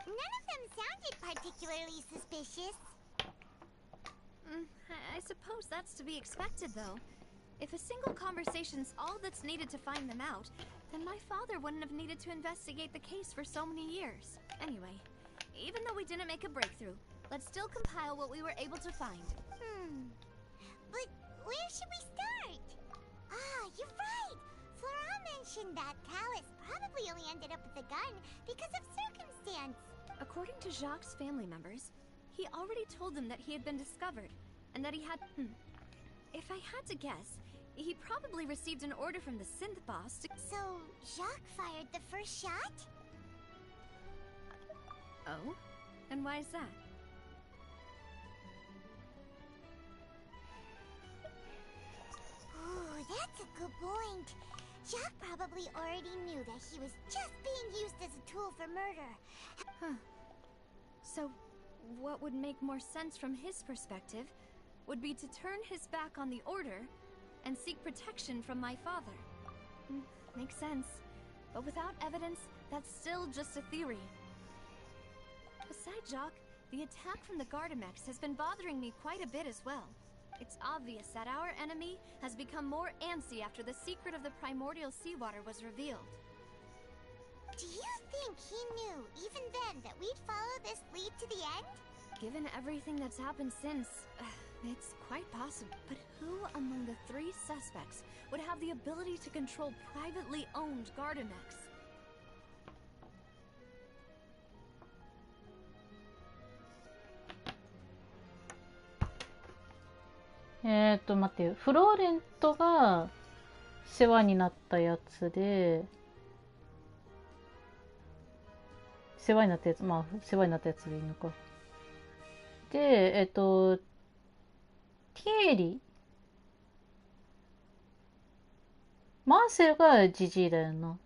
None of them sounded particularly suspicious. I suppose that's to be expected, though. If a single conversation's all that's needed to find them out, then my father wouldn't have needed to investigate the case for so many years. Anyway, even though we didn't make a breakthrough, let's still compile what we were able to find. But where should we start? Ah, you're right! Flora mentioned that Callus probably only ended up with the gun because of circumstance. According to Jacques' family members, he already told them that he had been discovered, and that he had... If I had to guess, he probably received an order from the synth boss to... So, Jacques fired the first shot? Oh? And why is that? Oh, that's a good point. Jacques probably already knew that he was just being used as a tool for murder. Huh. So, what would make more sense from his perspective would be to turn his back on the order and seek protection from my father. Makes sense. But without evidence, that's still just a theory. Besides Jacques, the attack from the Gardamex has been bothering me quite a bit as well. It's obvious that our enemy has become more antsy after the secret of the primordial seawater was revealed. Do you think he knew, even then, that we'd follow this lead to the end? Given everything that's happened since, it's quite possible. But who among the three suspects would have the ability to control privately owned Gardamex? 待ってよ。フローレントが世話になったやつで、世話になったやつ、まあ、世話になったやつでいいのか。で、ティエリ。マーセルがジジイだよな。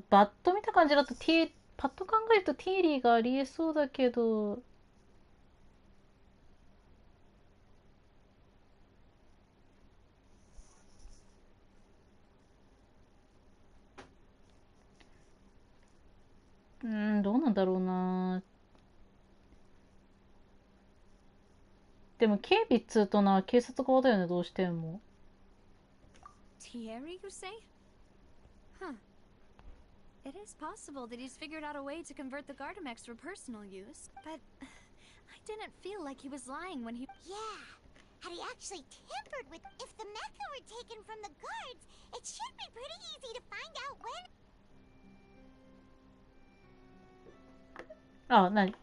バッと見た感じだとパッと考えるとティーリーがありえそうだけど、どうなんだろうな。でも警備っつうとな、警察側だよね、どうしても。Thierry, you say? Huh. It is possible that he's figured out a way to convert the Gardamex for personal use, but I didn't feel like he was lying when he... Yeah. Had he actually tampered with... If the mecha were taken from the guards, it should be pretty easy to find out when... あ、なに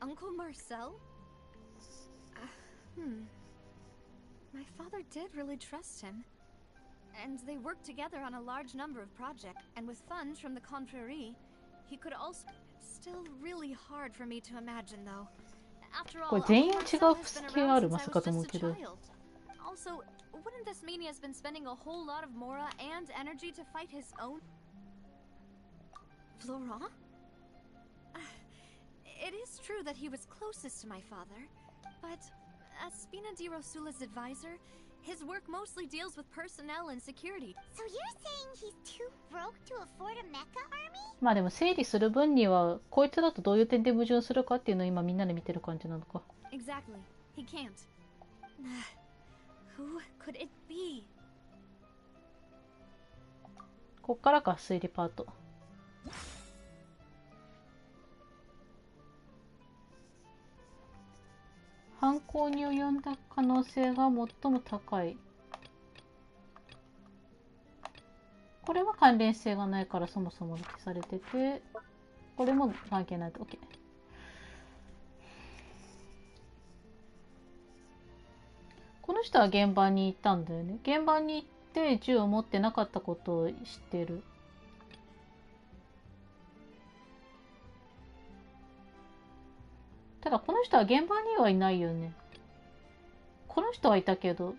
Uncle Marcel? My father did really trust him. And they worked together on a large number of projects. And with funds from the Confrérie, he could also... Still really hard for me to imagine, though. After all, これ全員違う Marcel has been 気があ around る since ま I さか was と思う just け a ど。 child. Also, wouldn't this mean he has been spending a whole lot of mora and energy to fight his own... Florent? It is true that he was closest to my father, but as Spina di Rosula's advisor, his work mostly deals with personnel and security. So you're saying he's too broke to afford a mecha army? まあでも整理する分にはこいつだとどういう点で矛盾するかっていうのを今みんなで見てる感じなのか。 Exactly. He can't. Who could it be? こっからか推理パート。犯行に及んだ可能性が最も高い。これは関連性がないからそもそも消されてて、これも関係ないと OK。この人は現場に行ったんだよね。現場に行って銃を持ってなかったことを知ってる。ただこの人は現場にはいないよね。この人はいたけど。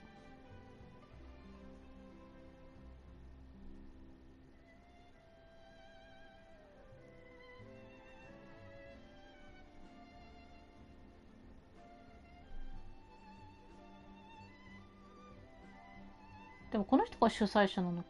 でもこの人が主催者なのか。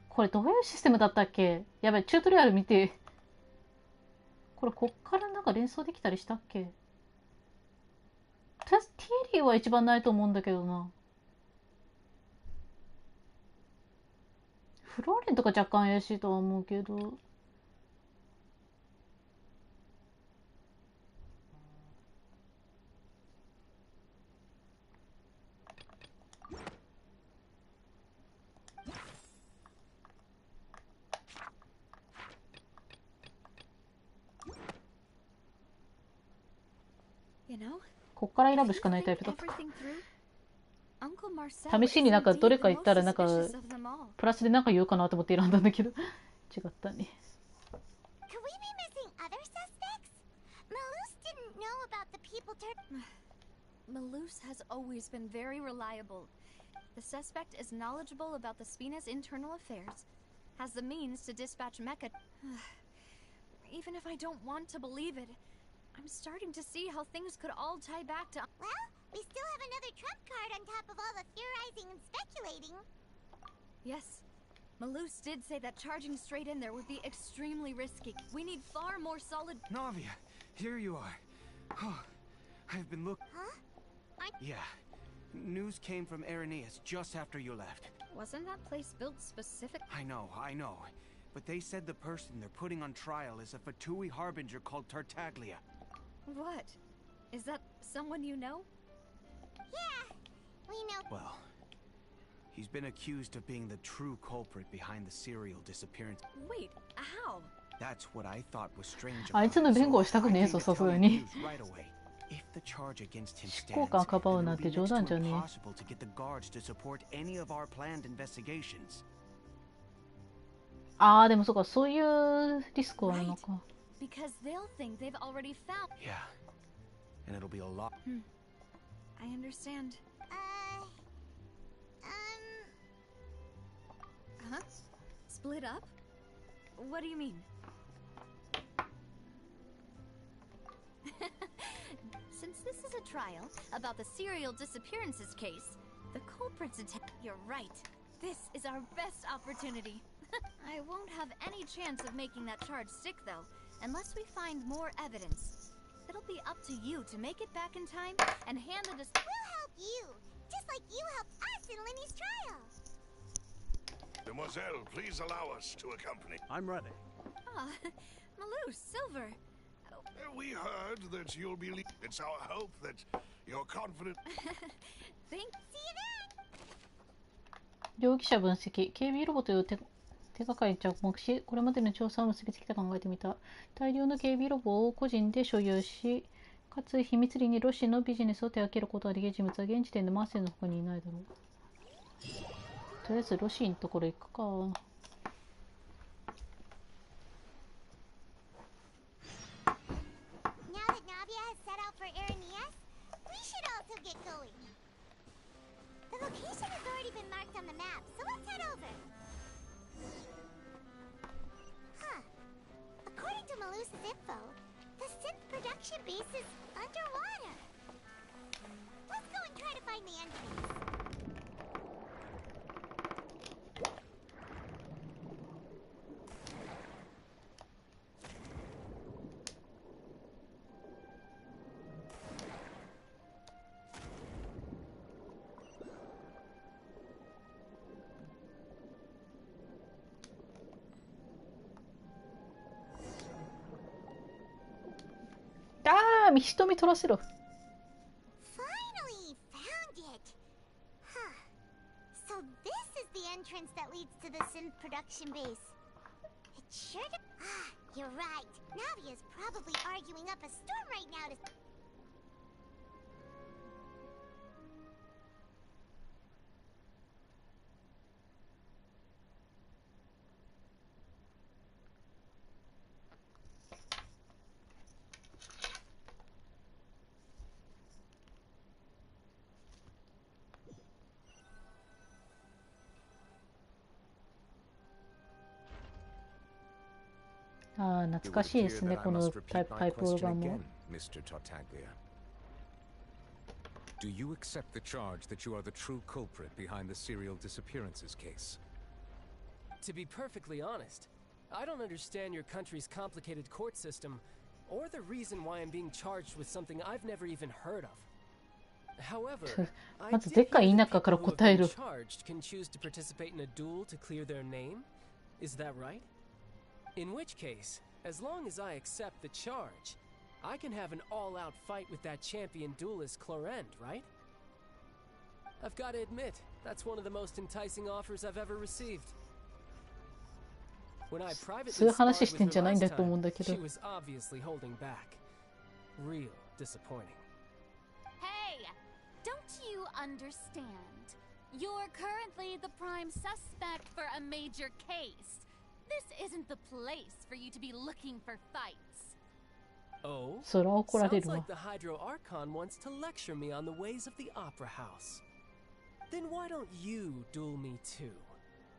これどういうシステムだったっけ？やばい、チュートリアル見て。これこっからなんか連想できたりしたっけ？とりあえずティーリーは一番ないと思うんだけどな。フローレンとか若干怪しいとは思うけど。こっから選ぶしかないタイプだったか。試しになんかどれか言ったらなんかプラスでなんか言うかなと思って選んだんだけど違ったね。Malus has always been very reliable. The suspect is knowledgeable about the Spina's internal affairs, has the means to dispatch mecha. Even if I don't want to believe it, I'm starting to see how things could all tie back to... Well, we still have another trump card on top of all the theorizing and speculating. Yes. Malus did say that charging straight in there would be extremely risky. We need far more solid... Navia, here you are. Oh, I've been looking... Huh? Yeah. News came from Irenaeus just after you left. Wasn't that place built specific? I know. But they said the person they're putting on trial is a Fatui harbinger called Tartaglia. What? Is that someone you know? Yeah, we know. Well, he's been accused of being the true culprit behind the serial disappearance. Wait, how? That's what I thought was strange. あいつの弁護をしたくねえぞ、さすがに。 If the charge against him 執行官かばうなんて冗談じゃねえ。 impossible to get the guards to support any of our planned investigations. ああ、でもそうか、そういうリスクはあるのか。 Because they'll think they've already found... Yeah, and it'll be a lot. I understand. Huh? Split up? What do you mean? Since this is a trial about the serial disappearances case, the culprit's attempt... You're right. This is our best opportunity. I won't have any chance of making that charge stick, though, unless we find more evidence. It'll be up to you to make it back in time and hand the... We'll help you, just like you helped us in Linny's trial. Demoiselle, please allow us to accompany. I'm ready. Ah, Malou, Silver. We heard that you'll be It's our hope that you're confident. Thanks. See you then. 容疑者分析。警備ロボという手がかりに着目し、これまでの調査を結びつけて考えてみた。大量の警備ロボを個人で所有し、かつ秘密裏にロシのビジネスを手掛けることができる人物は現時点でマーセルの他にいないだろう。とりあえずロシのところ行くか。Now that Navia has set out for Aranias, we should also get going. The location has already been marked on the map, so let's head over. Huh. According to Malusa's info, the synth production base is underwater. Let's go and try to find the entrance.瞳取らせろ。 Finally found it. Huh. So this is the entrance that leads to the synth production base. It sure do. Ah, you're right. Navia's probably arguing up a storm right now to. ああ、懐かしいですね、このパイプオルガンも。Mr. Tartaglia. Do you accept the charge that you are the true culprit behind the serial disappearances case? To be perfectly honest, I don't understand your country's complicated court system, or the reason why I'm being charged with something I've never even heard of. However, まずでっかい田舎から答える。 charged can choose to participate in a duel to clear their name. Is that right? In which case, as long as I accept the charge, I can have an all-out fight with that champion duelist Clorend, right? I've got to admit, that's one of the most enticing offers I've ever received. When I privately sparred with her last time, she was obviously holding back. Real disappointing. Hey, don't you understand? You're currently the prime suspect for a major case. This isn't the place for you to be looking for fights. Oh? それは怒られ Sounds るわ。 like the Hydro Archon wants to lecture me on the ways of the Opera House. Then why don't you duel me too?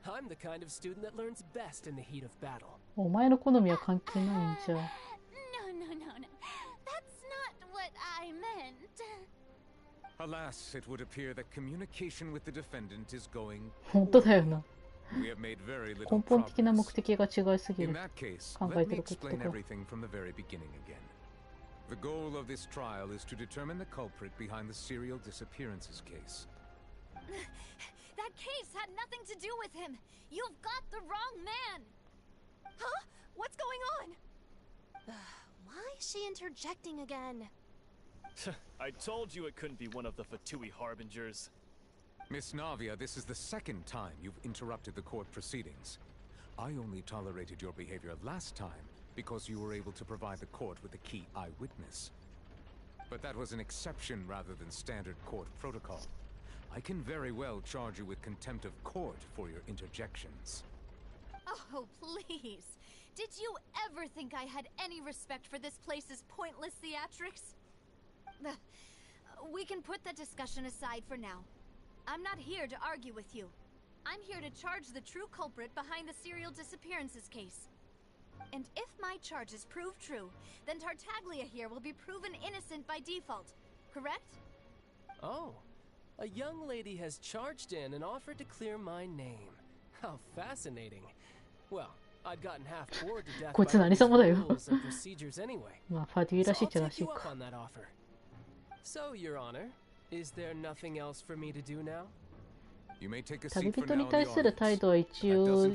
I'm the kind of student that learns best in the heat of battle. お前の好みは関係ないんじゃ。 No. That's not what I meant. Alas, it would appear that communication with the defendant is going. 本当だよな。 We have made very little 根本的な目 progress. 的が違いすぎ In る。 that case, 考 let えて me ることと explain か。 everything from the very beginning again. The goal of this trial is to determine the culprit behind the serial disappearances case. That case had nothing to do with him. You've got the wrong man. Huh? What's going on? Why is she interjecting again? I told you it couldn't be one of the Fatui harbingers. Miss Navia, this is the second time you've interrupted the court proceedings. I only tolerated your behavior last time because you were able to provide the court with a key eyewitness. But that was an exception rather than standard court protocol. I can very well charge you with contempt of court for your interjections. Oh, please. Did you ever think I had any respect for this place's pointless theatrics? We can put that discussion aside for now. I'm not here to argue with you. I'm here to charge the true culprit behind the serial disappearances case. And if my charges prove true, then Tartaglia here will be proven innocent by default, correct? Oh, a young lady has charged in and offered to clear my name. How fascinating. Well, I'd gotten half bored to death こいつ何様だよ。 by rules and procedures anyway. まあ、ファデューらしいっちゃ So ら I'll しい take you up か。 on that offer. So, Your Honor, Is there nothing else for me to do now? 旅人に対する態度は一応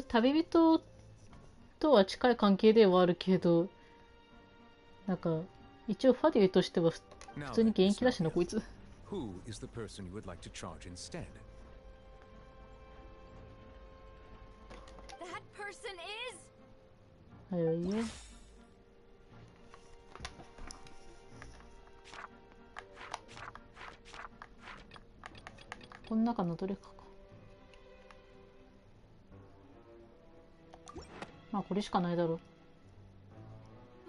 旅人とは近い関係ではあるけど、なんか一応ファデューとしては普通に現役だしなこいつ。Who is the person you would like to charge instead? That person is. はいはいね。この中のどれかか。まあこれしかないだろう。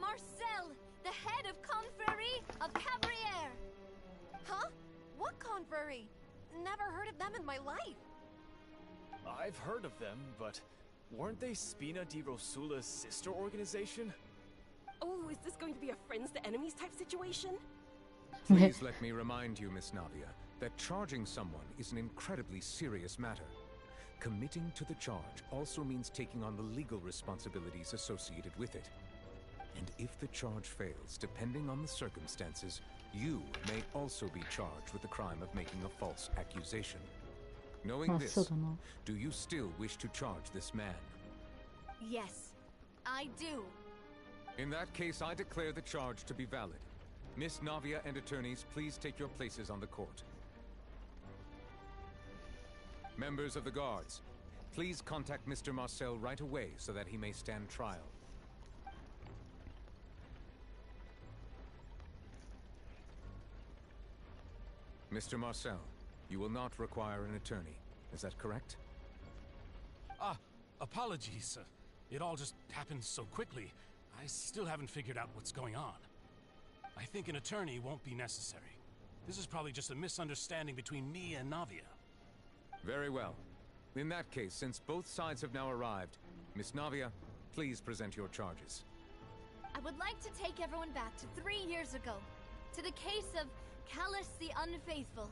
Marcel, the head of confrérie of Cabriere. Huh? What confrérie? Never heard of them in my life. I've heard of them, but weren't they Spina di Rosula's sister organization? Oh, is this going to be a friends to enemies type situation? Please let me remind you, Miss Navia, that charging someone is an incredibly serious matter. Committing to the charge also means taking on the legal responsibilities associated with it. And if the charge fails, depending on the circumstances, you may also be charged with the crime of making a false accusation. Knowing this, do you still wish to charge this man? Yes, I do. In that case, I declare the charge to be valid. Miss Navia and attorneys, please take your places on the court. Members of the guards, please contact Mr. Marcel right away so that he may stand trial. Mr. Marcel, you will not require an attorney. Is that correct? Apologies. It all just happened so quickly. I still haven't figured out what's going on. I think an attorney won't be necessary. This is probably just a misunderstanding between me and Navia. Very well. In that case, since both sides have now arrived, Miss Navia, please present your charges. I would like to take everyone back to 3 years ago, to the case of Callus the Unfaithful.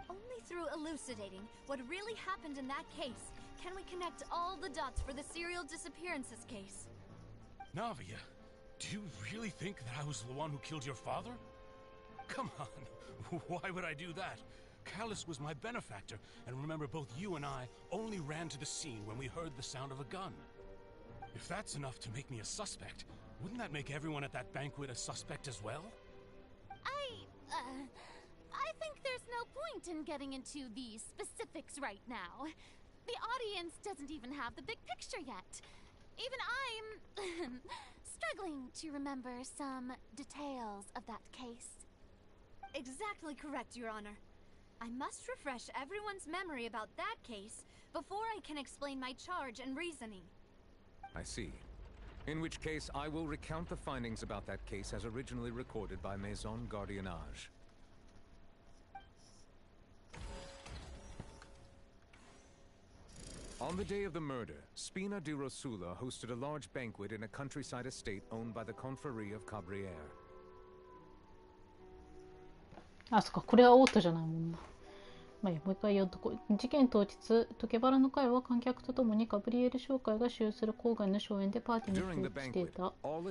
Only through elucidating what really happened in that case can we connect all the dots for the serial disappearances case. Navia, do you really think that I was the one who killed your father? Come on, why would I do that? Callus was my benefactor, and remember both you and I only ran to the scene when we heard the sound of a gun. If that's enough to make me a suspect, wouldn't that make everyone at that banquet a suspect as well? I think there's no point in getting into the specifics right now. The audience doesn't even have the big picture yet. Even I'm struggling to remember some details of that case. Exactly correct, Your Honor. I must refresh everyone's memory about that case before I can explain my charge and reasoning. I see. In which case, I will recount the findings about that case as originally recorded by Maison Gardiennage. On the day of the murder, Spina di Rosula hosted a large banquet in a countryside estate owned by the Confrérie of Cabriere. あ、そっか、これはオートじゃないもんな。まあいいや、もう一回読んどこう。事件当日、トケバラの会は観客とともにカブリエル商会が使用する郊外の荘園でパーティーに出席していた。こ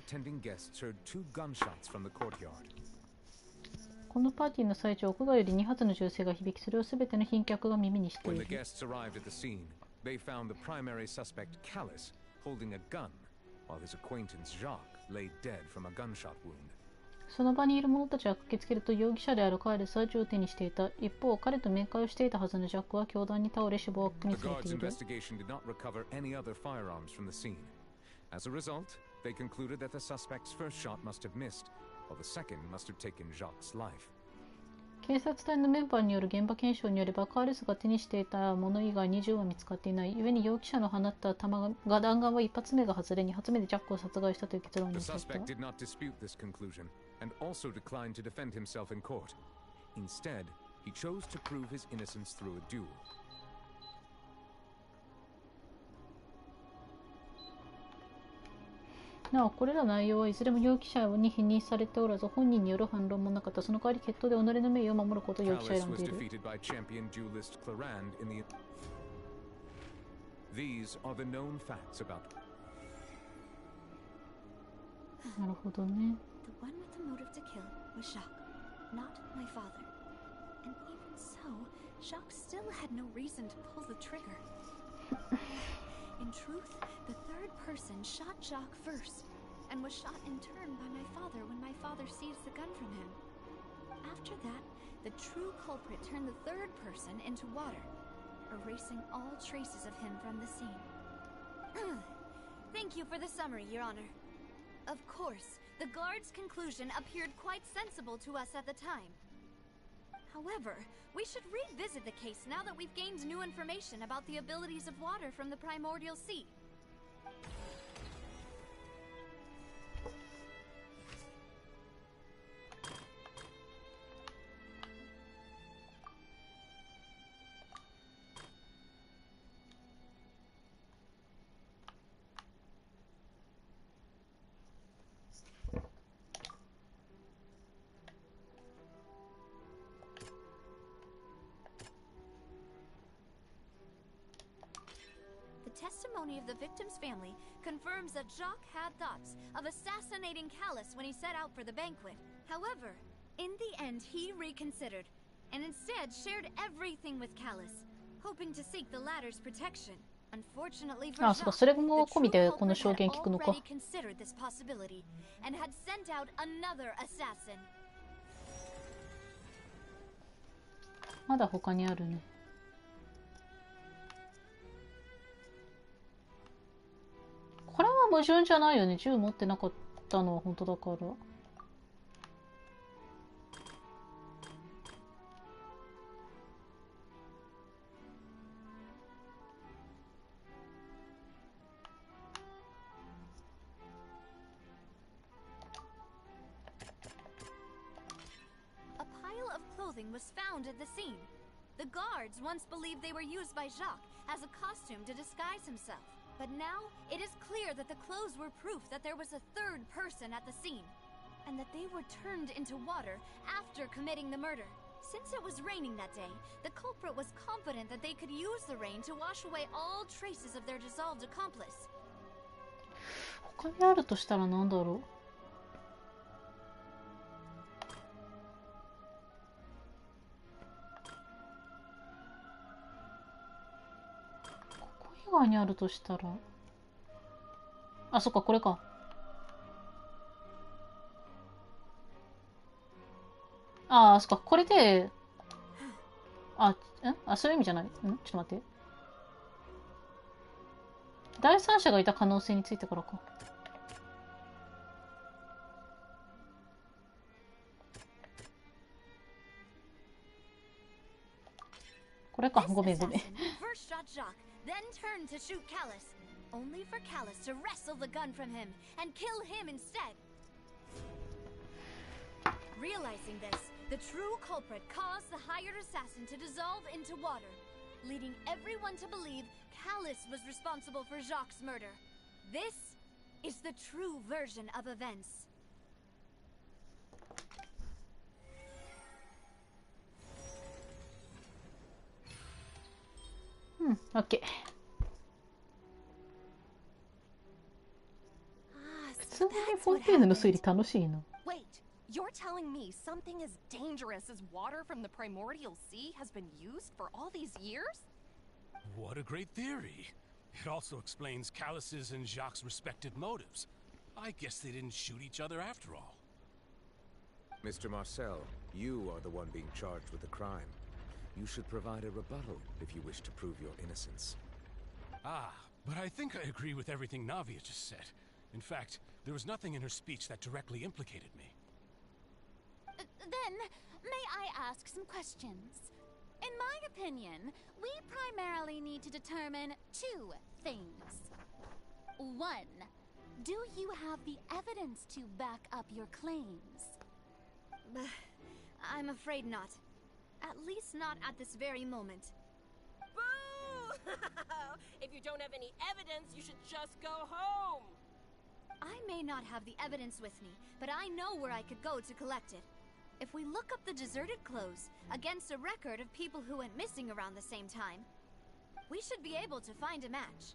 のパーティーの最中、屋外より2発の銃声が響き、それをすべての賓客が耳にしている。They found the primary suspect, Callus, holding a gun, while his acquaintance Jacques lay dead from a gunshot wound. その場にいる者たちが駆けつけると容疑者であるカーレスは銃を手にしていた。一方、彼と面会をしていたはずのジャックは凶弾に倒れ死亡が確認されている。The guards' investigation did not recover any other firearms from the scene. As a result, they concluded that the suspect's first shot must have missed, while the second must have taken Jacques' life. 警察隊のメンバーによる現場検証によれば、カーレスが手にしていたもの以外に銃は見つかっていない。故に容疑者の放った弾が弾丸は1発目が外れ、2発目でジャックを殺害したという結論に至った。The suspect did not dispute this conclusion, and also declined to defend himself in court. Instead, he chose to prove his innocence through a duel. なお、これら内容はいずれも容疑者に否認されておらず、本人による反論もなかった。その代わり決闘で己の名誉を守ることを容疑者は選んでいる。The one with the motive to kill was Jacques, not my father. And even so, Jacques still had no reason to pull the trigger. In truth, the third person shot Jacques first, and was shot in turn by my father when my father seized the gun from him. After that, the true culprit turned the third person into water, erasing all traces of him from the scene. Thank you for the summary, Your Honor. Of course, the guard's conclusion appeared quite sensible to us at the time. However, we should revisit the case now that we've gained new information about the abilities of water from the primordial sea. The testimony of the victim's family confirms that Jacques had thoughts of assassinating Callus when he set out for the banquet. However, in the end he reconsidered, and instead shared everything with Callus, hoping to seek the latter's protection. Unfortunately for Jacques, the true culprit had already considered this possibility, and had sent out another assassin. まだ他にあるね。これは矛盾じゃないよね。銃持ってなかったのは本当だから。A pile of clothing was found at the scene. The guards once believed they were used by Jacques as a costume to disguise himself. But now, it is clear that the clothes were proof that there was a third person at the scene, and that they were turned into water after committing the murder. Since it was raining that day, the culprit was confident that they could use the rain to wash away all traces of their dissolved accomplice. 他にあるとしたら何だろう。以外にあるとしたら、あ、そっか、これか。あ、そっか、これで、そういう意味じゃない。ちょっと待って。第三者がいた可能性についてからか。これか、ごめんごめん。Then turned to shoot Callus, only for Callus to wrestle the gun from him and kill him instead. Realizing this, the true culprit caused the hired assassin to dissolve into water, leading everyone to believe Callus was responsible for Jacques' murder. This is the true version of events. OK。普通にフォンテーヌの推理楽しいな。Wait, you're telling me something as dangerous as water from the primordial sea has been used for all these years? What a great theory. It also explains Callus's and Jacques' respective motives. I guess they didn't shoot each other after all. Mr. Marcel, you are the one being charged with the crime. You should provide a rebuttal if you wish to prove your innocence. Ah, but I think I agree with everything Navia just said. In fact, there was nothing in her speech that directly implicated me. Then, may I ask some questions? In my opinion, we primarily need to determine two things. One, do you have the evidence to back up your claims? I'm afraid not. At least not at this very moment. Boo! If you don't have any evidence, you should just go home! I may not have the evidence with me, but I know where I could go to collect it. If we look up the deserted clothes against a record of people who went missing around the same time, we should be able to find a match.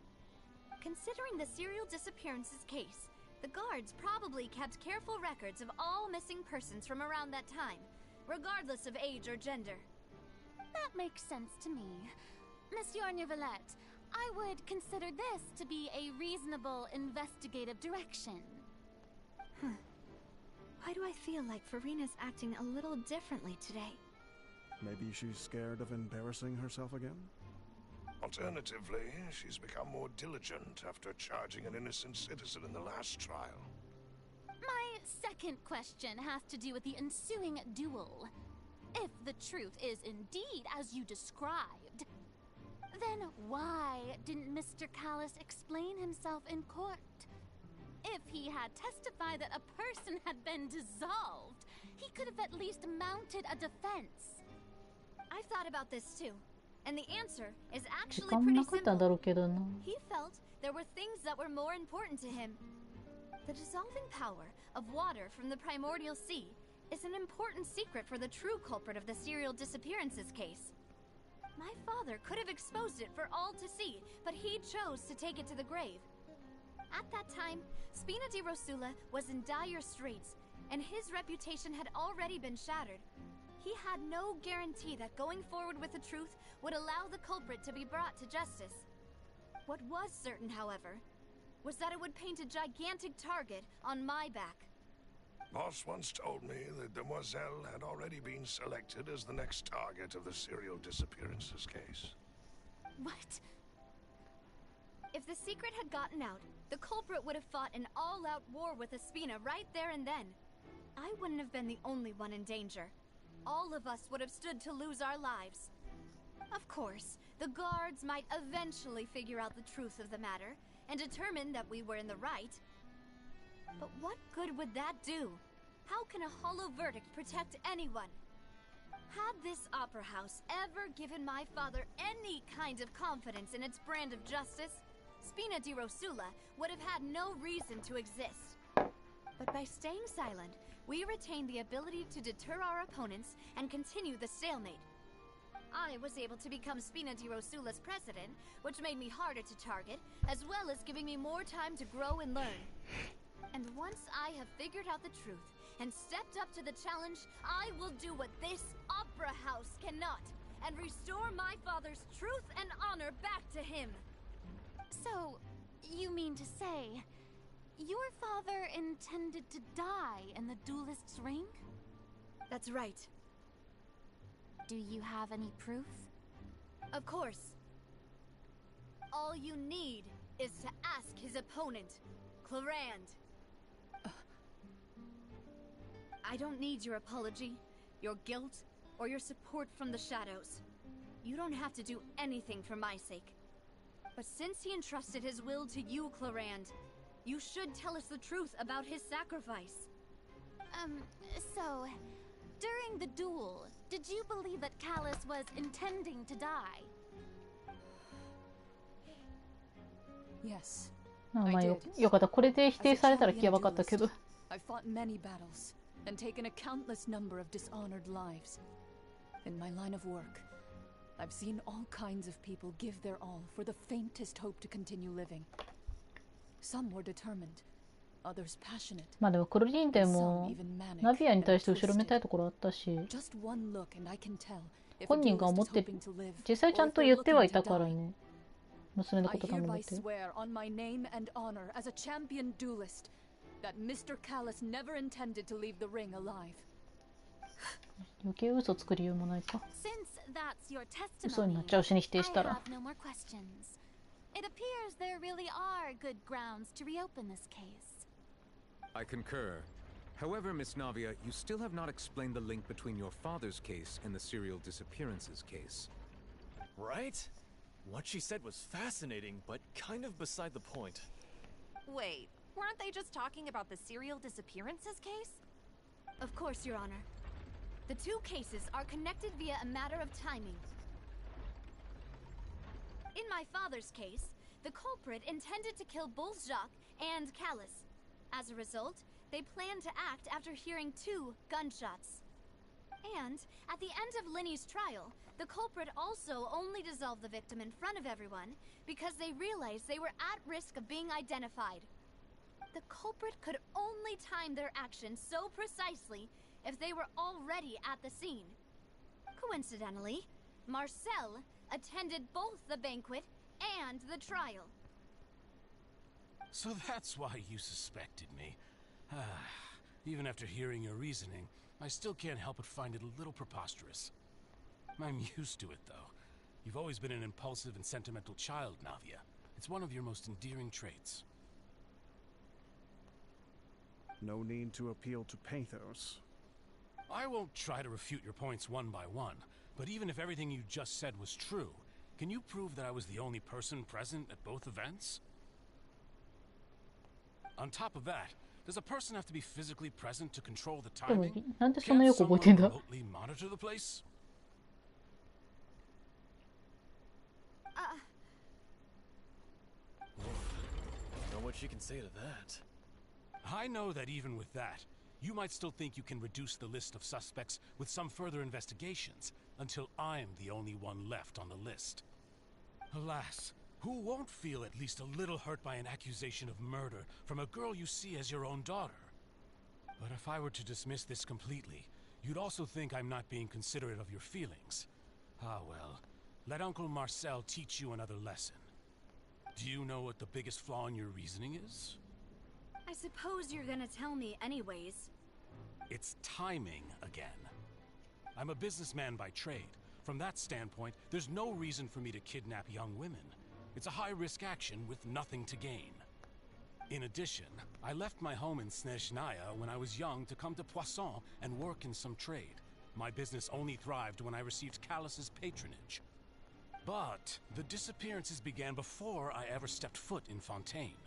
Considering the serial disappearances case, The guards probably kept careful records of all missing persons from around that time, regardless of age or gender. That makes sense to me. Monsieur Neuvillette, I would consider this to be a reasonable investigative direction. Why do I feel like Farina's acting a little differently today? Maybe she's scared of embarrassing herself again? Alternatively, she's become more diligent after charging an innocent citizen in the last trial. My second question has to do with the ensuing duel. If the truth is indeed as you described, then why didn't Mr. Callis explain himself in court? If he had testified that a person had been dissolved, he could have at least mounted a defense. I've thought about this too, and the answer is 時 actually 間も pretty なかったんだ simple. ろうけどな。 He felt there were things that were more important to him. The dissolving power of water from the primordial sea is an important secret for the true culprit of the serial disappearances case. My father could have exposed it for all to see, but he chose to take it to the grave. At that time, Spina di Rosula was in dire straits, and his reputation had already been shattered. He had no guarantee that going forward with the truth would allow the culprit to be brought to justice. What was certain, however, was that it would paint a gigantic target on my back. Boss once told me that Demoiselle had already been selected as the next target of the serial disappearances case. What? If the secret had gotten out, the culprit would have fought an all-out war with Espina right there and then. I wouldn't have been the only one in danger. All of us would have stood to lose our lives. Of course, the guards might eventually figure out the truth of the matter and determine that we were in the right. But what good would that do? How can a hollow verdict protect anyone? Had this opera house ever given my father any kind of confidence in its brand of justice, Spina di Rosula would have had no reason to exist. But by staying silent, we retained the ability to deter our opponents and continue the stalemate. I was able to become Spina di Rosula's president, which made me harder to target, as well as giving me more time to grow and learn. And once I have figured out the truth and stepped up to the challenge, I will do what this opera house cannot, and restore my father's truth and honor back to him. So, you mean to say, your father intended to die in the duelist's ring? That's right. Do you have any proof? Of course. All you need is to ask his opponent, Clarand. I don't need your apology, your guilt, or your support from the shadows. You don't have to do anything for my sake. But since he entrusted his will to you, Clarand, you should tell us the truth about his sacrifice. So, during the duel, did you believe that Callis was intending to die? Yes. あ、まあよかった。これで否定されたらやばかったけど。I fought many battles and taken a countless number of dishonored lives. In my line of work, I've seen all kinds of people give their all for the faintest hope to continue living. Some were determined, others passionate. まあでもクロリンデンもナビアに対して後ろめたいところあったし、本人が思って実際ちゃんと言ってはいたからね。娘のこと頼めて。That Mr. Callis never intended to leave the ring alive. 余計嘘つく理由もないか。 Since that's your 嘘になっ testimony, ちゃうしに否定した I ら。 have no more questions. It appears there really are good grounds to reopen this case. I concur. However, Miss Navia, you still have not explained the link between your father's case and the serial disappearances case. Right? What she said was fascinating, but kind of beside the point. Wait, weren't they just talking about the serial disappearances case? Of course, Your Honor. The two cases are connected via a matter of timing. In my father's case, the culprit intended to kill both Jacques and Callis. As a result, they planned to act after hearing 2 gunshots. And at the end of Linny's trial, the culprit also only dissolved the victim in front of everyone because they realized they were at risk of being identified. The culprit could only time their actions so precisely if they were already at the scene. Coincidentally, Marcel attended both the banquet and the trial. So that's why you suspected me. Even after hearing your reasoning, I still can't help but find it a little preposterous. I'm used to it, though. You've always been an impulsive and sentimental child, Navia. It's one of your most endearing traits. No need to appeal to pathos. I won't try to refute your points one by one, but even if everything you just said was true, can you prove that I was the only person present at both events? On top of that, does a person have to be physically present to control the timing? Can't someone remotely monitor the place? Know what you can say to that. I know that even with that, you might still think you can reduce the list of suspects with some further investigations, until I'm the only one left on the list. Alas, who won't feel at least a little hurt by an accusation of murder from a girl you see as your own daughter? But if I were to dismiss this completely, you'd also think I'm not being considerate of your feelings. Ah well, let Uncle Marcel teach you another lesson. Do you know what the biggest flaw in your reasoning is? I suppose you're gonna tell me anyways. It's timing again. I'm a businessman by trade. From that standpoint, there's no reason for me to kidnap young women. It's a high-risk action with nothing to gain. In addition, I left my home in Snezhnaya when I was young to come to Poisson and work in some trade. My business only thrived when I received Callus's patronage. But the disappearances began before I ever stepped foot in Fontaine.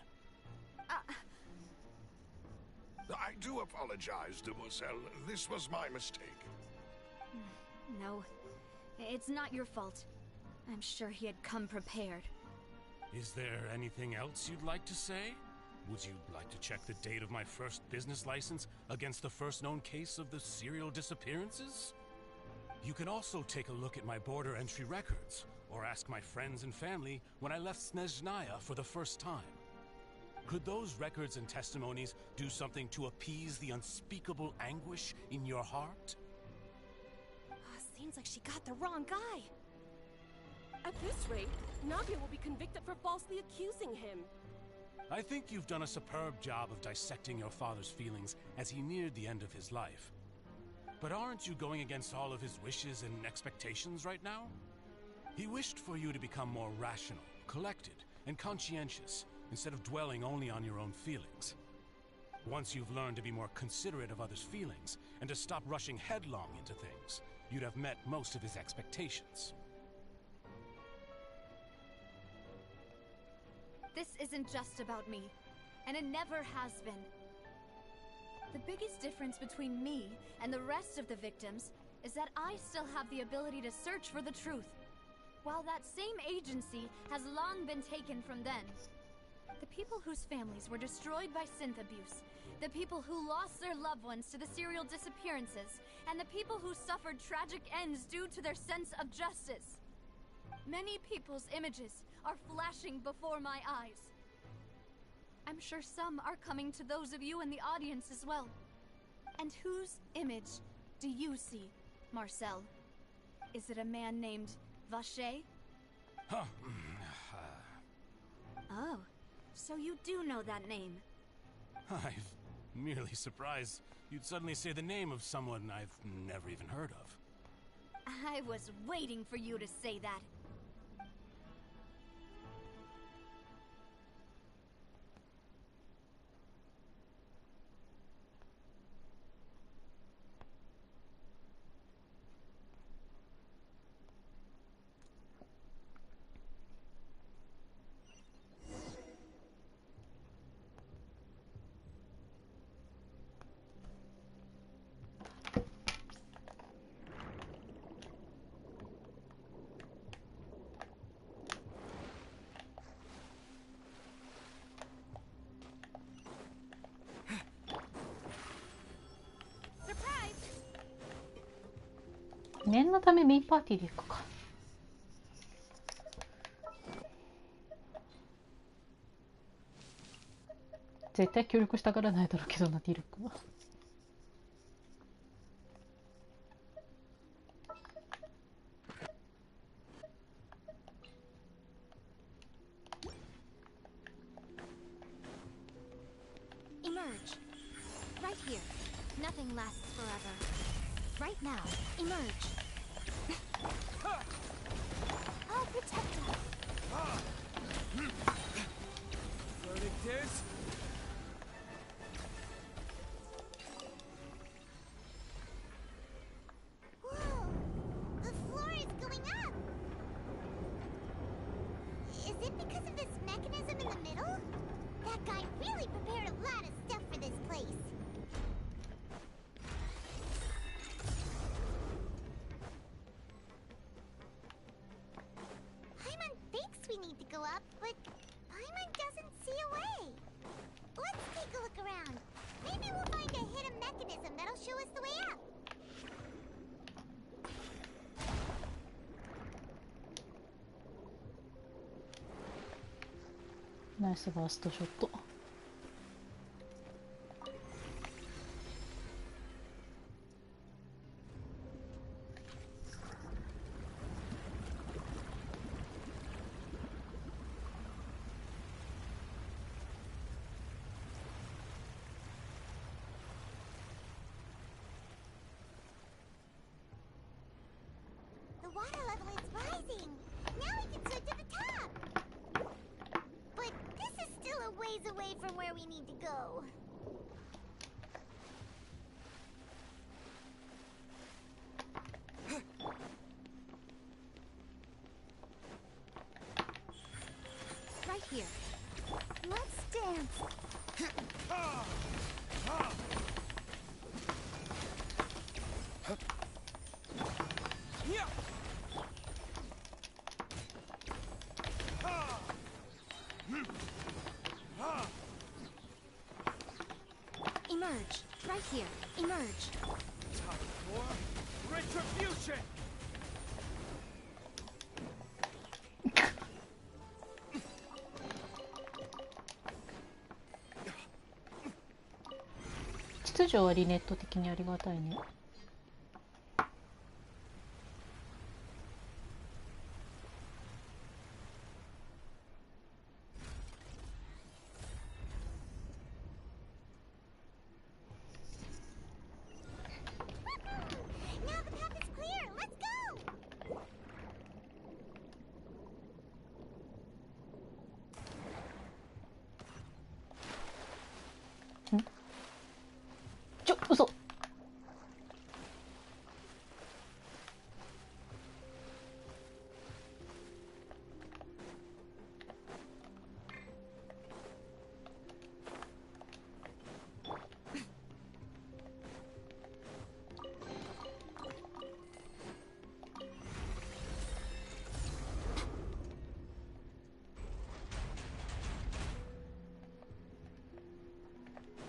I do apologize, Demoiselle. This was my mistake. No, it's not your fault. I'm sure he had come prepared. Is there anything else you'd like to say? Would you like to check the date of my first business license against the first known case of the serial disappearances? You can also take a look at my border entry records, or ask my friends and family when I left Snezhnaya for the first time. Could those records and testimonies do something to appease the unspeakable anguish in your heart? Seems like she got the wrong guy. At this rate, Navia will be convicted for falsely accusing him. I think you've done a superb job of dissecting your father's feelings as he neared the end of his life. But aren't you going against all of his wishes and expectations right now? He wished for you to become more rational, collected, and conscientious, instead of dwelling only on your own feelings. Once you've learned to be more considerate of others' feelings, and to stop rushing headlong into things, you'd have met most of his expectations. This isn't just about me, and it never has been. The biggest difference between me and the rest of the victims is that I still have the ability to search for the truth, while that same agency has long been taken from them. The people whose families were destroyed by synth abuse, the people who lost their loved ones to the serial disappearances, and the people who suffered tragic ends due to their sense of justice. Many people's images are flashing before my eyes. I'm sure some are coming to those of you in the audience as well. And whose image do you see, Marcel? Is it a man named Vacher? Huh. Oh, so you do know that name. I'm merely surprised you'd suddenly say the name of someone I've never even heard of. I was waiting for you to say that. Surprise! 念のためメインパーティーで行くか。絶対協力したがらないだろうけどな、ディルクは。Emerge. Right here. Nothing lasts forever. Right now, emerge. I'll protect us. Floating dudes? Whoa! The floor is going up! Is it because of this mechanism in the middle? That guy really prepared a lot of stuff for this place. Paimon thinks we need to go up, but Paimon doesn't see a way. Let's take a look around. Maybe we'll find a hidden mechanism that'll show us the way up. Nice burst shot. The water level is rising. Now we can swim to the top. But this is still a ways away from where we need to go. Right here. Let's dance. Emerge. Right here. Emerge. Top floor, retribution!「秩序はリネット的にありがたいね」Now the path is clear. Let's go.嘘。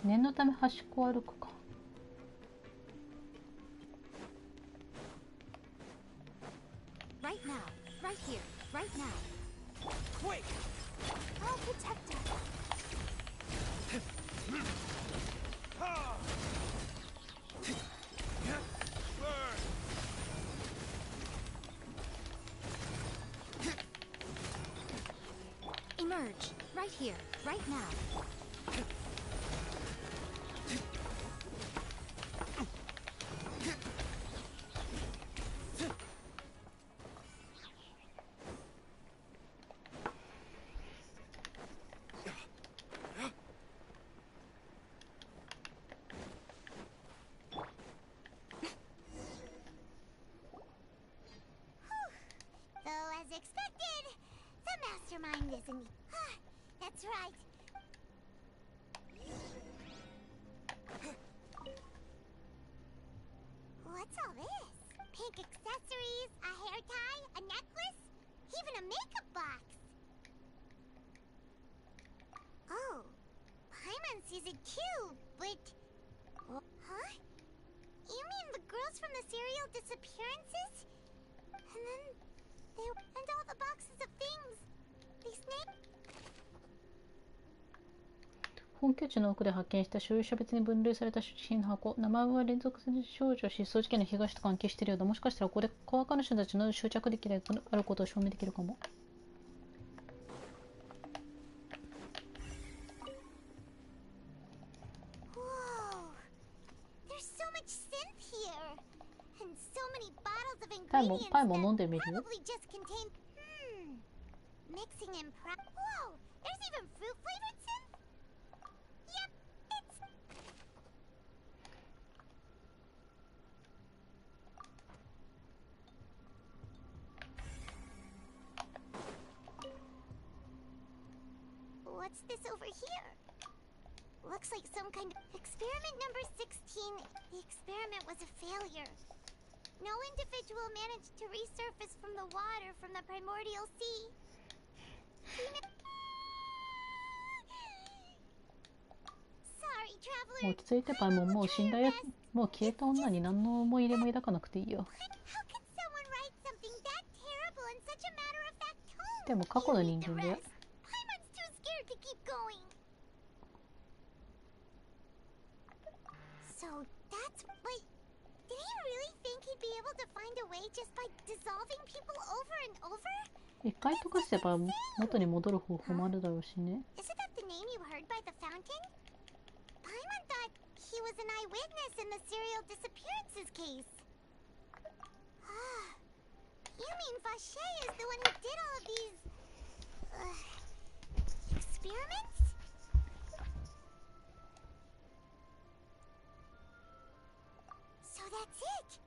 念のため端っこ歩くか。Right now. Right here. Right now. Quick! I'll protect us. Emerge. Right here. Right now. So as expected, the mastermind isn't. That's right. What's all this? Pink accessories, a hair tie, a necklace, even a makeup box. Oh, Paimon sees it too, but... Huh? You mean the girls from the serial disappearances? And then... And all the boxes of things. These names... 本拠地の奥で発見した所有者別に分類された所持品の箱。名前は連続少女失踪事件の被害者と関係しているようだ。もしかしたらここでコア彼女たちの執着歴であることを証明できるかも。パイも飲んでみる？ Mixing in Whoa! There's even fruit flavored synth? Yep, it's. What's this over here? Looks like some kind of experiment number 16. The experiment was a failure. No individual managed to resurface from the water from the primordial sea. 落ち着いてパイももう死んだやもう消えた女に何の思い入れも抱かなくていいよ。でも過去の人間だよ。一回溶かせば元に戻る方法もあるだろうしね。He was an eyewitness in the serial disappearances case. You mean Vache is the one who did all of these experiments? So that's it.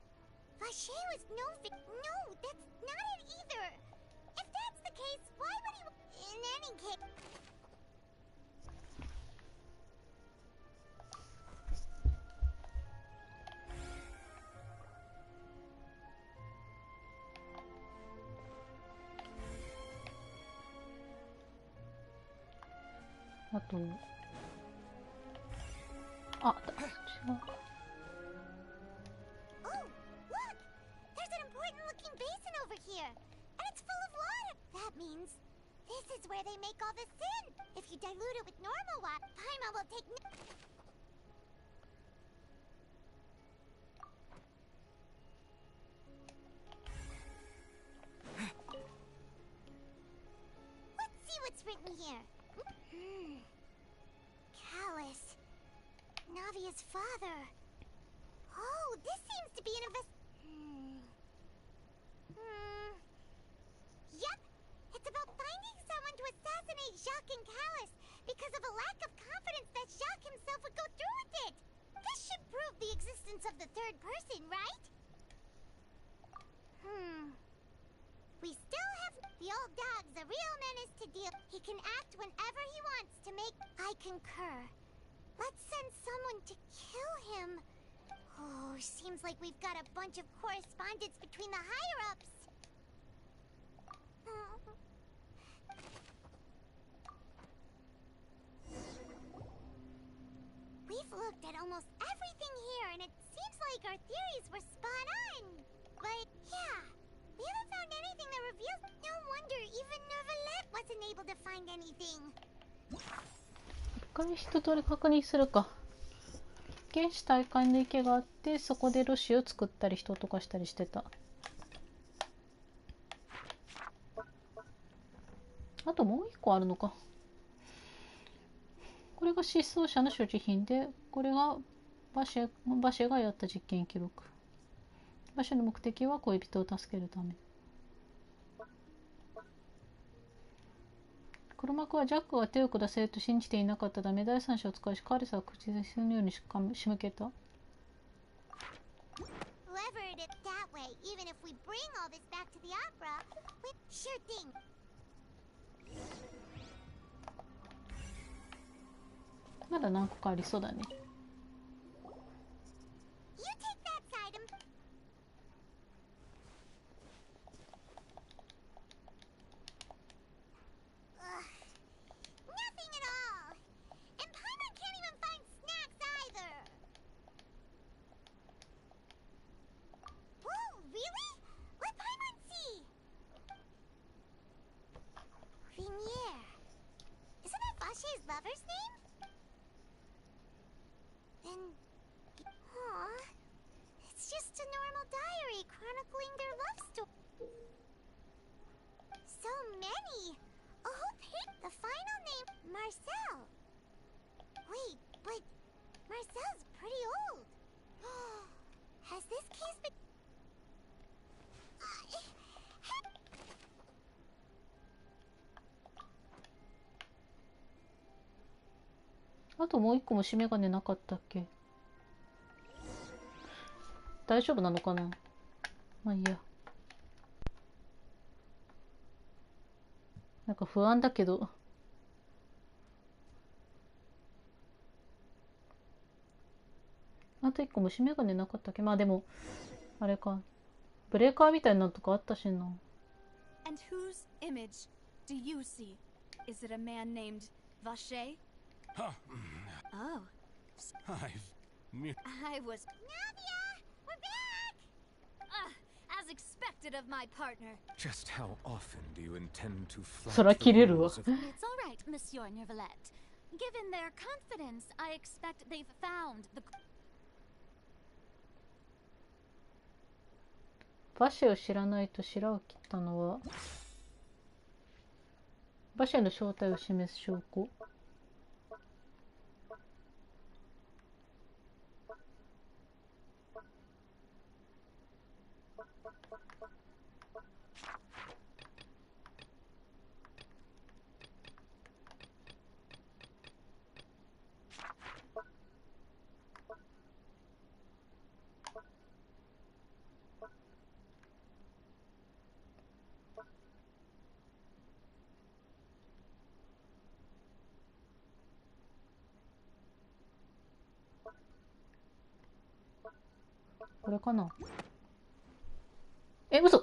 Vache was no, that's not it either. If that's the case, why would he? In any case. あと、あ、違う。Oh, look! There's an important-looking basin over here, and it's full of water. That means this is where they make all the sin. If you dilute it with normal water, Paimon will take. Let's see what's written here. Callus. Navia's father. Oh, this seems to be an Yep. It's about finding someone to assassinate Jacques and Callus because of a lack of confidence that Jacques himself would go through with it. This should prove the existence of the third person, right? We still have the old dog's a real menace to deal. He can act whenever he wants to make. I concur. Let's send someone to kill him. Oh, seems like we've got a bunch of correspondence between the higher-ups. We've looked at almost everything here, and it seems like our theories were spot on. But, yeah, we haven't found anything that reveals. No wonder even Nervalette wasn't able to find anything. 一回一通り確認するか。原始大会の池があって、そこでロシを作ったり人とかしたりしてた。あともう一個あるのか。これが失踪者の所持品で、これがバシェがやった実験記録。バシェの目的は恋人を助けるため。黒幕はジャックが手を下せると信じていなかったため第三者を使いしカーレスは口で死ぬように仕向けた。Whoever it is that way, even if we bring all this back to the opera, sure thing. まだ何個かありそうだね。You take that side and... Nothing at all. And Paimon can't even find snacks either. Whoa, really? Let Paimon see. Rinier. Isn't that Vache's lover's name? diary chronicling their love story. So many! Who picked the final name? Marcel. Wait, but Marcel's pretty old. Has this case been...あともう一個も締め金なかったっけ？大丈夫なのかな？まあいいや。なんか不安だけど。あと一個も締め金なかったっけ？まあでも、あれか。ブレーカーみたいなのとかあったしな。And whose image do you see? Is it a man named Vache? Huh. Oh. I was... Navia! We're back! As expected of my partner. Just how often do you intend to fly? そら切れるわ。It's all right, Monsieur Nervalette. Given their confidence, I expect they've found the... バシェを知らないと白を切ったのは、バシェの正体を示す証拠。これかな。え、嘘。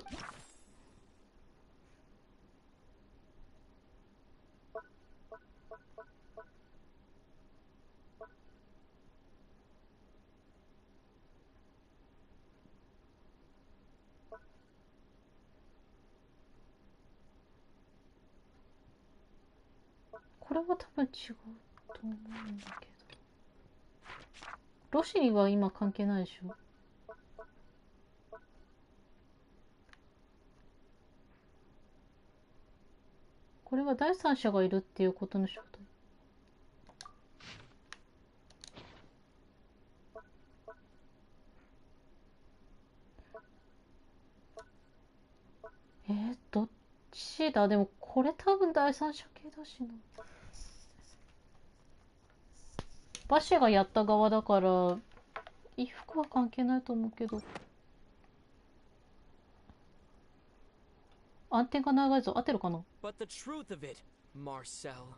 これは多分違うと思うんだけど。ロシーは今関係ないでしょ。これは第三者がいるっていうことの正体。どっちだ？でもこれ多分第三者系だしな。バシがやった側だから衣服は関係ないと思うけど。暗転が長いぞ。合ってるかな？ But the truth of it, Marcel,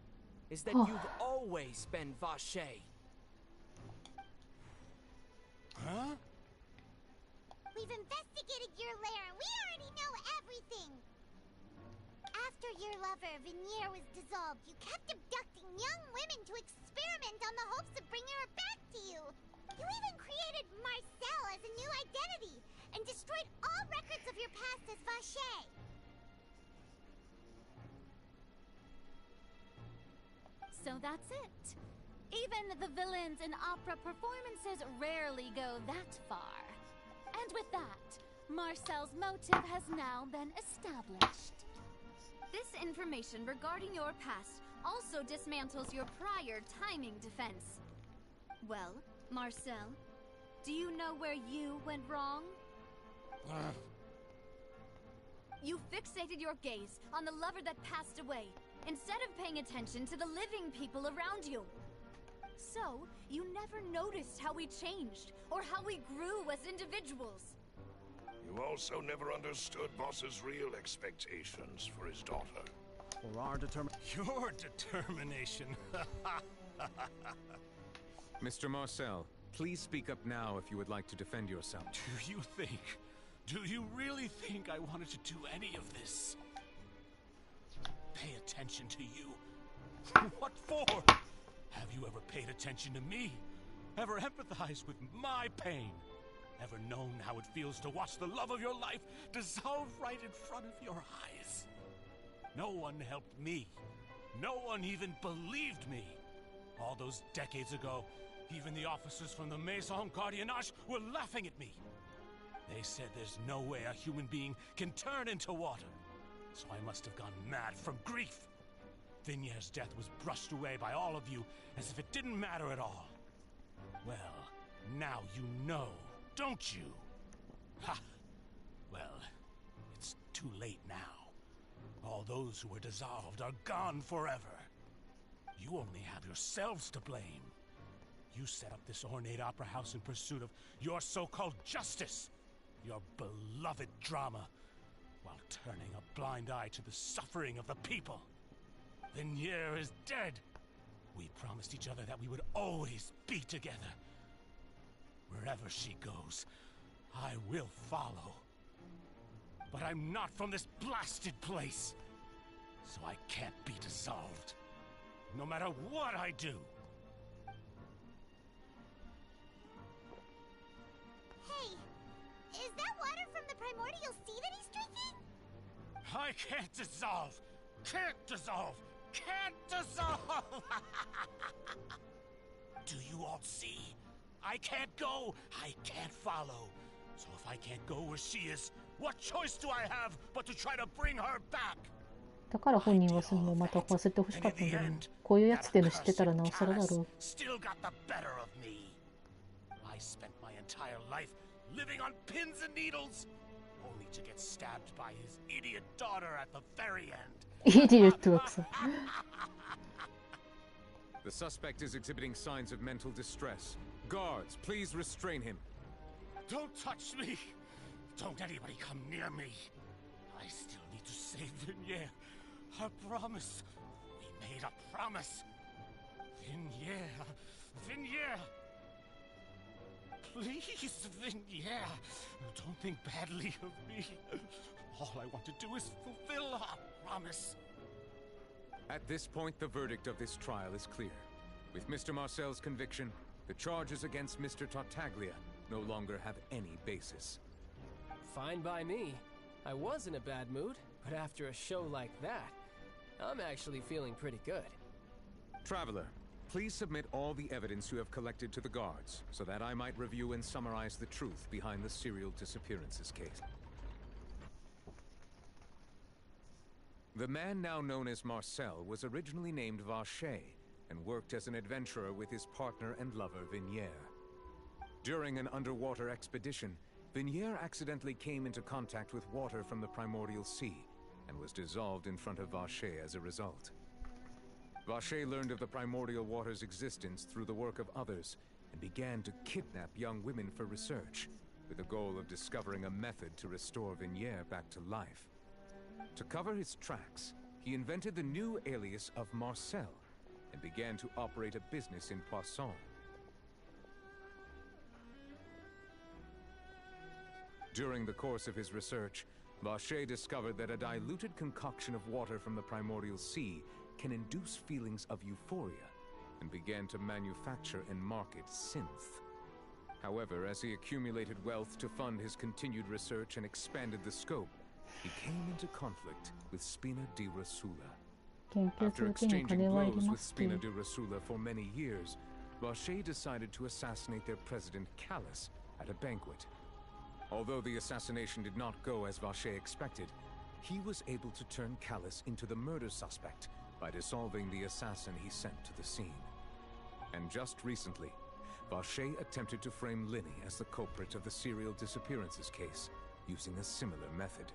is that you've always been Vache. Huh? We've investigated your lair and we already know everything. After your lover, Veneer, was dissolved, you kept abducting young women to experiment on the hopes of bringing her back to you. You even created Marcel as a new identity and destroyed all records of your past as Vache. So that's it. Even the villains in opera performances rarely go that far. And with that, Marcel's motive has now been established. This information regarding your past also dismantles your prior timing defense. Well, Marcel, do you know where you went wrong? You fixated your gaze on the lover that passed away, instead of paying attention to the living people around you. So, you never noticed how we changed, or how we grew as individuals. You also never understood Boss's real expectations for his daughter. Or our Your determination. Mr. Marcel, please speak up now if you would like to defend yourself. Do you really think I wanted to do any of this? Pay attention to you? What for? Have you ever paid attention to me? Ever empathized with my pain? Ever known how it feels to watch the love of your life dissolve right in front of your eyes? No one helped me. No one even believed me. All those decades ago, even the officers from the Maison Gardiennage were laughing at me. They said there's no way a human being can turn into water. So I must have gone mad from grief. Vignier's death was brushed away by all of you as if it didn't matter at all. Well, now you know, don't you? Ha! Well, it's too late now. All those who were dissolved are gone forever. You only have yourselves to blame. You set up this ornate opera house in pursuit of your so-called justice, your beloved drama, while turning a blind eye to the suffering of the people. Vignier is dead. We promised each other that we would always be together. Wherever she goes, I will follow. But I'm not from this blasted place, so I can't be dissolved, no matter what I do. Hey, is that water from the primordial sea that he's drinking? I can't dissolve! Can't dissolve! Can't dissolve! Do you all see? I can't go! I can't follow! So if I can't go where she is, what choice do I have but to try to bring her back? だから本人はそのまた忘れてほしかったんだろう。こういうやつっての知ってたらなおさらだろう。 Still got the better of me. I spent my entire life living on pins and needles, only to get stabbed by his idiot daughter at the very end. Idiot とかさ。The suspect is exhibiting signs of mental distress. Guards, please restrain him. Don't touch me! Don't anybody come near me. I still need to save Vignier. Our promise. We made a promise. Vignier. Vignier. Please, Vignier. Don't think badly of me. All I want to do is fulfill our promise. At this point, the verdict of this trial is clear. With Mr. Marcel's conviction, the charges against Mr. Tartaglia no longer have any basis. Fine by me. I was in a bad mood, but after a show like that, I'm actually feeling pretty good. Traveler, please submit all the evidence you have collected to the guards, so that I might review and summarize the truth behind the serial disappearances case. The man now known as Marcel was originally named Vacher and worked as an adventurer with his partner and lover Vignier. During an underwater expedition, Vignier accidentally came into contact with water from the primordial sea and was dissolved in front of Vacher as a result. Vacher learned of the primordial water's existence through the work of others and began to kidnap young women for research, with the goal of discovering a method to restore Vignier back to life. To cover his tracks, he invented the new alias of Marcel and began to operate a business in Poisson. During the course of his research, Vacher discovered that a diluted concoction of water from the primordial sea can induce feelings of euphoria, and began to manufacture and market synth. However, as he accumulated wealth to fund his continued research and expanded the scope, he came into conflict with Spina di Rosula. After exchanging blows with Spina di Rosula for many years, Vacher decided to assassinate their president Callus at a banquet. Although the assassination did not go as Vacher expected, he was able to turn Callus into the murder suspect by dissolving the assassin he sent to the scene. And just recently, Vacher attempted to frame Linny as the culprit of the serial disappearances case, using a similar method.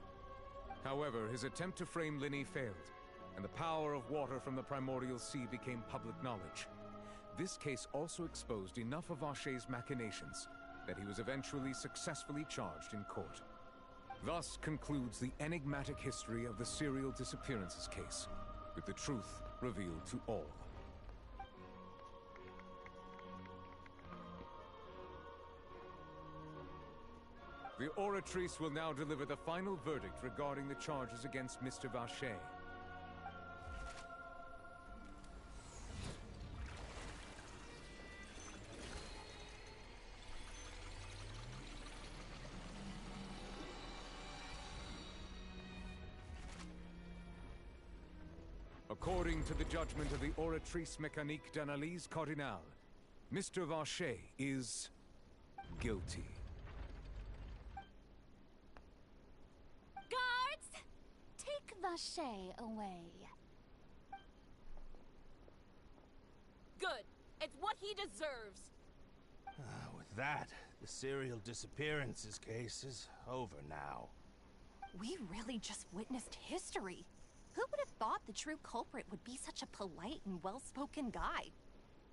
However, his attempt to frame Linny failed, and the power of water from the primordial sea became public knowledge. This case also exposed enough of Vacher's machinations that he was eventually successfully charged in court. Thus concludes the enigmatic history of the serial disappearances case, with the truth revealed to all. The Oratrice will now deliver the final verdict regarding the charges against Mr. Vacher. According to the judgment of the Oratrice Mécanique d'Analyse Cardinale, Mr. Vacher is guilty. Vache away. Good. It's what he deserves. With that, the serial disappearances case is over now. We really just witnessed history. Who would have thought the true culprit would be such a polite and well-spoken guy?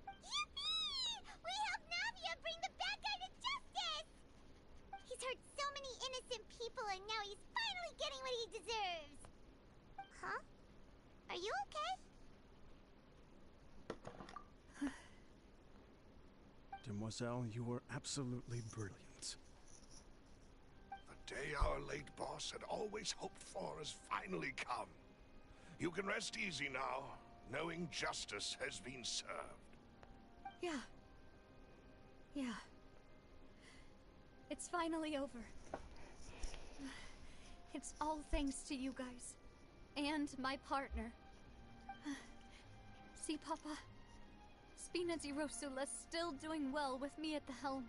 Yippee! We helped Navia bring the bad guy to justice! He's hurt so many innocent people and now he's finally getting what he deserves. Huh? Are you okay? Demoiselle, you were absolutely brilliant. The day our late boss had always hoped for has finally come. You can rest easy now, knowing justice has been served. Yeah. Yeah. It's finally over. It's all thanks to you guys. And my partner. See, Papa? Spina di Rosula's still doing well with me at the helm.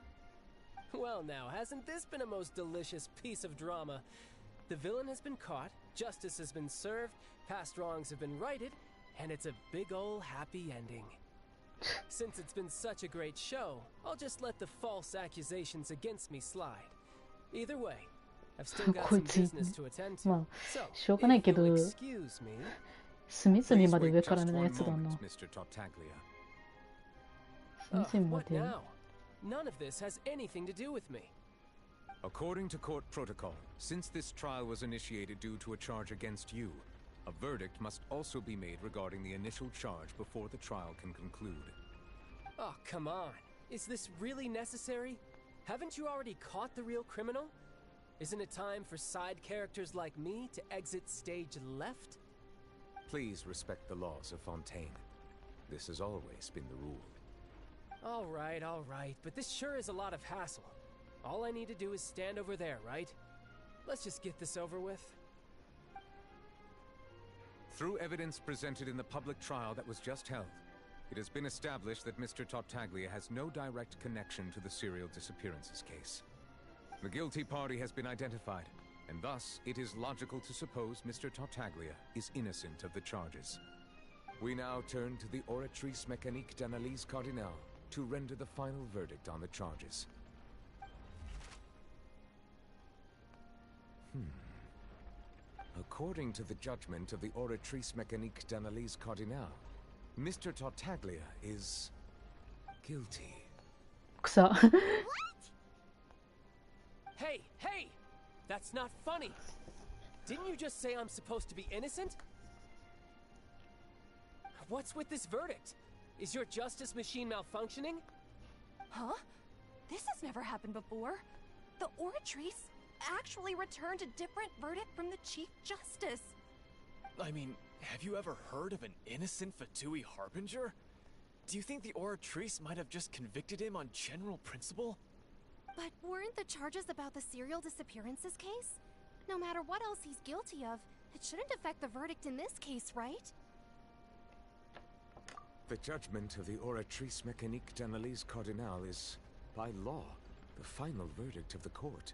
Well now, hasn't this been a most delicious piece of drama? The villain has been caught, justice has been served, past wrongs have been righted, and it's a big ol' happy ending. Since it's been such a great show, I'll just let the false accusations against me slide. Either way, I've still got some business to attend to. まあ、 So, しょうがないけ if ど、 you'll excuse me. 隅々まで Please 上 wait から just の one やつだ moment, な。 Mr. Tartaglia. 隅々ま What で。 now? None of this has anything to do with me. According to court protocol, since this trial was initiated due to a charge against you, a verdict must also be made regarding the initial charge before the trial can conclude. Oh, come on. Is this really necessary? Haven't you already caught the real criminal? Isn't it time for side characters like me to exit stage left? Please respect the laws of Fontaine. This has always been the rule. All right, but this sure is a lot of hassle. All I need to do is stand over there, right? Let's just get this over with. Through evidence presented in the public trial that was just held, it has been established that Mr. Tartaglia has no direct connection to the serial disappearances case. The guilty party has been identified, and thus it is logical to suppose Mr. Tartaglia is innocent of the charges. We now turn to the Oratrice Mécanique d'Analyse Cardinal to render the final verdict on the charges. According to the judgment of the Oratrice Mécanique d'Analyse Cardinal, Mr. Tartaglia is guilty. 草。 Hey! That's not funny! Didn't you just say I'm supposed to be innocent? What's with this verdict? Is your justice machine malfunctioning? Huh? This has never happened before. The Oratrice actually returned a different verdict from the Chief Justice. I mean, have you ever heard of an innocent Fatui Harbinger? Do you think the Oratrice might have just convicted him on general principle? But weren't the charges about the serial disappearances case? No matter what else he's guilty of, it shouldn't affect the verdict in this case, right? The judgment of the Oratrice Mécanique d'Analyse Cardinal is, by law, the final verdict of the court.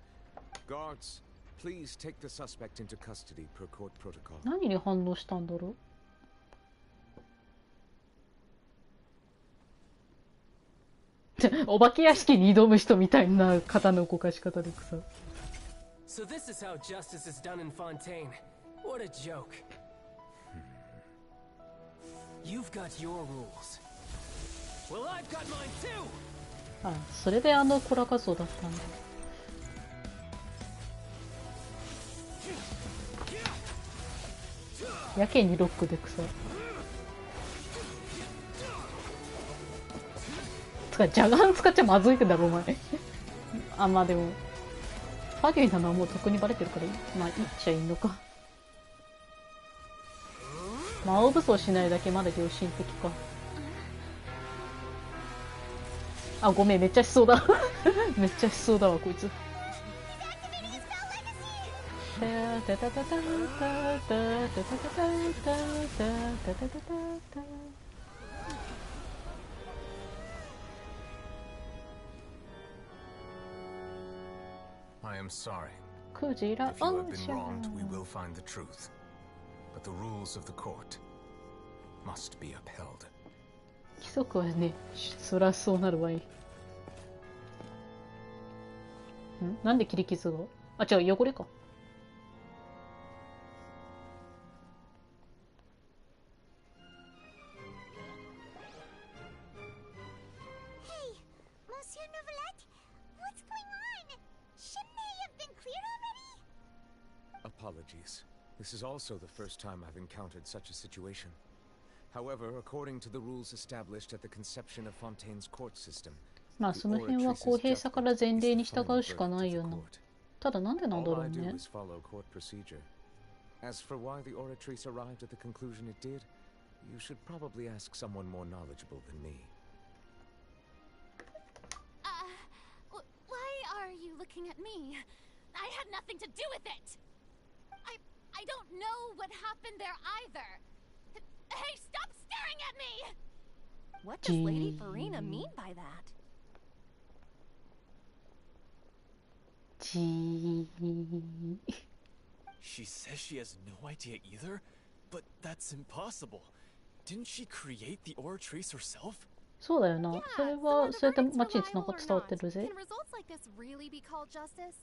Guards, please take the suspect into custody per court protocol. 何に反応したんだろう。お化け屋敷に挑む人みたいな肩の動かし方で草。 So this is how justice is done in Fontaine. What a joke. You've got your rules. Well, I've got mine too. あ、それであのコラ画像だったんだ。やけにロックで草。つか邪眼使っちゃまずいだろお前。あ、まあでもファギュイなのはもうとっくにバレてるからまあ言っちゃいいのか。魔王武装しないだけまだ良心的か。あ、ごめんめっちゃしそうだ。めっちゃしそうだわこいつ。I am sorry. クジラ If you have been wronged, we will find the truth. but the rules of the court must be upheld. 規則はね、そらそうなるわい。なんで切り傷が？あ、違う、汚れか。Apologies. This is also the first time I've encountered such a situation. However, according to the rules established at the conception of Fontaine's court system, まあその辺は公平さから前例に従うしかないよな。ただなんでなんだろうね。As for why the Oratrice arrived at the conclusion it did, you should probably ask someone more knowledgeable than me. Why are you looking at me? I had nothing to do with it! I don't know what happened there either. Hey, stop staring at me! What does Lady Farina mean by that? She says she has no idea either, but that's impossible. Didn't she create the Oratrice herself? そうだよな。それはそれで街に繋がって伝わってるぜ。Can results like this really be called justice?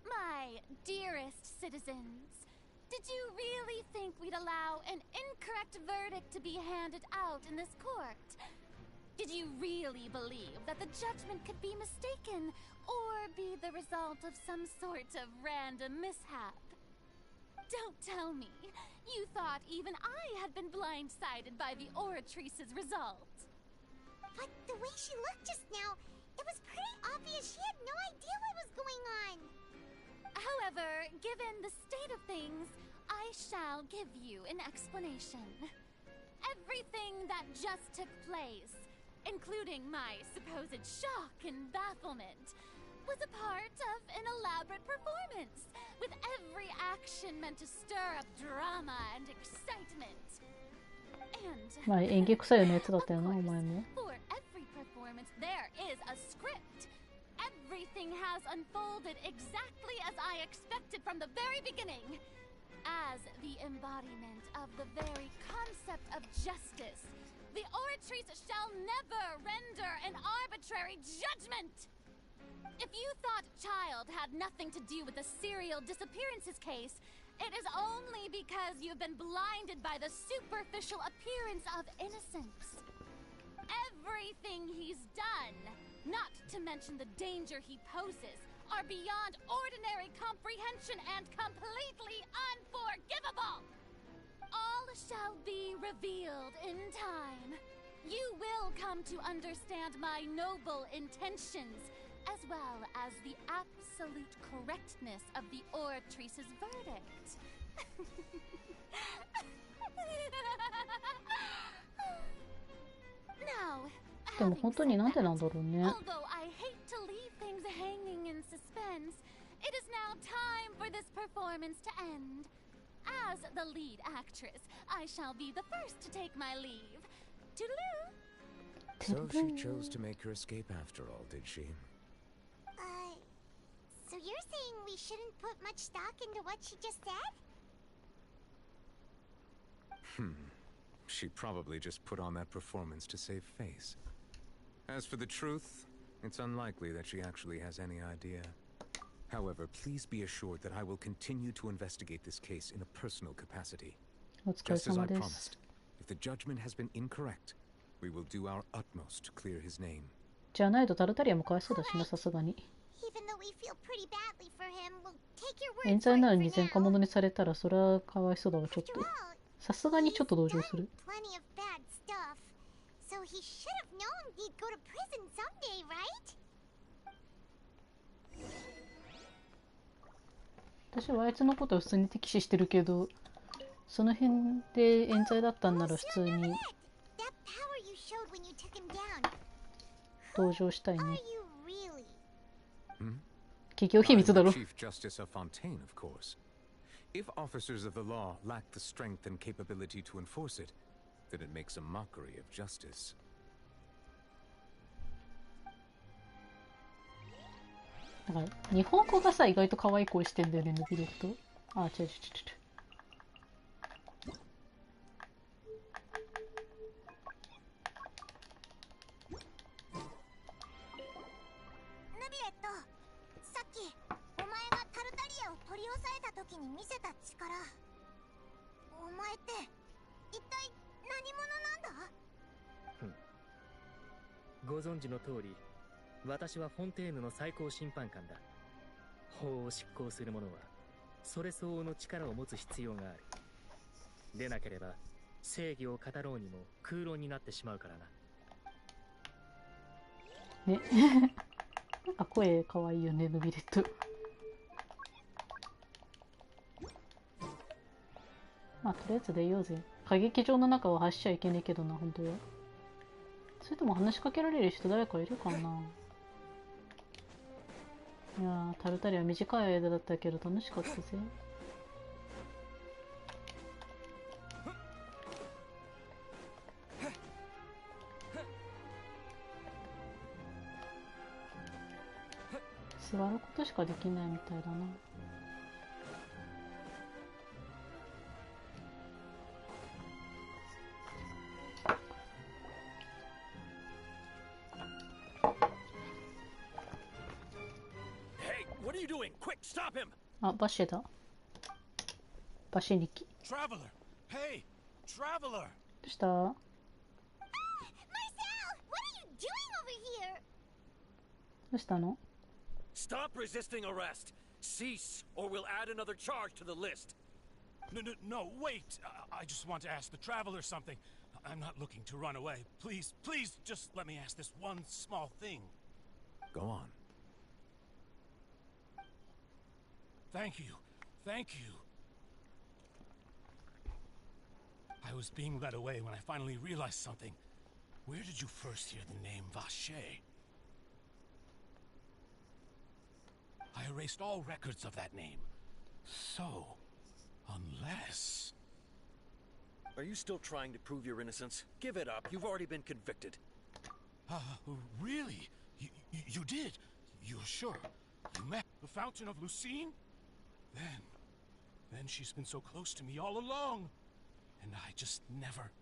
My dearest citizens, did you really think we'd allow an incorrect verdict to be handed out in this court? Did you really believe that the judgment could be mistaken or be the result of some sort of random mishap? Don't tell me you thought even I had been blindsided by the Oratrice's result. But the way she looked just now, it was pretty obvious she had no idea what was going on. However, given the state of things, I shall give you an explanation. Everything that just took place, including my supposed shock and bafflement, was a part of an elaborate performance, with every action meant to stir up drama and excitement. And まあ演技臭いようなやつだったよな、お前も。 for every performance, there is a script. Everything has unfolded exactly as I expected from the very beginning. As the embodiment of the very concept of justice, the Oratrice shall never render an arbitrary judgment! If you thought Child had nothing to do with the serial disappearances case, it is only because you've been blinded by the superficial appearance of innocence. Everything he's done, not to mention the danger he poses, are beyond ordinary comprehension and completely unforgivable! All shall be revealed in time. You will come to understand my noble intentions, as well as the absolute correctness of the Oratrice's verdict. Now, でも本当になんでなんだろうね。 although I hate to leave things hanging in suspense, it is now time for this performance to end. As the lead actress, I shall be the first to take my leave. Toodaloo! So she chose to make her escape after all, did she? So you're saying we shouldn't put much stock into what she just said? She probably just put on that performance to save face. As for the truth, it's unlikely that she actually has any idea. However, please be assured that I will continue to investigate this case in a personal capacity. Just as I promised, if the judgment has been incorrect, we will do our utmost to clear his name. じゃないとタルタリアもかわいそうだしな、さすがに。Even though we feel pretty badly for him, we'll take your word 冤 for 罪 it なの for に前 now. 科者にされたらそれはかわいそうだわ、ちょっと。さすがにちょっと同情する。 Plenty of bad stuff. So he should have known he'd go to prison someday, right? 私はあいつのことは普通に敵視してるけど、その辺で冤罪だったんなら普通に That power you showed when you took him down. 同情したいね。 Are you really? 企業秘密だろ。 I'm the Chief Justice of Fontaine, of course. If officers of the law lack the strength and capability to enforce it, then it makes a mockery of justice. だから日本語がさ意外と可愛い声してんだよね、ヌビレット。あ、違う違う違う違う。ヌビレット、さっきお前がタルタリアを取り押さえた時に見せた力、お前って一体何者なんだ？ご存知の通り、私はフォンテーヌの最高審判官だ。法を執行する者はそれ相応の力を持つ必要がある。でなければ正義を語ろうにも空論になってしまうからな。ね。なんか声可愛いよね、ヌビレット。まあとりあえず出ようぜ。歌劇場の中は走っちゃいけねえけどな、本当は。それとも話しかけられる人誰かいるかな。いやー、タルタリア短い間だったけど楽しかったぜ。座ることしかできないみたいだな。あ、バシェだ。バシェニキ。どうした？どうしたの？ Stop resisting arrest. Cease, or we'll add another charge to the list. No, wait. I just want to ask the traveler something. I'm not looking to run away. Please, just let me ask this one small thing. Go on. Thank you. I was being led away when I finally realized something. Where did you first hear the name Vache? I erased all records of that name. So, unless... Are you still trying to prove your innocence? Give it up. You've already been convicted. Really? You did? You're sure? You met the Fountain of Lucine? Then she's been so close to me all along. And I just never...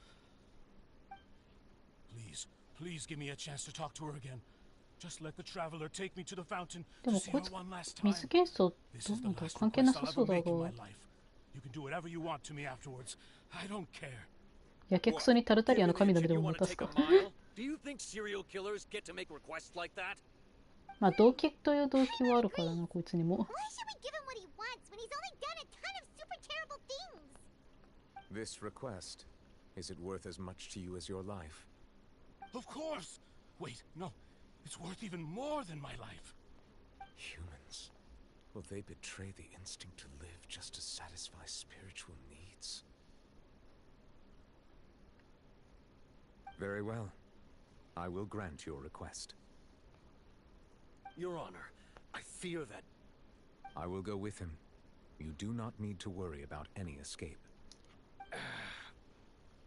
Please give me a chance to talk to her again. Just let the traveler take me to the fountain to see her one last time. This is the last request I'll ever make in my life. You can do whatever you want to me afterwards. I don't care. やけくそにタルタリアの神の目でも持たすか。Do you think serial killers get to make requests like that? まあ動機という動機はあるからな、こいつにも。This request, is it worth as much to you as your life? Of course! Wait, no. It's worth even more than my life. Humans. Will they betray the instinct to live just to satisfy spiritual needs? Very well. I will grant your request. Your Honor, I fear that... I will go with him. You do not need to worry about any escape.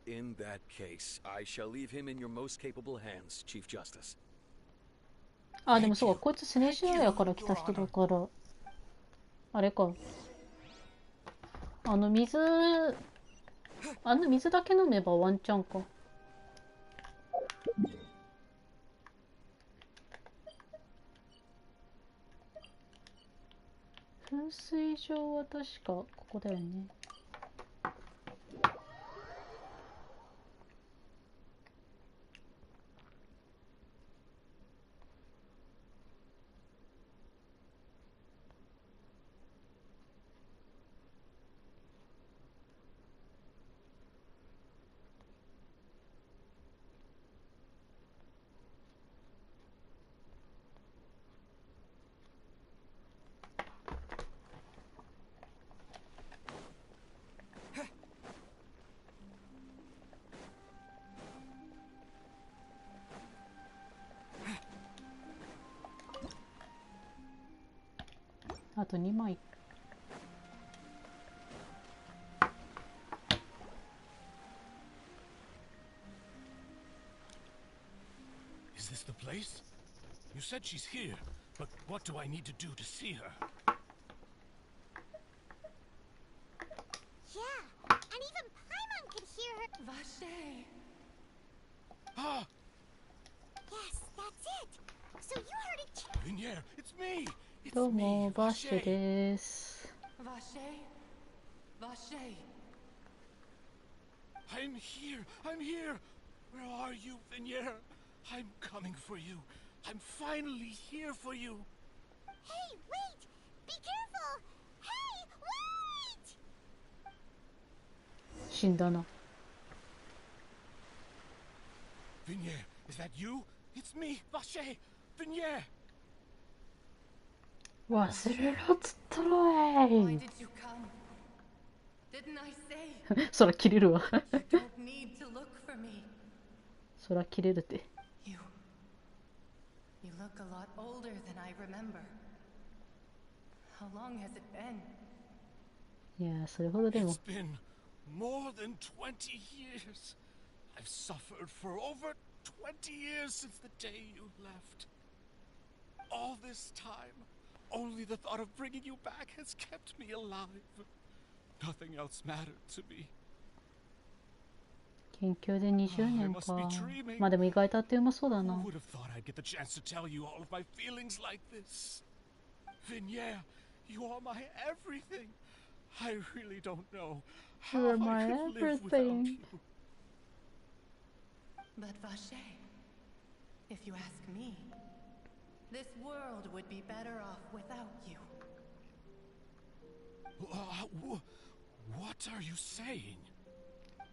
In that case, I shall leave him in your most capable hands, Chief Justice. あ、でもそうか、こいつセネシアヤから来た人だから、あれか。水だけ飲めばワンチャンか。噴水場は確かここだよね。あと2枚。Is this the place? You said she's here, But what do I need to do to see her? Yeah, and even Paimon could hear her. Vache. Ah! Yes, that's it. So you heard it. Vignere, it's me! It's どう me, も、バッシュ Vache! です。Vache. Vache. I'm here! I'm here! Where are you, Vignere? I'm coming for you. I'm finally here for you. Hey, wait! Be careful! Hey, wait! 死んだな。Vignere, is that you? It's me, Vache! Vignere! 忘れろっつったろ Why い。 did you come? Didn't I say そら切れるわ。 you don't need to look for me? そら切れるって。You look a lot older than I remember. How long has it been? いや、それほどでも。 It's been more than 20 years. I've suffered for over 20 years since the day you left. All this time, only the thought of bringing you back has kept me alive. Nothing else mattered to me. 研究で20年か。まあでも意外とあっという間そうだな。 Who would have thought I'd get the chance to tell you all of my feelings like this? Vignere, you are my everything. I really don't know how You're I my could live without everything. you. But Vache, if you ask me, this world would be better off without you. What are you saying?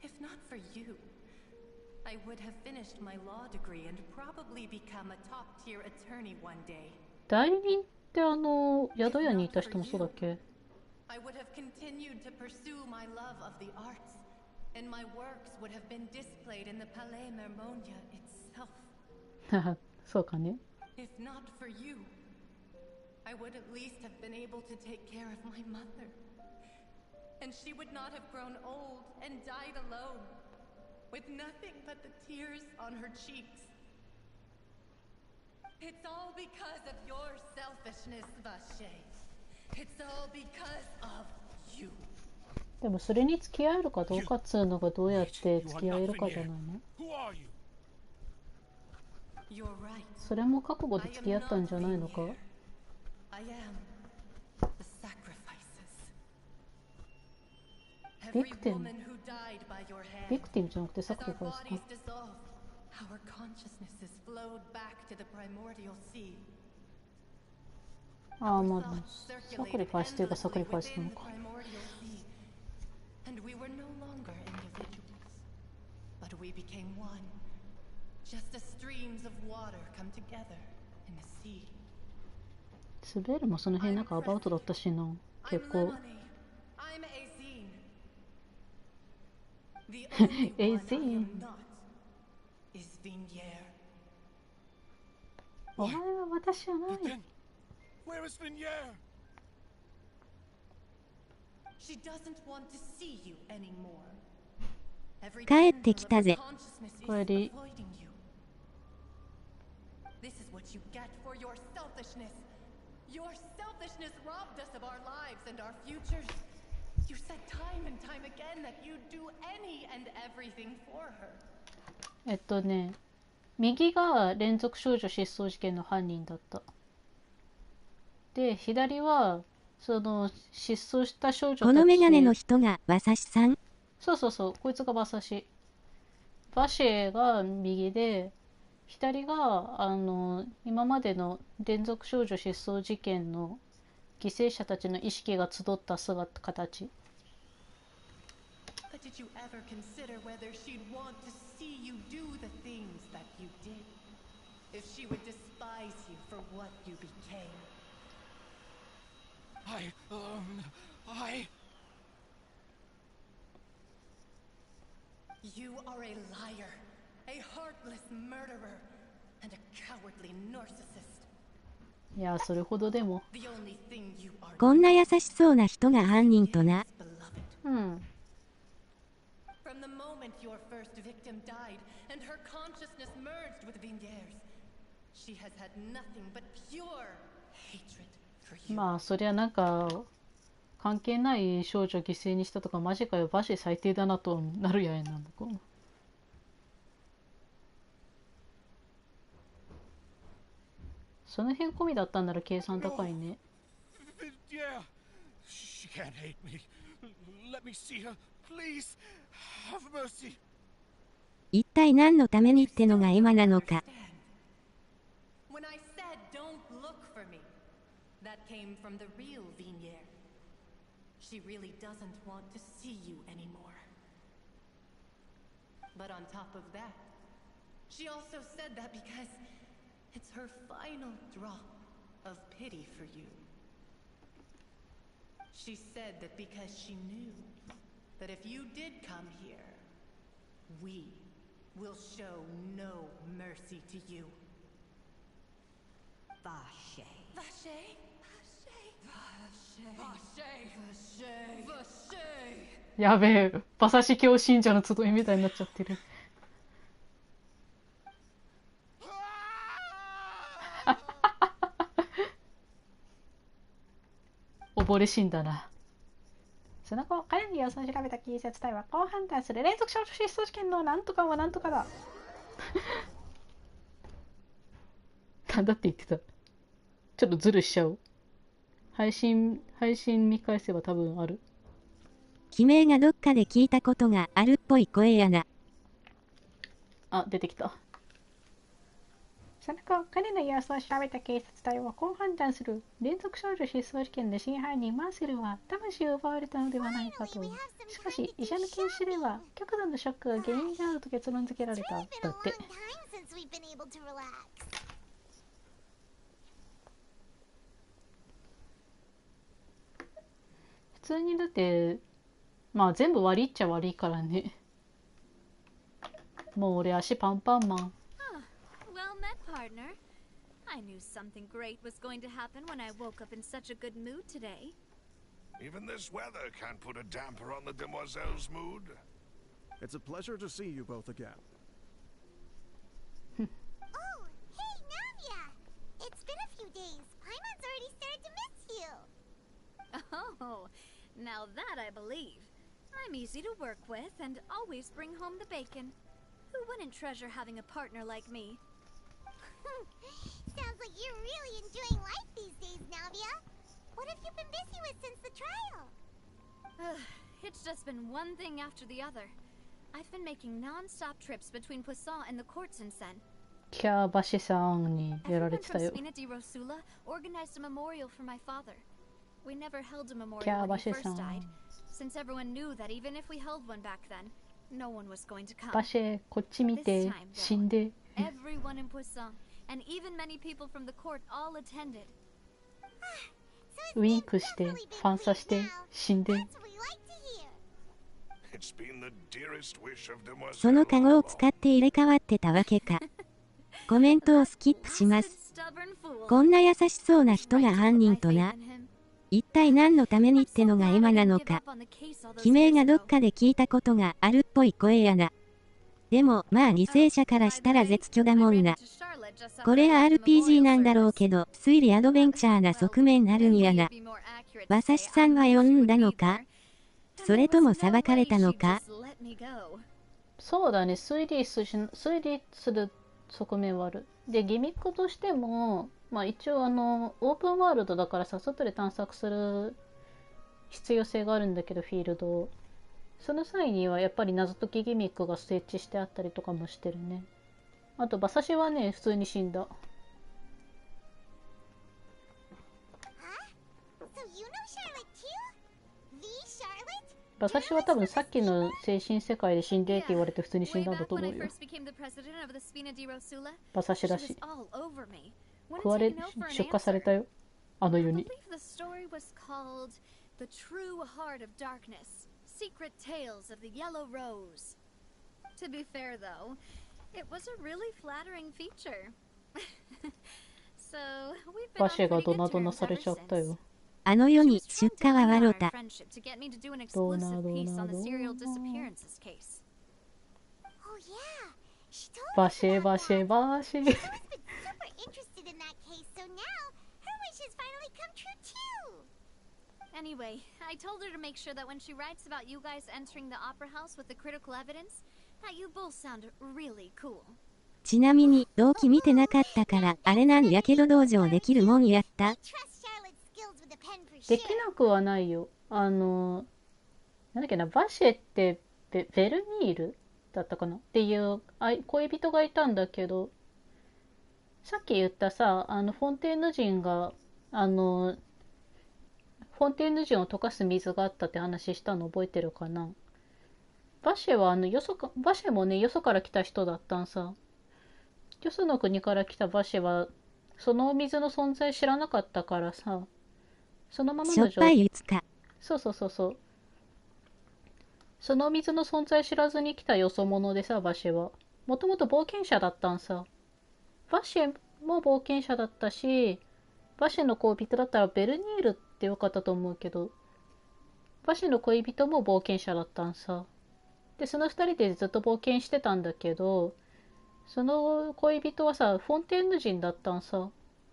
If not for you, I would have finished my law degree and probably become a top-tier attorney one day. 代理人って宿屋にいた人もそうだっけ？ I would have continued to pursue my love of the arts, and my works would have been displayed in the Palais Mermonia itself. そうかね。 If not for you, I would at least have been able to take care of my mother. And she would not have grown old and died alone, with nothing but the tears on her cheeks. It's all because of your selfishness, Vache. It's all because of you. でもそれに付き合えるかどうかっつうのがどうやって付き合えるかじゃないの？ You're right. それも覚悟で付き合ったんじゃないのか？ I am the sacrifices. Every woman who died by your hand. ビクティムじゃなくてサクリ As ファ our イスか？ bodies dissolve, our consciousnesses flowed back to the primordial sea. ああ、まあでもサクリファイスといえばサクリファイスなのか。 And we were no longer individuals, but we became one. Just as streams of water come together in the sea. スベールもその辺なんかアバウトだったしな。結構。I'm Azine. The only one I am not is Vignere. お前は私じゃない。 Where is Vignere? She doesn't want to see you anymore. 帰ってきたぜ。 帰り。 This is what you get for your selfishness. Your selfishness robbed us of our lives and our futures. You said time and time again that you'd do any and everything for her. 右が連続少女失踪事件の犯人だった。で、左はその失踪した少女たち。このメガネの人が馬刺しさん。そうそうそう、こいつが馬刺し。バシェが右で、左が今までの連続少女失踪事件の犠牲者たちの意識が集った形。 But did you ever consider whether she'd want to see you do the things that you did? If she would despise you for what you became? You are a liar, a heartless murderer, and a cowardly narcissist. いや、それほどでも。 The only thing you are こんな優しそうな人が犯人とな。うん。 From the moment your first victim died and her consciousness merged with Vignere's, she has had nothing but pure まあそりゃなんか関係ない少女犠牲にしたとかマジかよ、バシ最低だなとなるややな向こうも。その辺込みだったんなら計算高いね。Yeah. She can't hate me. Let me see her, please. Have mercy. 一体何のためにってのがエマなのか。When I said don't look for me, that came from the real Vignier. She really doesn't want to see you anymore. But on top of that, she also said that because it's her final drop of pity for you. She said that because she knew that if you did come here, we will show no mercy to you. Vache. Vache? Vache. Vache. Vache. やべえ、馬刺し教信者の集いみたいになっちゃってる。溺れ死んだな。その後、彼に様子を調べた警察隊はこう判断する。連続少女失踪事件のなんとかはなんとかだ。なんだって言ってた。ちょっとズルしちゃおう。配信見返せば多分ある。悲鳴がどっかで聞いたことがあるっぽい声やな。あ、出てきた。その後、彼の様子を調べた警察隊はこう判断する。連続少女失踪事件の真犯人マーセルは魂を奪われたのではないかと。しかし、医者の検視では極度のショックが原因であると結論付けられた。だって。普通にだって、まあ全部悪いっちゃ悪いからね。もう俺足パンパンマン。Well met, partner. I knew something great was going to happen when I woke up in such a good mood today. Even this weather can't put a damper on the demoiselle's mood. It's a pleasure to see you both again. Oh, hey, Navia! It's been a few days. Paimon's already started to miss you. Oh, now that I believe. I'm easy to work with and always bring home the bacon. Who wouldn't treasure having a partner like me? Sounds like you're really enjoying life these days, Navia. What have you been busy with since the trial? It's just been one thing after the other. I've been making non-stop trips between Poisson and the courts in Sen. キャーバシさんにやられ Everyone てた from よ。 Spina di Rosula organized a memorial for my father. We never held a memorial Kya when he bashi first san. died, since everyone knew that even if we held one back then, no one was going to come. バシェ、こっち見 This て、 time, 死んで。 Everyone in Poisson, and even many people from the court, all attended. ウインクして、ファンサして、死んで。 It's been the dearest wish of その demoiselle. カゴを使って入れ替わってたわけか。コメントをスキップします。こんな優しそうな人が犯人とな。一体何のためにってのがエマなのか。悲鳴がどっかで聞いたことがあるっぽい声やな。でもまあ犠牲者からしたら絶叫だもんな。これは RPG なんだろうけど推理アドベンチャーな側面あるんやな。馬刺しさんは呼んだのか、それとも裁かれたのか。そうだね、推理する側面はある。で、ギミックとしても、まあ一応オープンワールドだからさ、外で探索する必要性があるんだけど、フィールドを。その際にはやっぱり謎解きギミックが設置してあったりとかもしてるね。あと馬刺しはね、普通に死んだ。馬刺しは多分さっきの精神世界で死んでって言われて普通に死んだんだと思うよ。馬刺しだし。食われ、出荷されたよ。あの世に。Secret Tales of the Yellow Rose. To be fair, though, it was a really flattering feature. So we've been on バシェが pretty ド good ナドナ terms され ever ちゃったよ。 since. あの世に出荷は笑た。 Friendship to get me to do an exclusive piece on the serial disappearances case. Oh yeah, she told バシェバシェバシェ。 super interested in that case, so now her wish is Anyway, I told her to make sure that when she writes about you guys entering the opera house with the critical evidence, that you both sound really cool. ちなみに、同期見てなかったから、あれなんやけど道場できるもんやった？できなくはないよ。なんだっけな、バシェってベルニールだったかなっていう恋人がいたんだけど、さっき言ったさ、フォンテーヌ人が、フォンテーヌ人を溶かす水があったって話したの覚えてるかな？バシェはバシェもね、よそから来た人だったんさ。よその国から来たバシェは、そのお水の存在知らなかったからさ、そのままのしょっぱいいつか。そうそうそうそう。そのお水の存在知らずに来たよそ者でさ、バシェは。もともと冒険者だったんさ。バシェも冒険者だったし、バシェの恋人だったらベルニールってよかったと思うけど、バシェの恋人も冒険者だったんさ。で、その二人でずっと冒険してたんだけど、その恋人はさ、フォンテーヌ人だったんさ。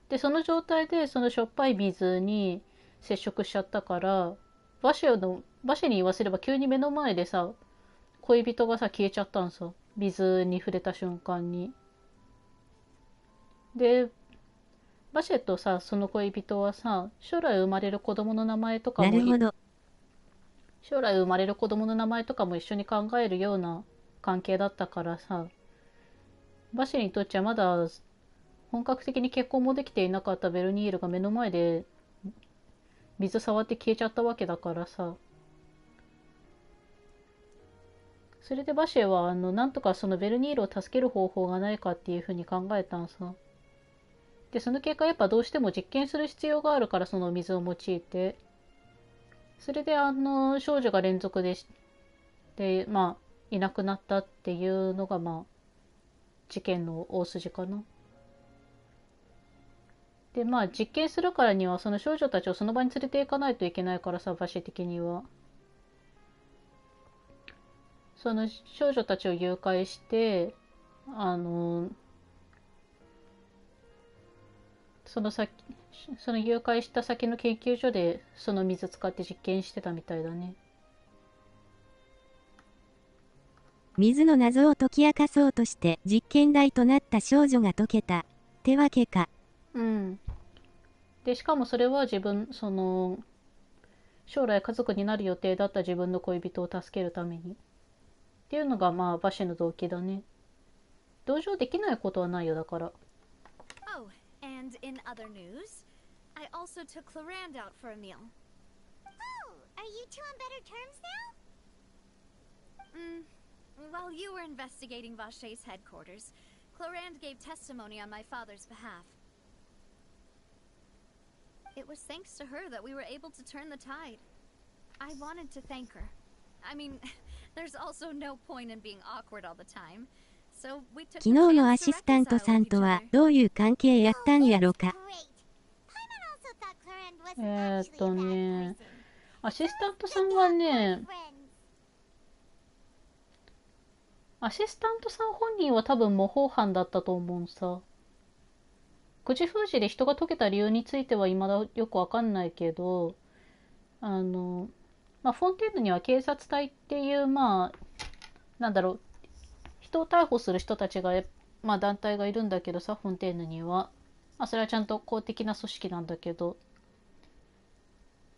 で、その状態でそのしょっぱい水に接触しちゃったから、バシェに言わせれば急に目の前でさ、恋人がさ、消えちゃったんさ。水に触れた瞬間に。で、バシェとさ、その恋人はさ、将来生まれる子供の名前とかも、将来生まれる子供の名前とかも一緒に考えるような関係だったからさ、バシェにとっちゃまだ本格的に結婚もできていなかったベルニールが目の前で水触って消えちゃったわけだからさ、それでバシェはなんとかそのベルニールを助ける方法がないかっていうふうに考えたんさ。で、その結果やっぱどうしても実験する必要があるから、その水を用いて、それで少女が連続でまあいなくなったっていうのがまあ事件の大筋かな。で、まあ実験するからにはその少女たちをその場に連れて行かないといけないからさ、バシェ的には。その少女たちを誘拐して、その誘拐した先の研究所でその水使って実験してたみたいだね。水の謎を解き明かそうとして実験台となった少女が解けたってわけか。うん。で、しかもそれは将来家族になる予定だった自分の恋人を助けるために。っていうのがまあバシェの動機だね。同情できないことはないよ、だから。Oh, and in other news, I also took Clarand out for a meal. Oh, are you two on better terms now? While you were investigating Vache's headquarters, Clarand gave testimony on my father's behalf. It was thanks to her that we were able to turn the tide. I wanted to thank her. I mean, there's also no point in being awkward all the time. So we took 昨日のアシスタントさんとはどういう関係やったんやろか。アシスタントさんはね、アシスタントさん本人は多分模倣犯だったと思うさ。口封じで人が解けた理由については未だよくわかんないけど、まあ、フォンテーヌには警察隊っていう、まあ、なんだろう、人を逮捕する人たちが、まあ、団体がいるんだけどさ、フォンテーヌには。まあ、それはちゃんと公的な組織なんだけど、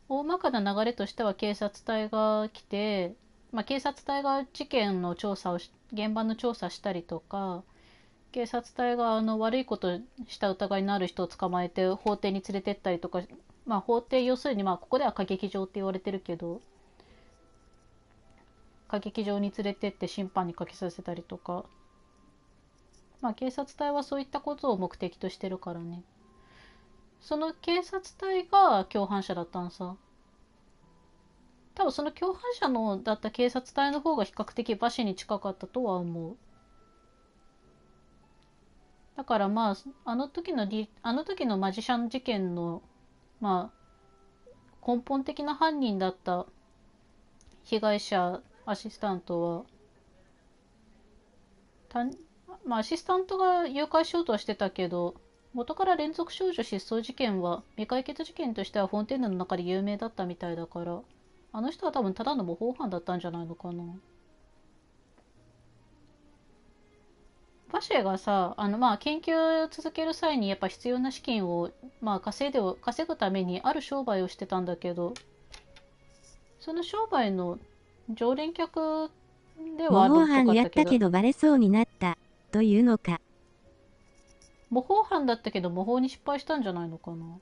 大まかな流れとしては警察隊が来て、まあ、警察隊が事件の調査を現場の調査したりとか、警察隊が悪いことした疑いのある人を捕まえて法廷に連れてったりとか、まあ法廷、要するにまあここでは歌劇場って言われてるけど、歌劇場に連れてって審判にかけさせたりとか、まあ警察隊はそういったことを目的としてるからね。その警察隊が共犯者だったんさ。多分その共犯者だった警察隊の方が比較的バシに近かったとは思う。だからまああの時のマジシャン事件のまあ根本的な犯人だった被害者アシスタントはまあアシスタントが誘拐しようとはしてたけど、元から連続少女失踪事件は未解決事件としてはフォンテーヌの中で有名だったみたいだから、あの人は多分ただの模倣犯だったんじゃないのかな。バシェがさ、研究を続ける際にやっぱ必要な資金を、稼ぐためにある商売をしてたんだけど、その商売の常連客ではある模っぽかったけど、倣犯やったけどバレそうになったというのか。模倣犯だったけど模倣に失敗したんじゃないのかな。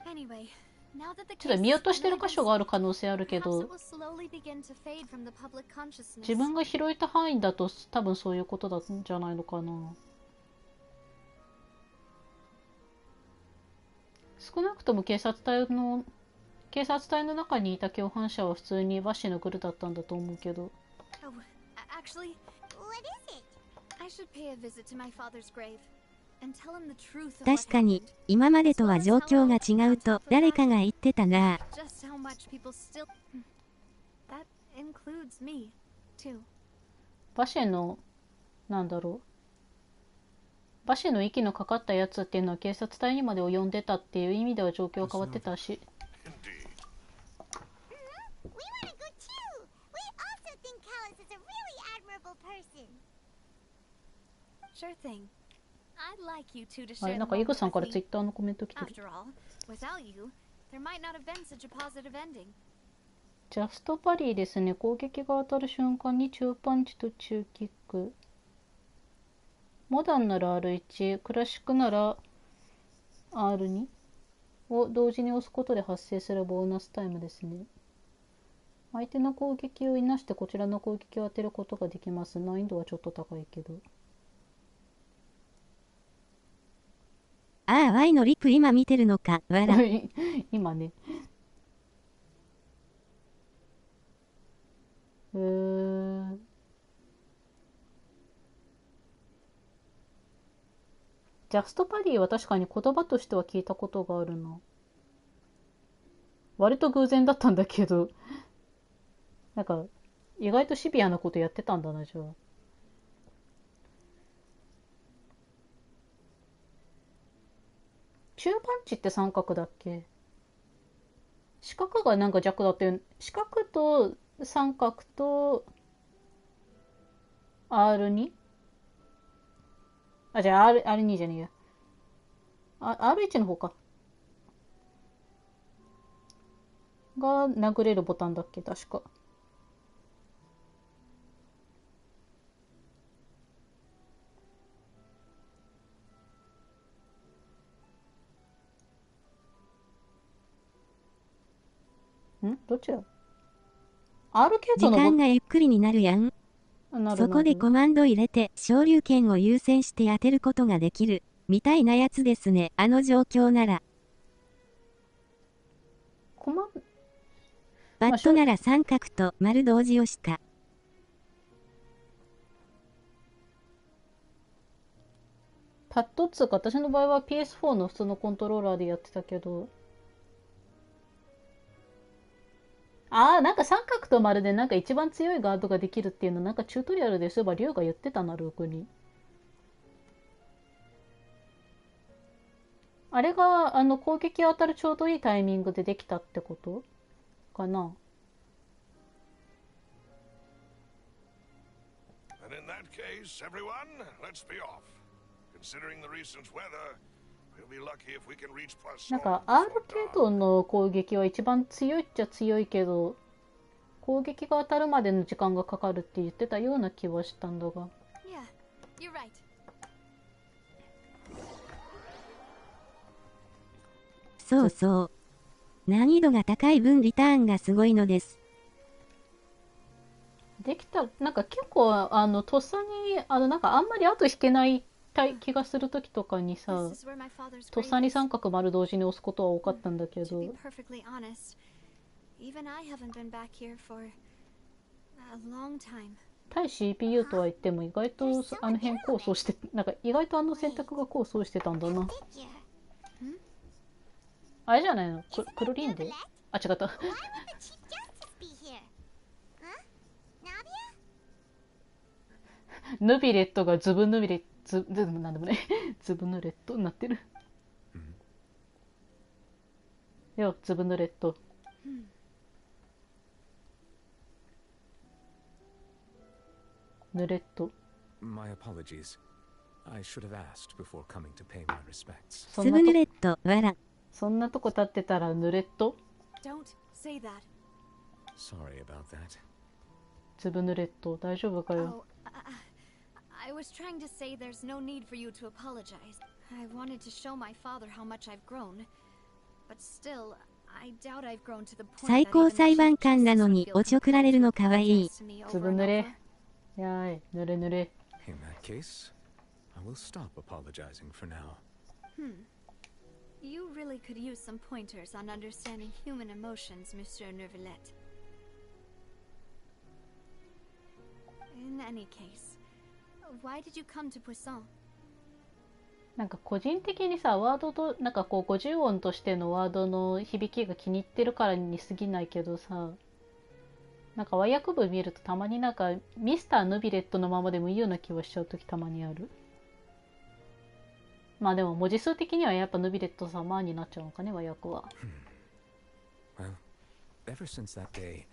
Anyway, now that the ちょっと case 見 has 落としてる finally 箇 been 所がある solved, 可能性あるけ perhaps ど、 it will slowly begin to fade from the public consciousness. 自分が拾えた範囲だと多分そういうことなんじゃないのかな。少なくとも警察隊の中にいた共犯者は普通にバッシーのグルだったんだと思うけど。 Oh, actually, what is it? I should pay a visit to my father's grave and tell him the truth of what 確かに happened. 今までとは状況が違うと誰かが言ってたな。 Just how much people still. That includes me, too. バシェのバシェの息のかかったやつっていうのは警察隊にまで及んでたっていう意味では状況は変わってたし。We want to go too. We also think Callus is a really admirable person. Sure thing. I'd like you two to あ share れ、 the なんかイグ moment さんから with ツイ me. ッターのコメント来てる。 After all, without you, there might not have been such a positive ending. ジャストパリーですね。攻撃が当たる瞬間に中パンチと中キック。モダンなら R1、クラシックなら R2 を同時に押すことで発生するボーナスタイムですね。相手の攻撃をいなしてこちらの攻撃を当てることができます。難易度はちょっと高いけど。ああ、Y のリプ今見てるのか、わら。今ね。ジャストパリーは確かに言葉としては聞いたことがあるな。割と偶然だったんだけど、なんか意外とシビアなことやってたんだな、じゃあ。中パンチって三角だっけ？四角がなんか弱だったよ。四角と三角と R2？ あ、じゃあ R2 じゃねえや。R1 の方か。が殴れるボタンだっけ、確か。どっちだ？ R 系統の時間がゆっくりになるやん。そこでコマンド入れて昇竜拳を優先して当てることができるみたいなやつですね。あの状況なら。バットなら三角と丸同時押しか。パッドっつうか私の場合は PS4 の普通のコントローラーでやってたけど。なんか三角と丸でなんか一番強いガードができるっていうのなんかチュートリアルでそういえばリュウが言ってたな、ルークに。あれが攻撃当たるちょうどいいタイミングでできたってことかな。And in that case, everyone, let's be off. Considering the recent weather, we'll be lucky if we can reach plus. なんか R 系統の攻撃は一番強いっちゃ強いけど、攻撃が当たるまでの時間がかかるって言ってたような気はしたんだが。Yeah, you're right. そうそう。難易度が高い分リターンがすごいのです。できた、なんか結構とっさになんかあんまり後引けない気がする時とかにさ、とっさに三角丸同時に押すことは多かったんだけど。対 CPU とは言っても意外とあの辺構想して、なんか意外とあの選択が構想してたんだな。あれじゃないの？クロリンで？あ、違った。ヌビレットがズブヌビレット、なんでもね、ズブヌレットになってる。よ、ズブヌレット。ヌレット。My apologies. I should have asked before coming to pay my respects. ズブヌレット、わら。そんなとこ立ってたらヌレット Don't say that. Sorry about that. ズブヌレット、大丈夫かよ。Oh, I was trying to say there's no need for you to apologize. I wanted to show my father how much I've grown. But still, I doubt I've grown to the point 最高裁判官なのにおちょくられるのかわいい。ズブ濡れ。やーい、濡れ濡れ。In that case, I will stop apologizing for now. You really could use some pointers on understanding human emotions, Monsieur Neuvillette. In any case, why did you come to Poisson? なんか個人的にさ、ワードと、なんかこう50音としてのワードの響きが気に入ってるからに過ぎないけどさ、なんか和訳文見るとたまになんかミスター・ヌビレットのままでもいいような気はしちゃうときたまにある。まあでも文字数的にはやっぱヌビレット様になっちゃうのかね、和訳は。Well, ever since that day,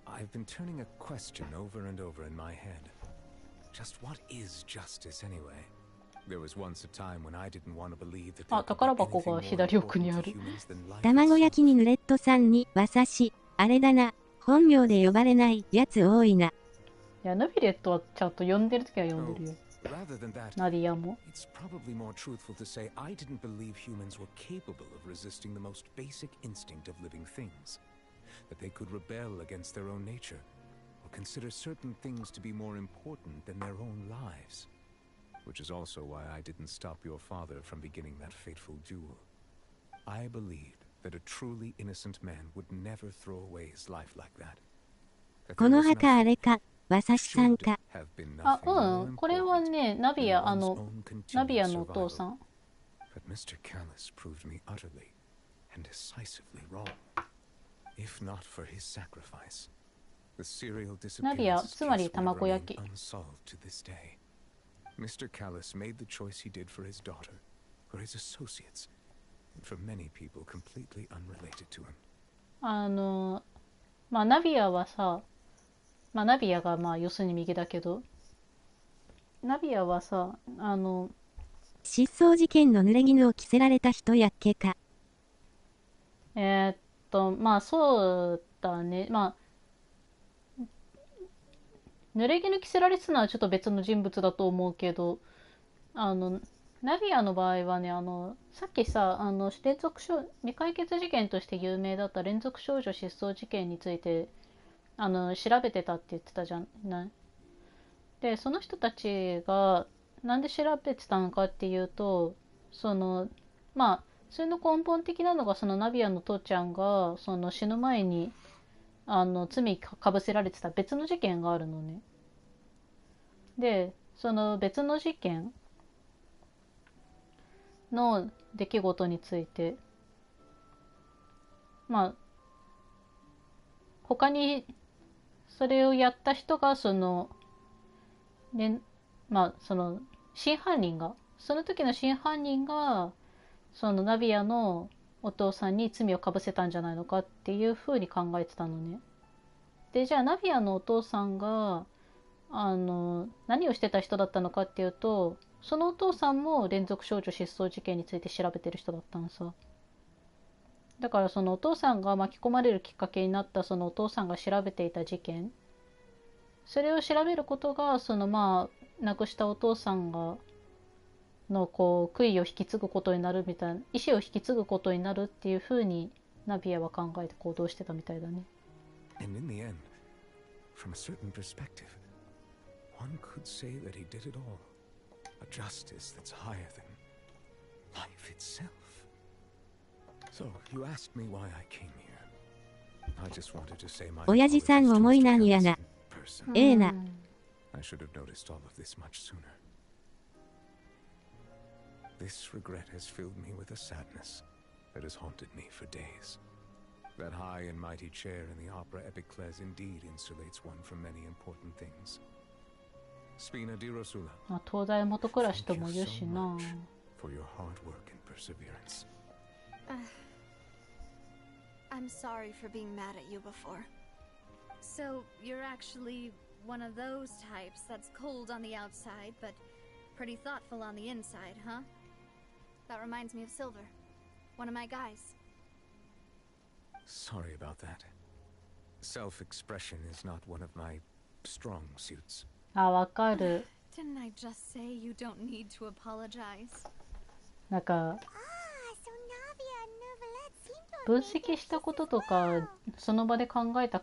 I've been turning a question over and over in my head. Just what is justice anyway? There was once a time when I didn't want to believe that あ、宝箱が左奥にある。卵焼きにヌレットさんに馬刺し、あれだな、本名で呼ばれないやつ多いな。いや、ヌビレットはちゃんと呼んでるときは呼んでるよ。Rather than that, ナディアも。 it's probably more truthful to say I didn't believe humans were capable of resisting the most basic instinct of living things. That they could rebel against their own nature, or consider certain things to be more important than their own lives. Which is also why I didn't stop your father from beginning that fateful duel. I believed that a truly innocent man would never throw away his life like that. この墓あれか、馬刺しさんか。あ、うん、これはね、ナビアのお父さん。But Mr. Callis proved me utterly and decisively wrong. If not for his sacrifice, the serial disappearance case would remain unsolved to this day. Mr. Callis made the choice he did for his daughter, for his associates, and for many people completely unrelated to him. まあナビアはさ、まあナビアがまあ要するに右だけど、ナビアはさ、失踪事件の濡れ衣を着せられた人やっけか。まあそうだね。まあ濡れ衣着せられてたのはちょっと別の人物だと思うけど、ナビアの場合はね、さっきさ、未解決事件として有名だった連続少女失踪事件について調べてたって言ってたじゃない。で、その人たちがなんで調べてたのかっていうと、まあそれの根本的なのが、そのナビアの父ちゃんが死ぬ前に罪かぶせられてた別の事件があるのね。で、その別の事件の出来事について、まあ他にそれをやった人がまあ真犯人が、その時の真犯人がナビアのお父さんに罪をかぶせたんじゃないのかっていうふうに考えてたのね。で、じゃあナビアのお父さんが何をしてた人だったのかっていうと、そのお父さんも連続少女失踪事件について調べてる人だったのさ。だからそのお父さんが巻き込まれるきっかけになったそのお父さんが調べていた事件、それを調べることがまあ亡くしたお父さんがのこう悔いを引き継ぐことになるみたいな、意思を引き継ぐことになるっていうふうにナビアは考えて行動してたみたいだね。And in the end, from a certain perspective, one could say that he did it all. A justice that's higher than life itself. So you asked me why I came here. I just wanted to say my 親父さん思いなんやな。ええな。I should have noticed all of this much sooner. This regret has filled me with a sadness that has haunted me for days. That high and mighty chair in the opera Epiclese indeed insulates one from many important things. Spina di Rosula. あ、東大元暮らしとも言うしな。For your hard work and perseverance. I'm sorry for being mad at you before. So, you're actually one of those types that's cold on the outside, but pretty thoughtful on the inside, huh? That reminds me of Silver, one of my guys. Sorry about that. Self-expression is not one of my strong suits. あ、わかる。Didn't I just say you don't need to apologize? なんか分析したこととかその場で考えた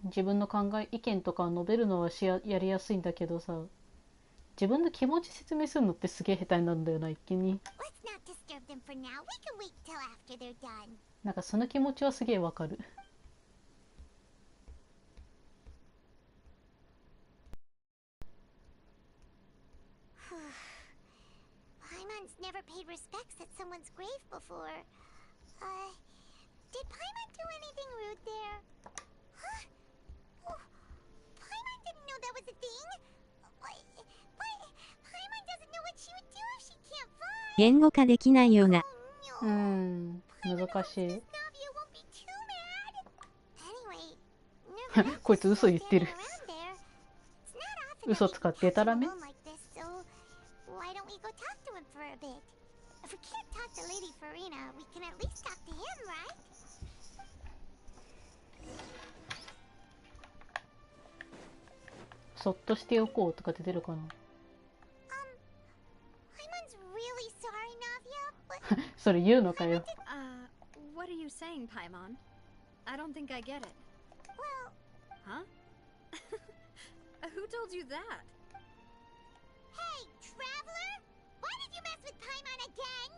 自分の意見とかを述べるのはやりやすいんだけどさ、自分の気持ち説明するのってすげえ下手になるんだよな、一気に。なんかその気持ちはすげえわかる。Paimon's never paid respects at someone's grave before. Did Paimon do anything rude there? Huh? Oh, Paimon didn't know that was a thing. But Paimon doesn't know what she would do if she can't fly. 言語化できないような。難しい。こいつ嘘言ってる。嘘使ってデタラメ？ Why don't we go talk to him for a bit? If we can't talk to Lady Farina, we can at least talk to him, right? そっとしておこうとかって出るかな。Paimon's really sorry, Navia, but それ言うのかよ。What are you saying, Paimon? I don't think I get it. Well, huh? Who told you that? Hey, traveler! Why did you mess with Paimon again?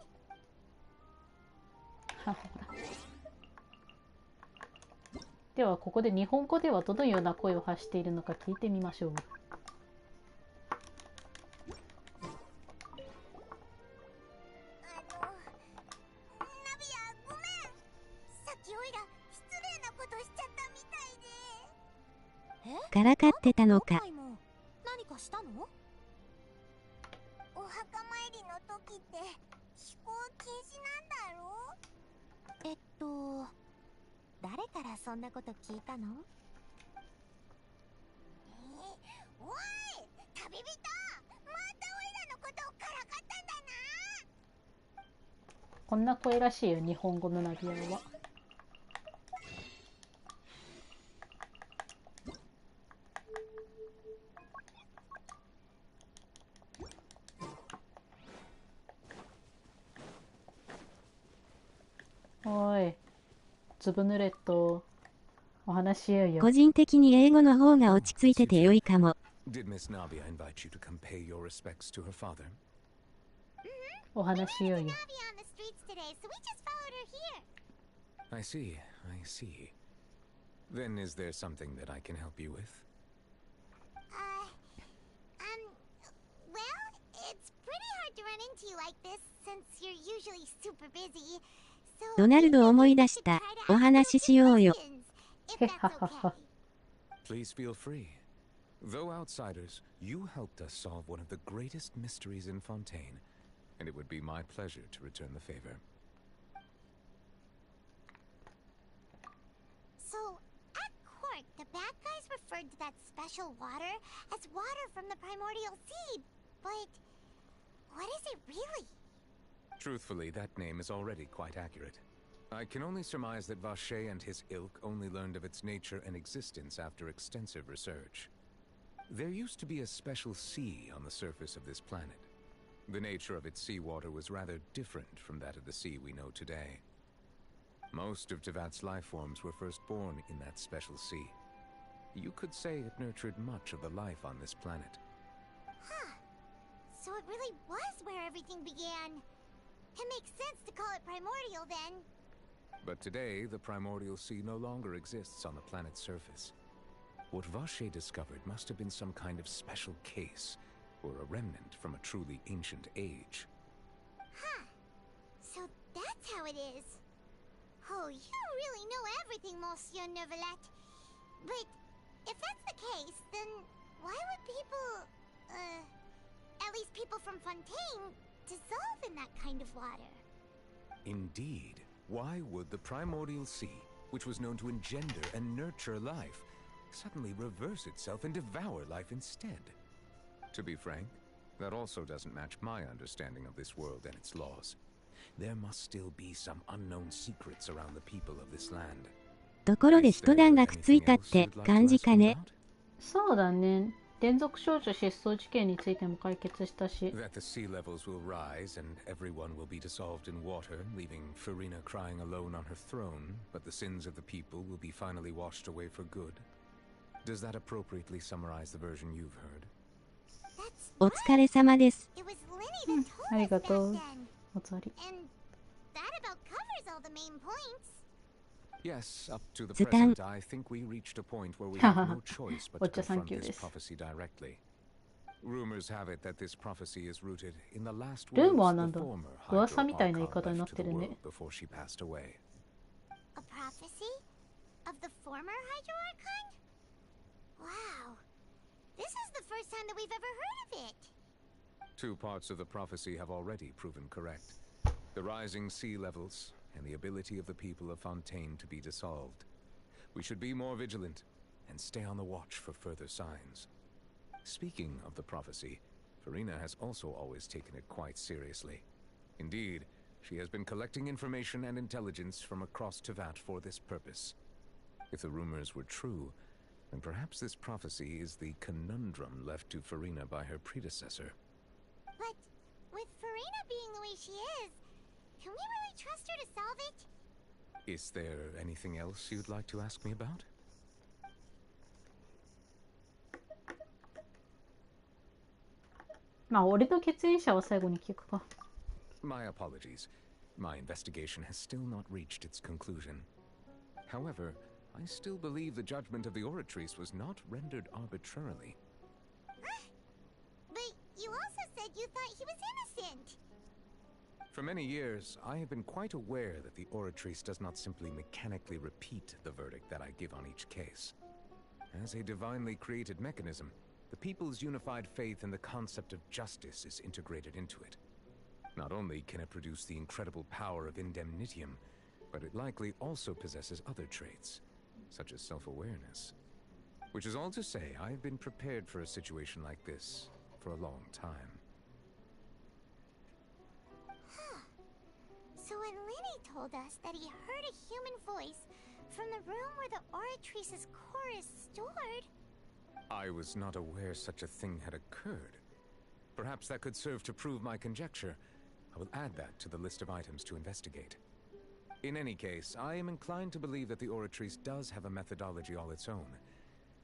ではここで日本語ではどのような声を発しているのか聞いてみましょう。からかってたのか。何かしたの？お墓参りの時って飛行禁止なんだろ？誰からそんなこと聞いたの？おい！旅人！またオイラのことをからかったんだな！こんな声らしいよ、日本語のナビアは。おい、ずぶ濡れっとお話しようよ。個人的に英語の方が落ち着いてて良いかも。Did Miss Navia invite you to come pay your respects to her father? お話しようよ。I see, I see. Then is there something that I can help you with? Well, it's pretty hard to run into you like this since you're usually super busy. ドナルドを思い出した。お話ししようよ。Please feel free. Though outsiders, you helped us solve one of the greatest mysteries in Fontaine, and it would be my pleasure to return the favor. So, at court, the bad guys referred to that special water as water from the primordial sea, but what is it really? Truthfully, that name is already quite accurate. I can only surmise that Vache and his ilk only learned of its nature and existence after extensive research. There used to be a special sea on the surface of this planet. The nature of its seawater was rather different from that of the sea we know today. Most of Tevat's life forms were first born in that special sea. You could say it nurtured much of the life on this planet. Huh. So it really was where everything began. It makes sense to call it primordial then. But today, the primordial sea no longer exists on the planet's surface. What Vache discovered must have been some kind of special case, or a remnant from a truly ancient age. Huh. So that's how it is. Oh, you really know everything, Monsieur Neuvillette. But if that's the case, then why would people At least people from Fontaine dissolve in that kind of water. Indeed. Why would the primordial sea, which was known to engender and nurture life, suddenly reverse itself and devour life instead? To be frank, that also doesn't match my understanding of this world and its laws. There must still be some unknown secrets around the people of this land. ところで一段落ついたって感じかね。そうだね。連続少女失踪事件についても解決したし。That the sea levels will rise and everyone will be dissolved in water, leaving Farina crying alone on her throne, but the sins of the people will be finally washed away for good. Does that appropriately summarize the version you've heard? お疲れ様です。ありがとう。おつわり。Yes, up to the present, I think we reached a point where we have no choice but to confront this prophecy directly. Rumors have it that this prophecy is rooted in the last words of the former Hydro Archon left to the world before she passed away. A prophecy? Of the former Hydro Archon? Wow. This is the first time that we've ever heard of it. Two parts of the prophecy have already proven correct. The rising sea levels and the ability of the people of Fontaine to be dissolved. We should be more vigilant and stay on the watch for further signs. Speaking of the prophecy, Farina has also always taken it quite seriously. Indeed, she has been collecting information and intelligence from across Tevat for this purpose. If the rumors were true, then perhaps this prophecy is the conundrum left to Farina by her predecessor. But with Farina being the way she is, can we really trust her to solve it? Is there anything else you'd like to ask me about? まあ、俺の血縁者は最後に聞くか。My apologies. My investigation has still not reached its conclusion. However, I still believe the judgment of the Oratrice was not rendered arbitrarily. But you also said you thought he was innocent. For many years, I have been quite aware that the Oratrice does not simply mechanically repeat the verdict that I give on each case. As a divinely created mechanism, the people's unified faith in the concept of justice is integrated into it. Not only can it produce the incredible power of indemnitium, but it likely also possesses other traits, such as self-awareness. Which is all to say, I've been prepared for a situation like this for a long time. So when Lenny told us that he heard a human voice from the room where the Oratrice's core is stored... I was not aware such a thing had occurred. Perhaps that could serve to prove my conjecture. I will add that to the list of items to investigate. In any case, I am inclined to believe that the Oratrice does have a methodology all its own.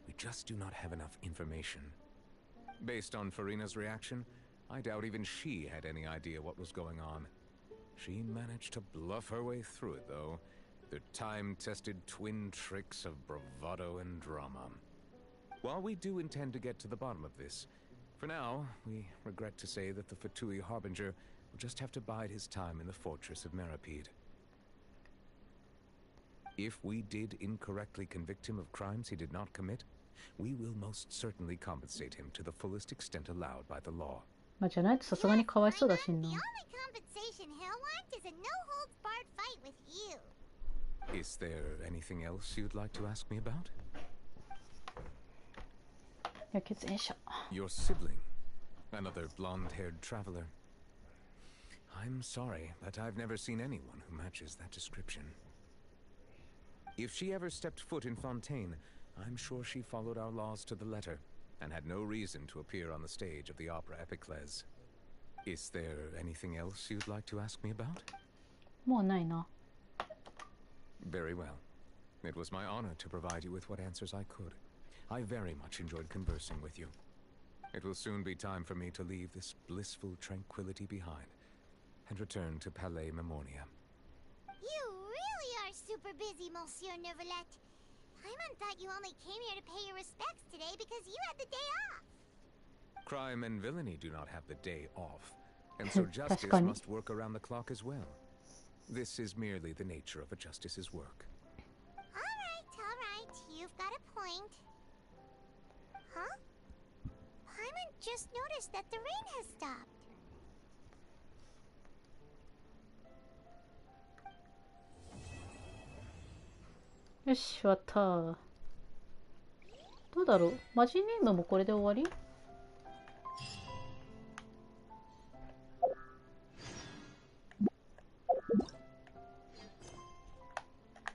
We just do not have enough information. Based on Farina's reaction, I doubt even she had any idea what was going on. She managed to bluff her way through it, though. The time-tested twin tricks of bravado and drama. While we do intend to get to the bottom of this, for now, we regret to say that the Fatui Harbinger will just have to bide his time in the fortress of Meripede. If we did incorrectly convict him of crimes he did not commit, we will most certainly compensate him to the fullest extent allowed by the law. まあ、じゃないとさすがにかわいそうだしな。 The only compensation he'll want is a no-holds-barred fight with you. Is there anything else you'd like to ask me about? いや、血縁者。Your sibling, another blonde-haired traveler. I'm sorry, but I've never seen anyone who matches that description. If she ever stepped foot in Fontaine, I'm sure she followed our laws to the letter, and had no reason to appear on the stage of the opera Epicles. Is there anything else you'd like to ask me about? もうないな。 Very well. It was my honor to provide you with what answers I could. I very much enjoyed conversing with you. It will soon be time for me to leave this blissful tranquility behind and return to Palais Memornia. You really are super busy, Monsieur Neuvillette. Paimon thought you only came here to pay your respects today because you had the day off. Crime and villainy do not have the day off, and so justice must work around the clock as well. This is merely the nature of a justice's work. All right. You've got a point. Huh? Paimon just noticed that the rain has stopped. よし、終わった。どうだろう、マジネームもこれで終わり？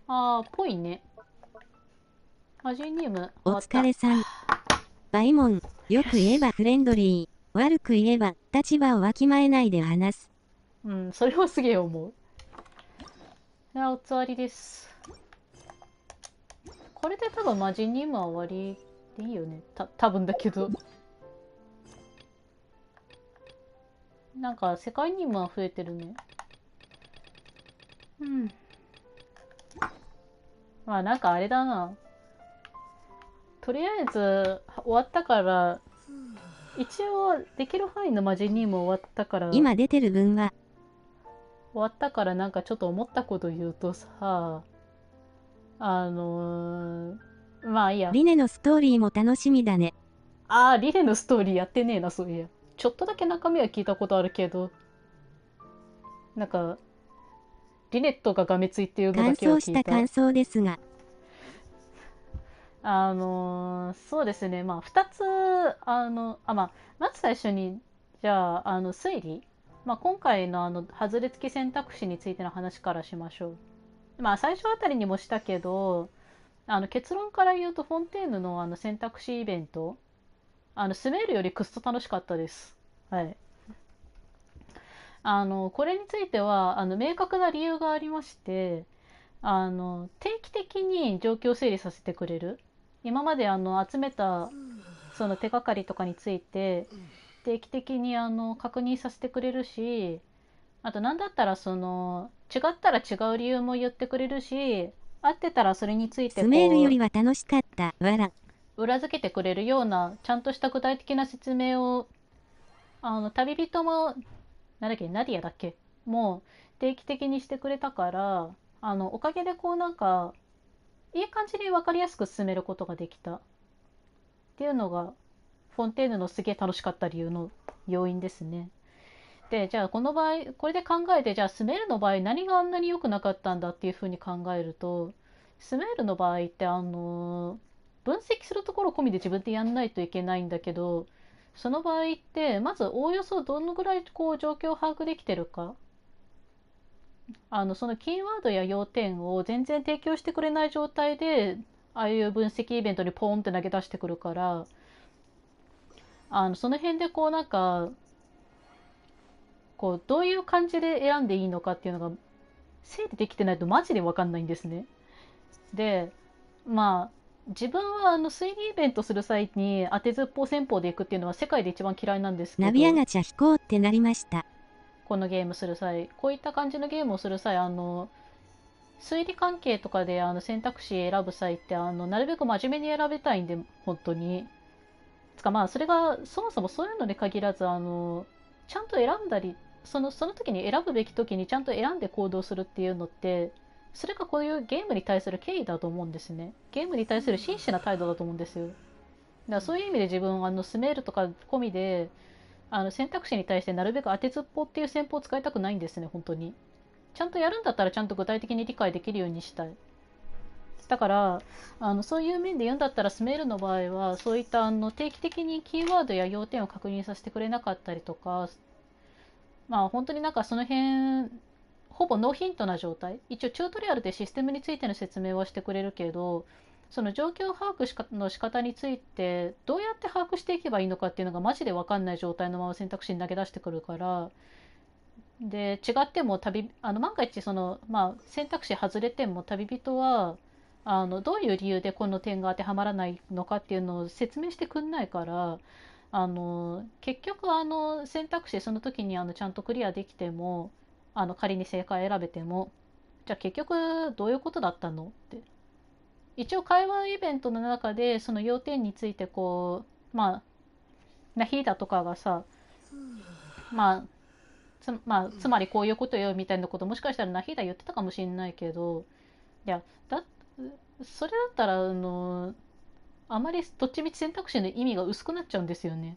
あー、ぽいね。マジネームお疲れさん。バイモン、よく言えばフレンドリー、悪く言えば立場をわきまえないで話す。うん、それはすげえ思う。いや、おつわりです。これで多分マジネームは終わりでいいよね。多分だけど。なんか世界任務は増えてるね。うん。まあなんかあれだな。とりあえず終わったから、一応できる範囲のマジ任務終わったから、今出てる分は終わったからなんかちょっと思ったこと言うとさ、まあいいや。リネのストーリーも楽しみだね。ああ、リネのストーリーやってねえな、そういや。ちょっとだけ中身は聞いたことあるけど、なんか、リネットががめついっていうのだけは聞いた。感想した感想ですが。そうですね、まあ、2つ、まず最初に、じゃあ、推理。まあ、今回の外れ付き選択肢についての話からしましょう。まあ、最初あたりにもしたけど、結論から言うと、フォンテーヌの選択肢イベント、スメールよりくっそ楽しかったです。はい。これについては、明確な理由がありまして、定期的に状況を整理させてくれる。今まで集めたその手がかりとかについて定期的に確認させてくれるし、あと何だったら違ったら違う理由も言ってくれるし、合ってたらそれについてスメールよりは楽しかった。わら。裏付けてくれるようなちゃんとした具体的な説明を旅人もなんだっけ、ナディアだっけもう定期的にしてくれたから、おかげでこうなんかいい感じに分かりやすく進めることができたっていうのがフォンテーヌのすげえ楽しかった理由の要因ですね。で、じゃあこの場合これで考えて、じゃあスメールの場合何があんなに良くなかったんだっていうふうに考えると、スメールの場合って分析するところ込みで自分でやんないといけないんだけど、その場合ってまずおおよそどのぐらいこう状況を把握できてるか、そのキーワードや要点を全然提供してくれない状態でああいう分析イベントにポーンって投げ出してくるから、その辺でこうなんかこうどういう感じで選んでいいのかっていうのが整理できてないとマジで分かんないんですね。で、まあ自分は推理イベントする際に当てずっぽう戦法でいくっていうのは世界で一番嫌いなんですけど、ナビアガチャ引こうってなりました。このゲームする際、こういった感じのゲームをする際、推理関係とかで選択肢選ぶ際ってなるべく真面目に選びたいんで、本当につかまあそれがそもそもそういうのに限らずちゃんと選んだり、その時に選ぶべき時にちゃんと選んで行動するっていうのって、それがこういうゲームに対する敬意だと思うんですね。ゲームに対する真摯な態度だと思うんですよ。だからそういう意味で自分スメールとか込みで選択肢に対してなるべく当てずっぽうっていう戦法を使いたくないんですね、本当に。ちゃんとやるんだったらちゃんと具体的に理解できるようにしたい。だからそういう面で言うんだったら、スメールの場合はそういった定期的にキーワードや要点を確認させてくれなかったりとか、まあ本当になんかその辺ほぼノーヒントな状態。一応チュートリアルでシステムについての説明はしてくれるけど、その状況把握の仕方についてどうやって把握していけばいいのかっていうのがマジで分かんない状態のまま選択肢に投げ出してくるから、で違っても万が一選択肢外れても旅人はどういう理由でこの点が当てはまらないのかっていうのを説明してくんないから、結局選択肢その時にちゃんとクリアできても仮に正解選べても、じゃあ結局どういうことだったのって、一応会話イベントの中でその要点についてこうナヒーダとかがさ、つまりこういうことよみたいなこともしかしたらナヒーダ言ってたかもしれないけど、いやそれだったらあまりどっちみち選択肢の意味が薄くなっちゃうんですよね。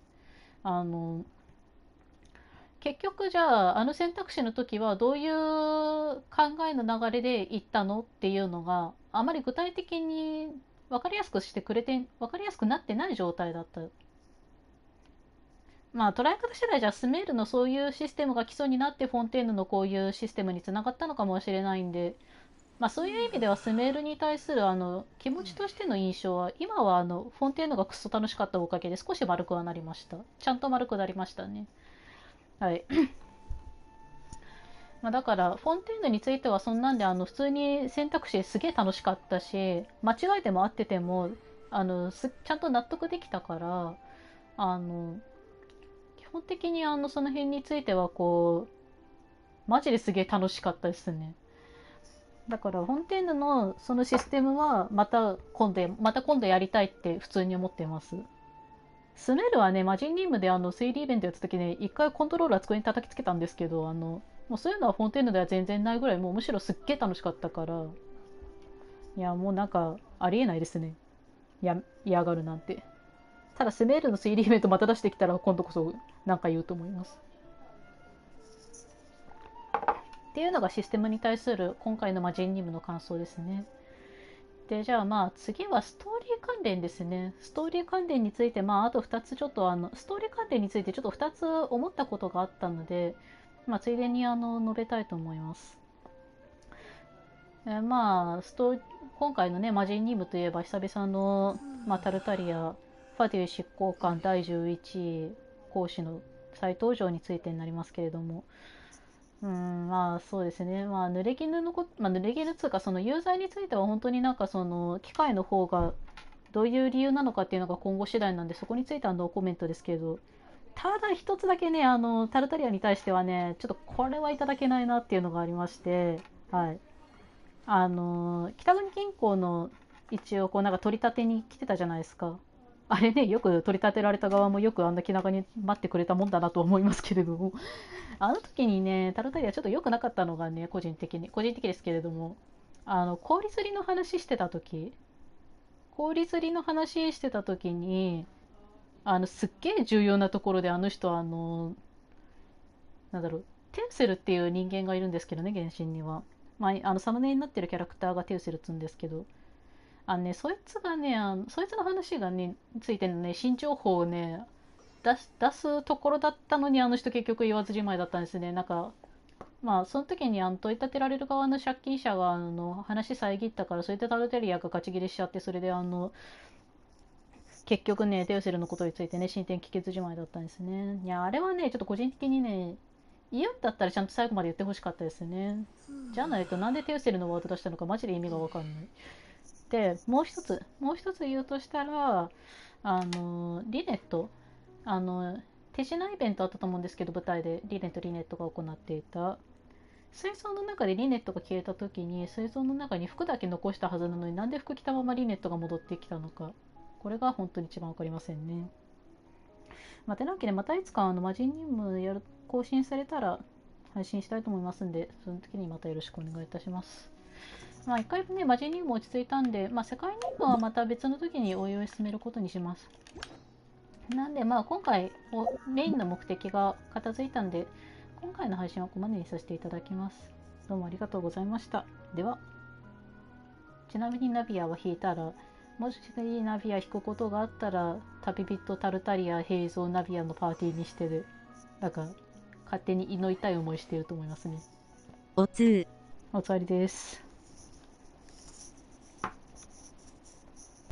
結局じゃああの選択肢の時はどういう考えの流れで行ったのっていうのがあまり具体的に分かりやすくなってない状態だった。まあ捉え方次第じゃスメールのそういうシステムが基礎になってフォンテーヌのこういうシステムにつながったのかもしれないんで、まあそういう意味ではスメールに対する気持ちとしての印象は今はフォンテーヌがクソ楽しかったおかげで少し丸くはなりました。ちゃんと丸くなりましたね。はい。まあだからフォンテーヌについてはそんなんで普通に選択肢すげえ楽しかったし、間違えても合っててもちゃんと納得できたから、基本的にその辺についてはこうマジですげえ楽しかったですね。だからフォンテーヌのそのシステムはまた今度やりたいって普通に思ってます。スメルはね、魔人任務で推理イベントやった時ね、一回コントローラー机に叩きつけたんですけど、もうそういうのはフォンテーヌでは全然ないぐらい、もうむしろすっげえ楽しかったから、いや、もうなんか、ありえないですね。嫌がるなんて。ただ、スメールの推理イベントまた出してきたら、今度こそなんか言うと思います。っていうのがシステムに対する今回の魔人任務の感想ですね。で、じゃあまあ次はストーリー関連ですね。ストーリー関連について、あと2つちょっとストーリー関連についてちょっと2つ思ったことがあったので、ついでに述べたいと思います。今回のね、魔人任務といえば久々の、タルタリア、ファデュイ執行官第11位講師の再登場についてになりますけれども、そうですね。濡れ衣つうか、そのユーザーについては本当になんかその機械の方がどういう理由なのかっていうのが今後次第なんで、そこについてはノーコメントですけど、ただ一つだけね、タルタリアに対してはね、ちょっとこれはいただけないなっていうのがありまして、はい。北国銀行の一応こうなんか取り立てに来てたじゃないですか。あれね、よく取り立てられた側もよくあんな気長に待ってくれたもんだなと思いますけれども、あの時にね、タルタリアちょっと良くなかったのがね、個人的ですけれども、氷吊りの話してた時に、すっげえ重要なところであの人なんだろう、テウセルっていう人間がいるんですけどね、原神には。サムネになってるキャラクターがテウセルっつうんですけど、そいつの話がね、ついてのね、新情報をね、出すところだったのに、あの人結局言わずじまいだったんですね。なんか、その時に問い立てられる側の借金者が話遮ったから、それでタルテリアがガチ切れしちゃって、それで結局ね、テウセルのことについてね、進展聞けずじまいだったんですね。いや、あれはね、ちょっと個人的にね、言うんだったらちゃんと最後まで言ってほしかったですね。じゃないとなんでテウセルのワード出したのかマジで意味がわかんない。で、もう一つ言うとしたら、リネット、手品イベントあったと思うんですけど、舞台でリネットが行っていた。水槽の中でリネットが消えた時に、水槽の中に服だけ残したはずなのになんで服着たままリネットが戻ってきたのか。これが本当に一番わかりませんね。てなわけで、またいつか魔人任務更新されたら配信したいと思いますんで、その時にまたよろしくお願いいたします。一回ね、魔人任務落ち着いたんで、世界任務はまた別の時においおい進めることにします。なんで、今回メインの目的が片付いたんで、今回の配信はここまでにさせていただきます。どうもありがとうございました。では、ちなみにナビアは引いたら、もしナビア引くことがあったら、旅人タルタリア平蔵ナビアのパーティーにしてる。なんか、勝手に胃の痛い思いしてると思いますね。おつわりです。